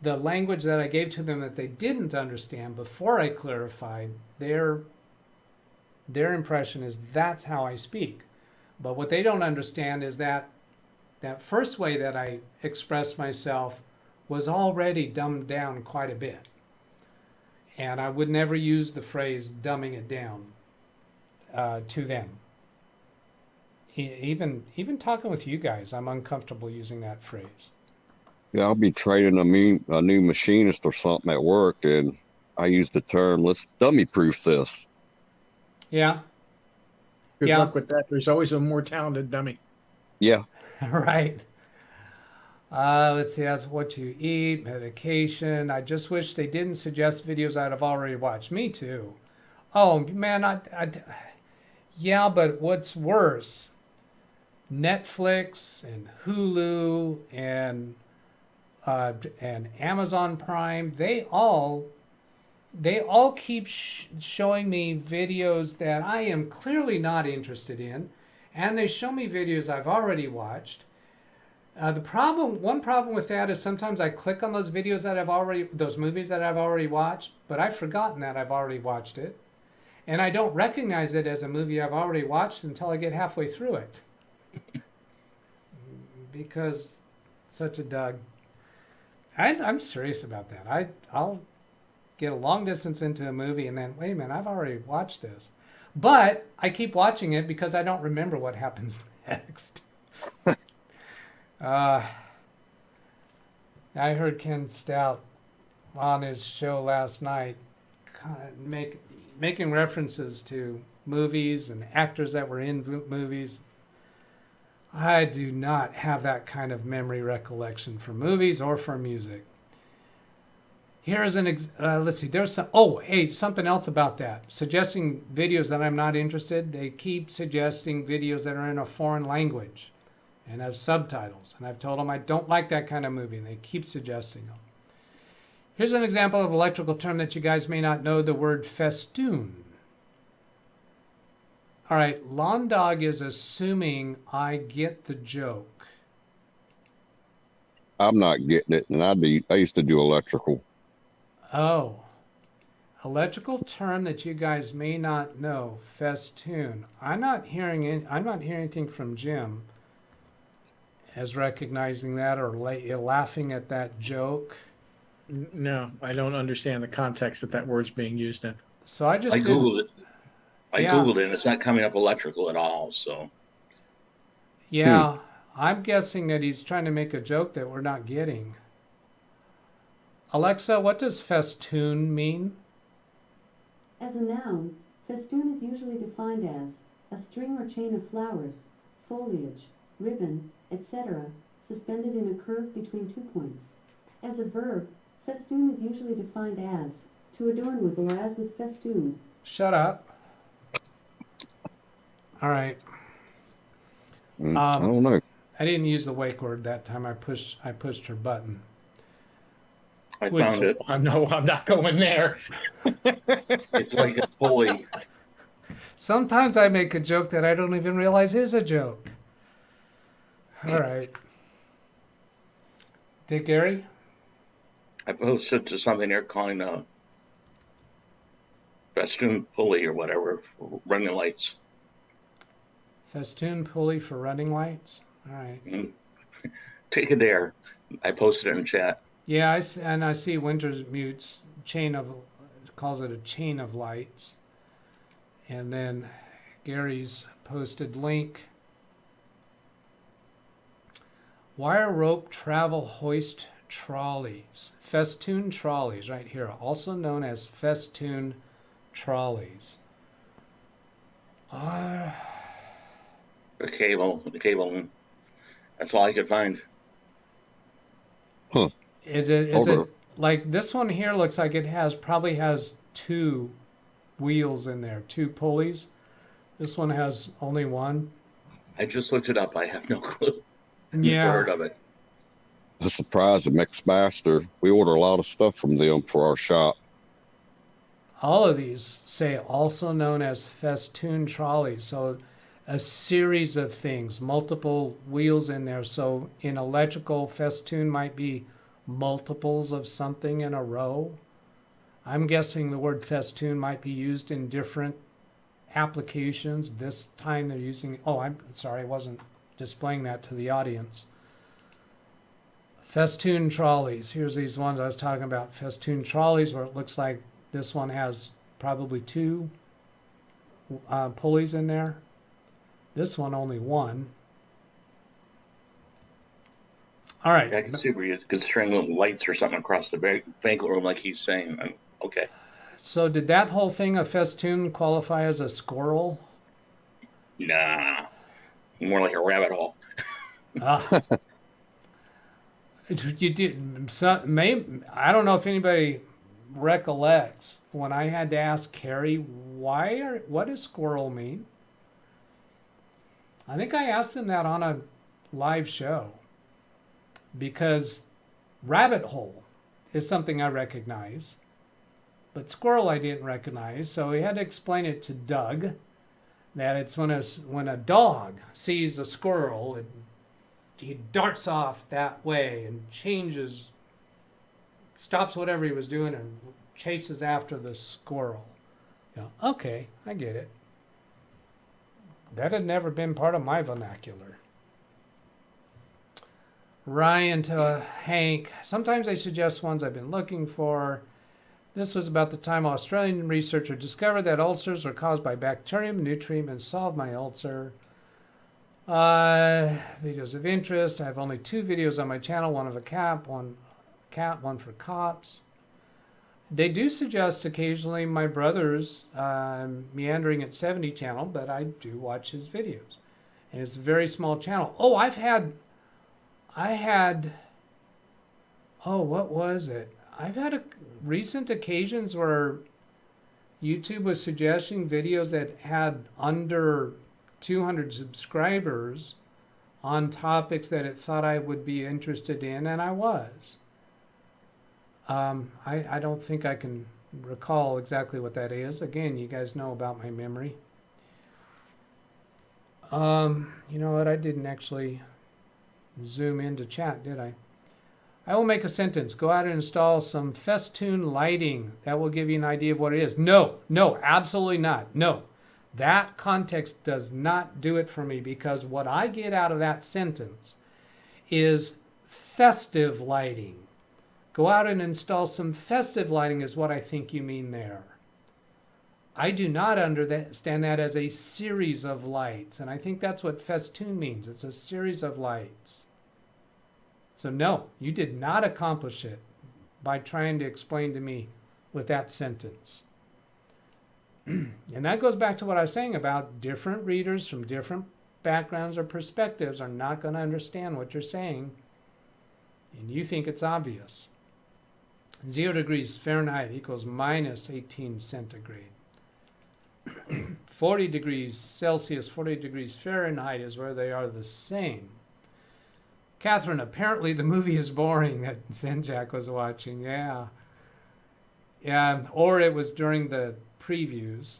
the language that I gave to them that they didn't understand before I clarified. Their impression is that's how I speak. But what they don't understand is that first way that I expressed myself was already dumbed down quite a bit. And I would never use the phrase dumbing it down to them. Even talking with you guys, I'm uncomfortable using that phrase. Yeah, I'll be training a new machinist or something at work, and I use the term, let's dummy-proof this. Yeah. Good luck with that. There's always a more talented dummy. Yeah. Right. Let's see, that's what you eat, medication. I just wish they didn't suggest videos I'd have already watched. Me too. Oh, man, yeah, but what's worse? Netflix and Hulu and Amazon Prime, they all keep showing me videos that I am clearly not interested in, and they show me videos I've already watched. One problem with that is sometimes I click on those videos those movies that I've already watched, but I've forgotten that I've already watched it. And I don't recognize it as a movie I've already watched until I get halfway through it. Because such a Doug. I'm serious about that. I'll get a long distance into a movie and then, wait a minute, I've already watched this. But I keep watching it because I don't remember what happens next. I heard Ken Stout on his show last night making references to movies and actors that were in movies. I do not have that kind of memory recollection for movies or for music. Here is let's see, there's some, something else about that. Suggesting videos that I'm not interested. They keep suggesting videos that are in a foreign language and have subtitles. And I've told them I don't like that kind of movie, and they keep suggesting them. Here's an example of an electrical term that you guys may not know, the word festoon. All right, Lawn Dog is assuming I get the joke. I'm not getting it, and I used to do electrical. Oh, electrical term that you guys may not know, festoon. I'm not hearing anything from Jim as recognizing that or laughing at that joke. No, I don't understand the context that word's being used in. So I Googled it. I Yeah. Googled it, and it's not coming up electrical at all. So Yeah, I'm guessing that he's trying to make a joke that we're not getting. Alexa, what does festoon mean? As a noun, festoon is usually defined as a string or chain of flowers, foliage, ribbon, etc., suspended in a curve between 2 points. As a verb, festoon is usually defined as to adorn with or as with festoon. Shut up. All right. I don't know. I didn't use the wake word that time. I pushed her button. I found it. I'm not going there. It's like a pulley. Sometimes I make a joke that I don't even realize is a joke. All right. Dick Gary? I posted to something they're calling a festoon pulley or whatever for running lights. Festoon pulley for running lights? All right. Take a dare. I posted it in chat. Yeah, I see Winters Mutes calls it a chain of lights. And then Gary's posted link. Wire rope travel hoist trolleys. Festoon trolleys right here, also known as festoon trolleys. The cable. That's all I could find. Huh. Is it like this one here looks like it probably has 2 wheels in there, 2 pulleys. This one has only one. I just looked it up. I have no clue. Yeah. Never heard of it. A surprise at Mixmaster. We order a lot of stuff from them for our shop. All of these say also known as festoon trolleys. So a series of things, multiple wheels in there. So in electrical, festoon might be multiples of something in a row. I'm guessing the word festoon might be used in different applications. This time they're using, I'm sorry, I wasn't displaying that to the audience. Festoon trolleys. Here's these ones I was talking about. Festoon trolleys, where it looks like this one has probably 2 pulleys in there. This one only 1. All right. I can see where you could string little lights or something across the banquet room, like he's saying. Okay. So did that whole thing of festoon qualify as a squirrel? Nah. More like a rabbit hole. You did. I don't know if anybody recollects when I had to ask Carrie, what does squirrel mean? I think I asked him that on a live show, because rabbit hole is something I recognize, but squirrel I didn't recognize. So he had to explain it to Doug, that it's when a dog sees a squirrel, he darts off that way and stops whatever he was doing and chases after the squirrel. Yeah, okay, I get it. That had never been part of my vernacular. Ryan to Hank. Sometimes I suggest ones I've been looking for. This was about the time Australian researcher discovered that ulcers are caused by bacterium. New treatment solved my ulcer. Videos of interest. I have only 2 videos on my channel. One of a cat, one for cops. They do suggest occasionally my brother's Meandering at 70 channel, but I do watch his videos. And it's a very small channel. Oh, I had, oh, what was it? I've had recent occasions where YouTube was suggesting videos that had under 200 subscribers on topics that it thought I would be interested in, and I was. I don't think I can recall exactly what that is. Again, you guys know about my memory. You know what? I didn't actually zoom into chat, did I? I will make a sentence. Go out and install some Festoon lighting. That will give you an idea of what it is. No, absolutely not. No, that context does not do it for me, because what I get out of that sentence is festive lighting. Go out and install some festive lighting is what I think you mean there. I do not understand that as a series of lights, and I think that's what Festoon means. It's a series of lights. So no, you did not accomplish it by trying to explain to me with that sentence. And that goes back to what I was saying about different readers from different backgrounds or perspectives are not going to understand what you're saying, and you think it's obvious. 0 degrees Fahrenheit equals minus 18 centigrade. 40 degrees Celsius, 40 degrees Fahrenheit is where they are the same. Catherine, apparently the movie is boring that Zenjak was watching. Yeah. Or it was during the previews.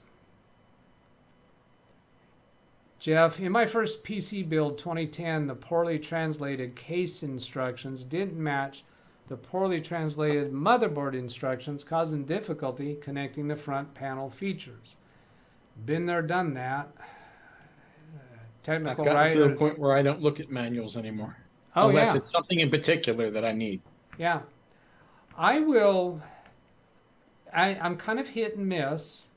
Jeff, in my first PC build 2010, the poorly translated case instructions didn't match the poorly translated motherboard instructions, causing difficulty connecting the front panel features. Been there, done that. Technical I've gotten writer. to the point where I don't look at manuals anymore. Oh, unless yeah. it's something in particular that I need. Yeah. I will, I'm kind of hit and miss.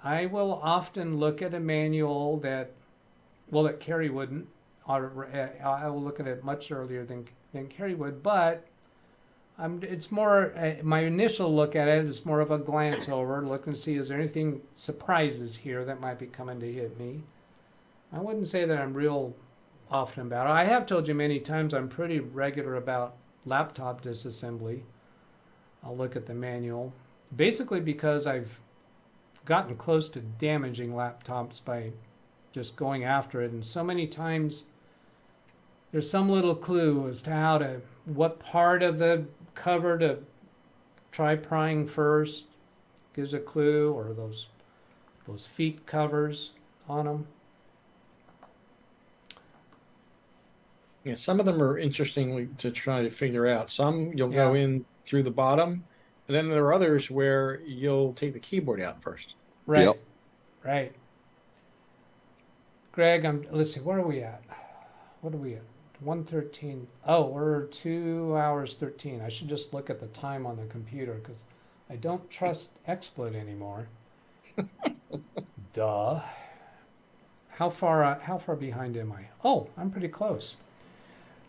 I will often look at a manual that Carrie wouldn't, or I will look at it much earlier than Carrie would, but it's more, my initial look at it is more of a glance over, look and see, is there anything surprises here that might be coming to hit me? I wouldn't say that I'm real often about it. I have told you many times I'm pretty regular about laptop disassembly. I'll look at the manual, basically because I've gotten close to damaging laptops by just going after it, and so many times there's some little clue as to what part of the cover to try prying first, gives a clue, or those feet covers on them. Yeah, some of them are interesting to try to figure out. Some you'll go in through the bottom, and then there are others where you'll take the keyboard out first. Right. Yep. Right. Greg, let's see, where are we at? What are we at? 1:13. Oh, we're 2 hours 13. I should just look at the time on the computer because I don't trust XSplit anymore. Duh. How far behind am I? Oh, I'm pretty close.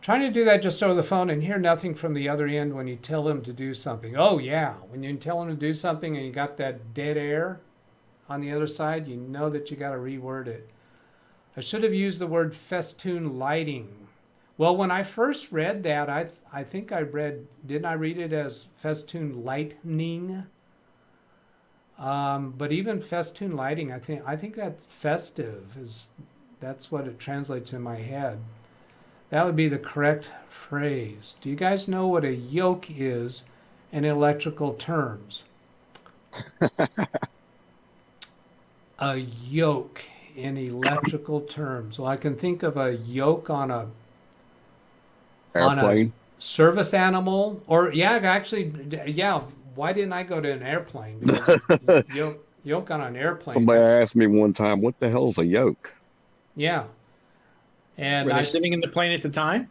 Trying to do that just over the phone and hear nothing from the other end when you tell them to do something. Oh yeah, when you tell them to do something and you got that dead air on the other side, you know that you got to reword it. I should have used the word festoon lighting. Well, when I first read that, I think didn't I read it as festoon lightning? But even festoon lighting, I think that festive that's what it translates in my head. That would be the correct phrase. Do you guys know what a yoke is in electrical terms? A yoke in electrical terms. Well, I can think of a yoke on a Airplane. Service animal, or why didn't I go to an airplane? Because Yoke on an airplane. Somebody asked me one time, what the hell's a yoke? Yeah. And Were I they sitting in the plane at the time?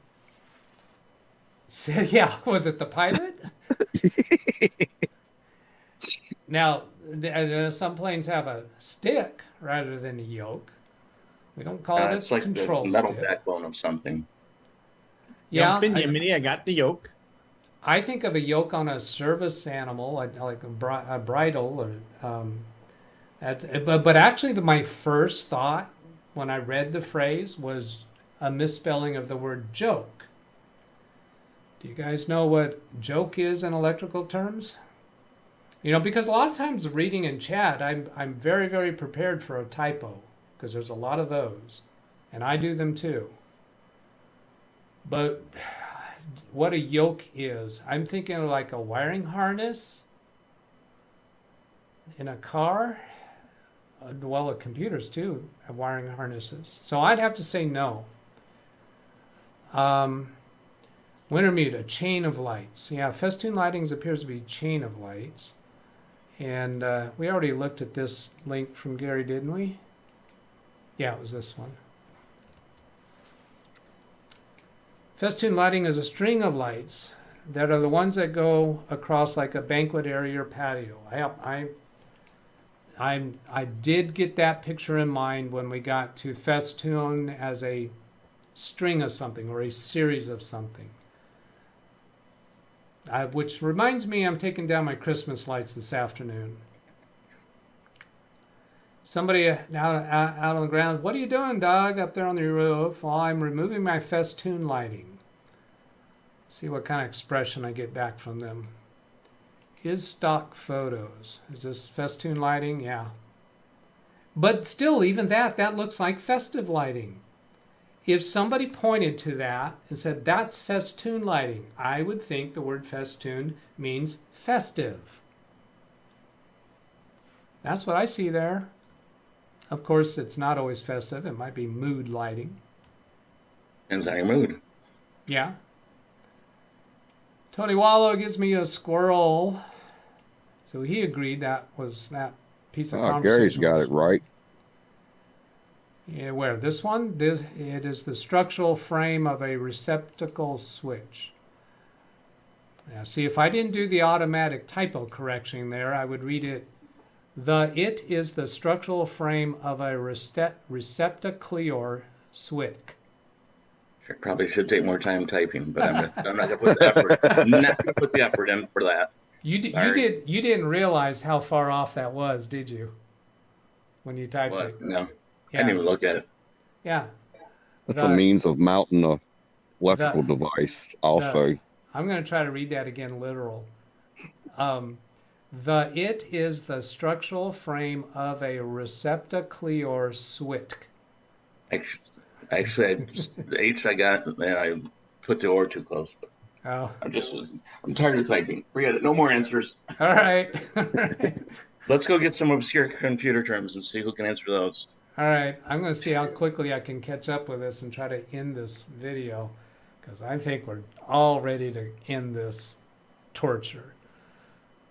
said, yeah, was it the pilot? Now, some planes have a stick rather than a yoke. We don't call it It's a like the control metal stick. backbone of something. Yeah, Yoke and Yemeni, I got the yoke. I think of a yoke on a service animal, like a bridle, or but actually, my first thought when I read the phrase was a misspelling of the word joke. Do you guys know what joke is in electrical terms? You know, because a lot of times reading in chat, I'm very, very prepared for a typo, because there's a lot of those, and I do them too. But what a yoke is, I'm thinking of like a wiring harness in a car. Well, computers too have wiring harnesses. So I'd have to say no. Wintermute, a chain of lights. Yeah, festoon lightings appears to be chain of lights. And we already looked at this link from Gary, didn't we? Yeah, it was this one. Festoon lighting is a string of lights that are the ones that go across like a banquet area or patio. I did get that picture in mind when we got to festoon as a string of something or a series of something. Which reminds me, I'm taking down my Christmas lights this afternoon. Somebody out on the ground, what are you doing, Doug, up there on the roof? Well, I'm removing my festoon lighting. See what kind of expression I get back from them. Is stock photos. Is this festoon lighting? Yeah. But still, even that looks like festive lighting. If somebody pointed to that and said, that's festoon lighting, I would think the word festoon means festive. That's what I see there. Of course, it's not always festive. It might be mood lighting. Depends on your mood. Yeah. Tony Wallow gives me a squirrel. So he agreed that was that piece of conversation. Gary's got it right. Yeah, where? This one? It is the structural frame of a receptacle switch. Now, see, if I didn't do the automatic typo correction there, I would read it, it is the structural frame of a receptacle switch. Probably should take more time typing, but I'm not going to put the effort. I'm not going to put the effort in for that. You didn't realize how far off that was, did you? When you typed it? No, Yeah. I didn't even look at it. Yeah. That's a means of mounting a electrical device also. I'm going to try to read that again literal. It is the structural frame of a receptacle switch. Actually, the H I got, and I put the or too close. But Oh. I'm tired of typing. Forget it. No more answers. All right. All right. Let's go get some obscure computer terms and see who can answer those. All right. I'm going to see how quickly I can catch up with this and try to end this video, because I think we're all ready to end this torture.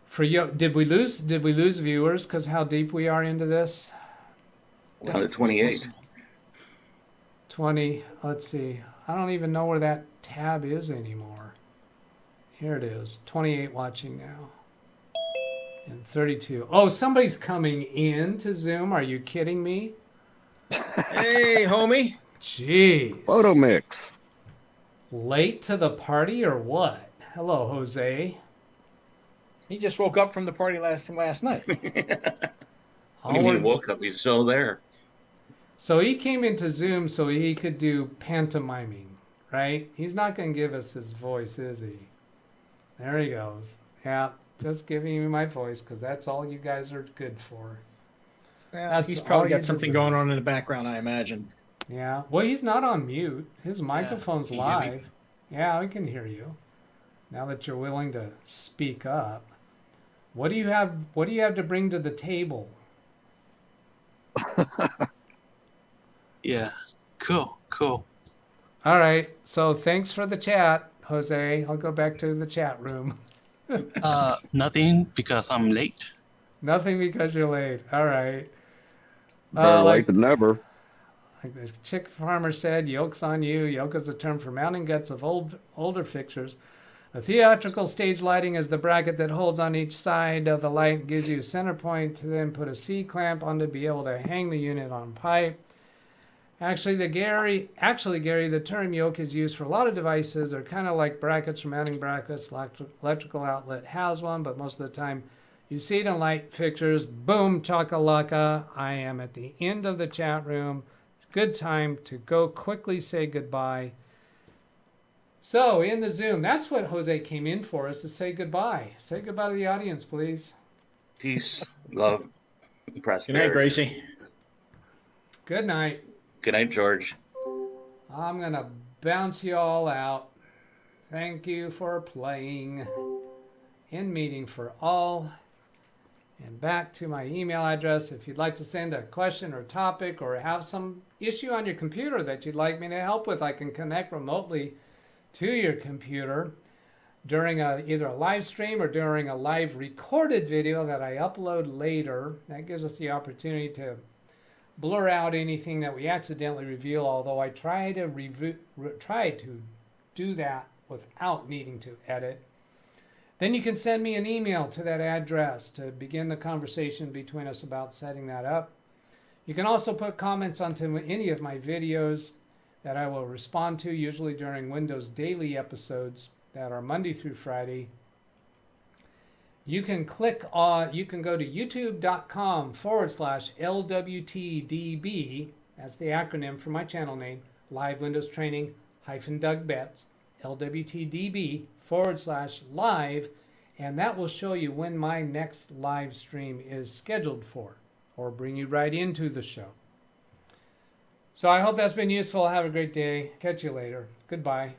For you, did we lose viewers because how deep we are into this? Down to 28. 20. Let's see. I don't even know where that tab is anymore. Here it is. 28 watching now. And 32. Oh, somebody's coming in to Zoom. Are you kidding me? Hey, homie. Jeez. Photo mix. Late to the party or what? Hello, Jose. He just woke up from the party from last night. What do you mean he woke up? He's still there. So he came into Zoom so he could do pantomiming, right? He's not going to give us his voice, is he? There he goes. Yeah, just giving you my voice because that's all you guys are good for. Well, he's probably got something going on in the background, I imagine. Yeah. Well, he's not on mute. His microphone's Can you hear me? live. Yeah, we can hear you. Now that you're willing to speak up. What do you have to bring to the table? Yeah, cool. All right. So thanks for the chat, Jose. I'll go back to the chat room. Nothing because I'm late. Nothing because you're late. All right. Better like, late than never. like the chick farmer said, yoke's on you. Yoke is a term for mounting guts of older fixtures. A theatrical stage lighting is the bracket that holds on each side of the light and gives you a center point to then put a C-clamp on to be able to hang the unit on pipe. Actually, Gary, the term yoke is used for a lot of devices. They're kind of like brackets or mounting brackets. Electrical outlet has one, but most of the time you see it in light fixtures. Boom, chakalaka. I am at the end of the chat room. Good time to go quickly say goodbye. So in the Zoom, that's what Jose came in for, is to say goodbye. Say goodbye to the audience, please. Peace, love, and prosperity. Good night, Gracie. Good night. Good night, George. I'm going to bounce you all out. Thank you for playing. End meeting for all. And back to my email address. If you'd like to send a question or topic or have some issue on your computer that you'd like me to help with, I can connect remotely to your computer during either a live stream or during a live recorded video that I upload later. That gives us the opportunity to blur out anything that we accidentally reveal, although I try to do that without needing to edit. Then you can send me an email to that address to begin the conversation between us about setting that up. You can also put comments onto any of my videos that I will respond to, usually during Windows Daily episodes that are Monday through Friday. You can you can go to youtube.com/LWTDB. That's the acronym for my channel name, Live Windows Training-DougBetts, LWTDB /live, and that will show you when my next live stream is scheduled for, or bring you right into the show. So I hope that's been useful. Have a great day. Catch you later. Goodbye.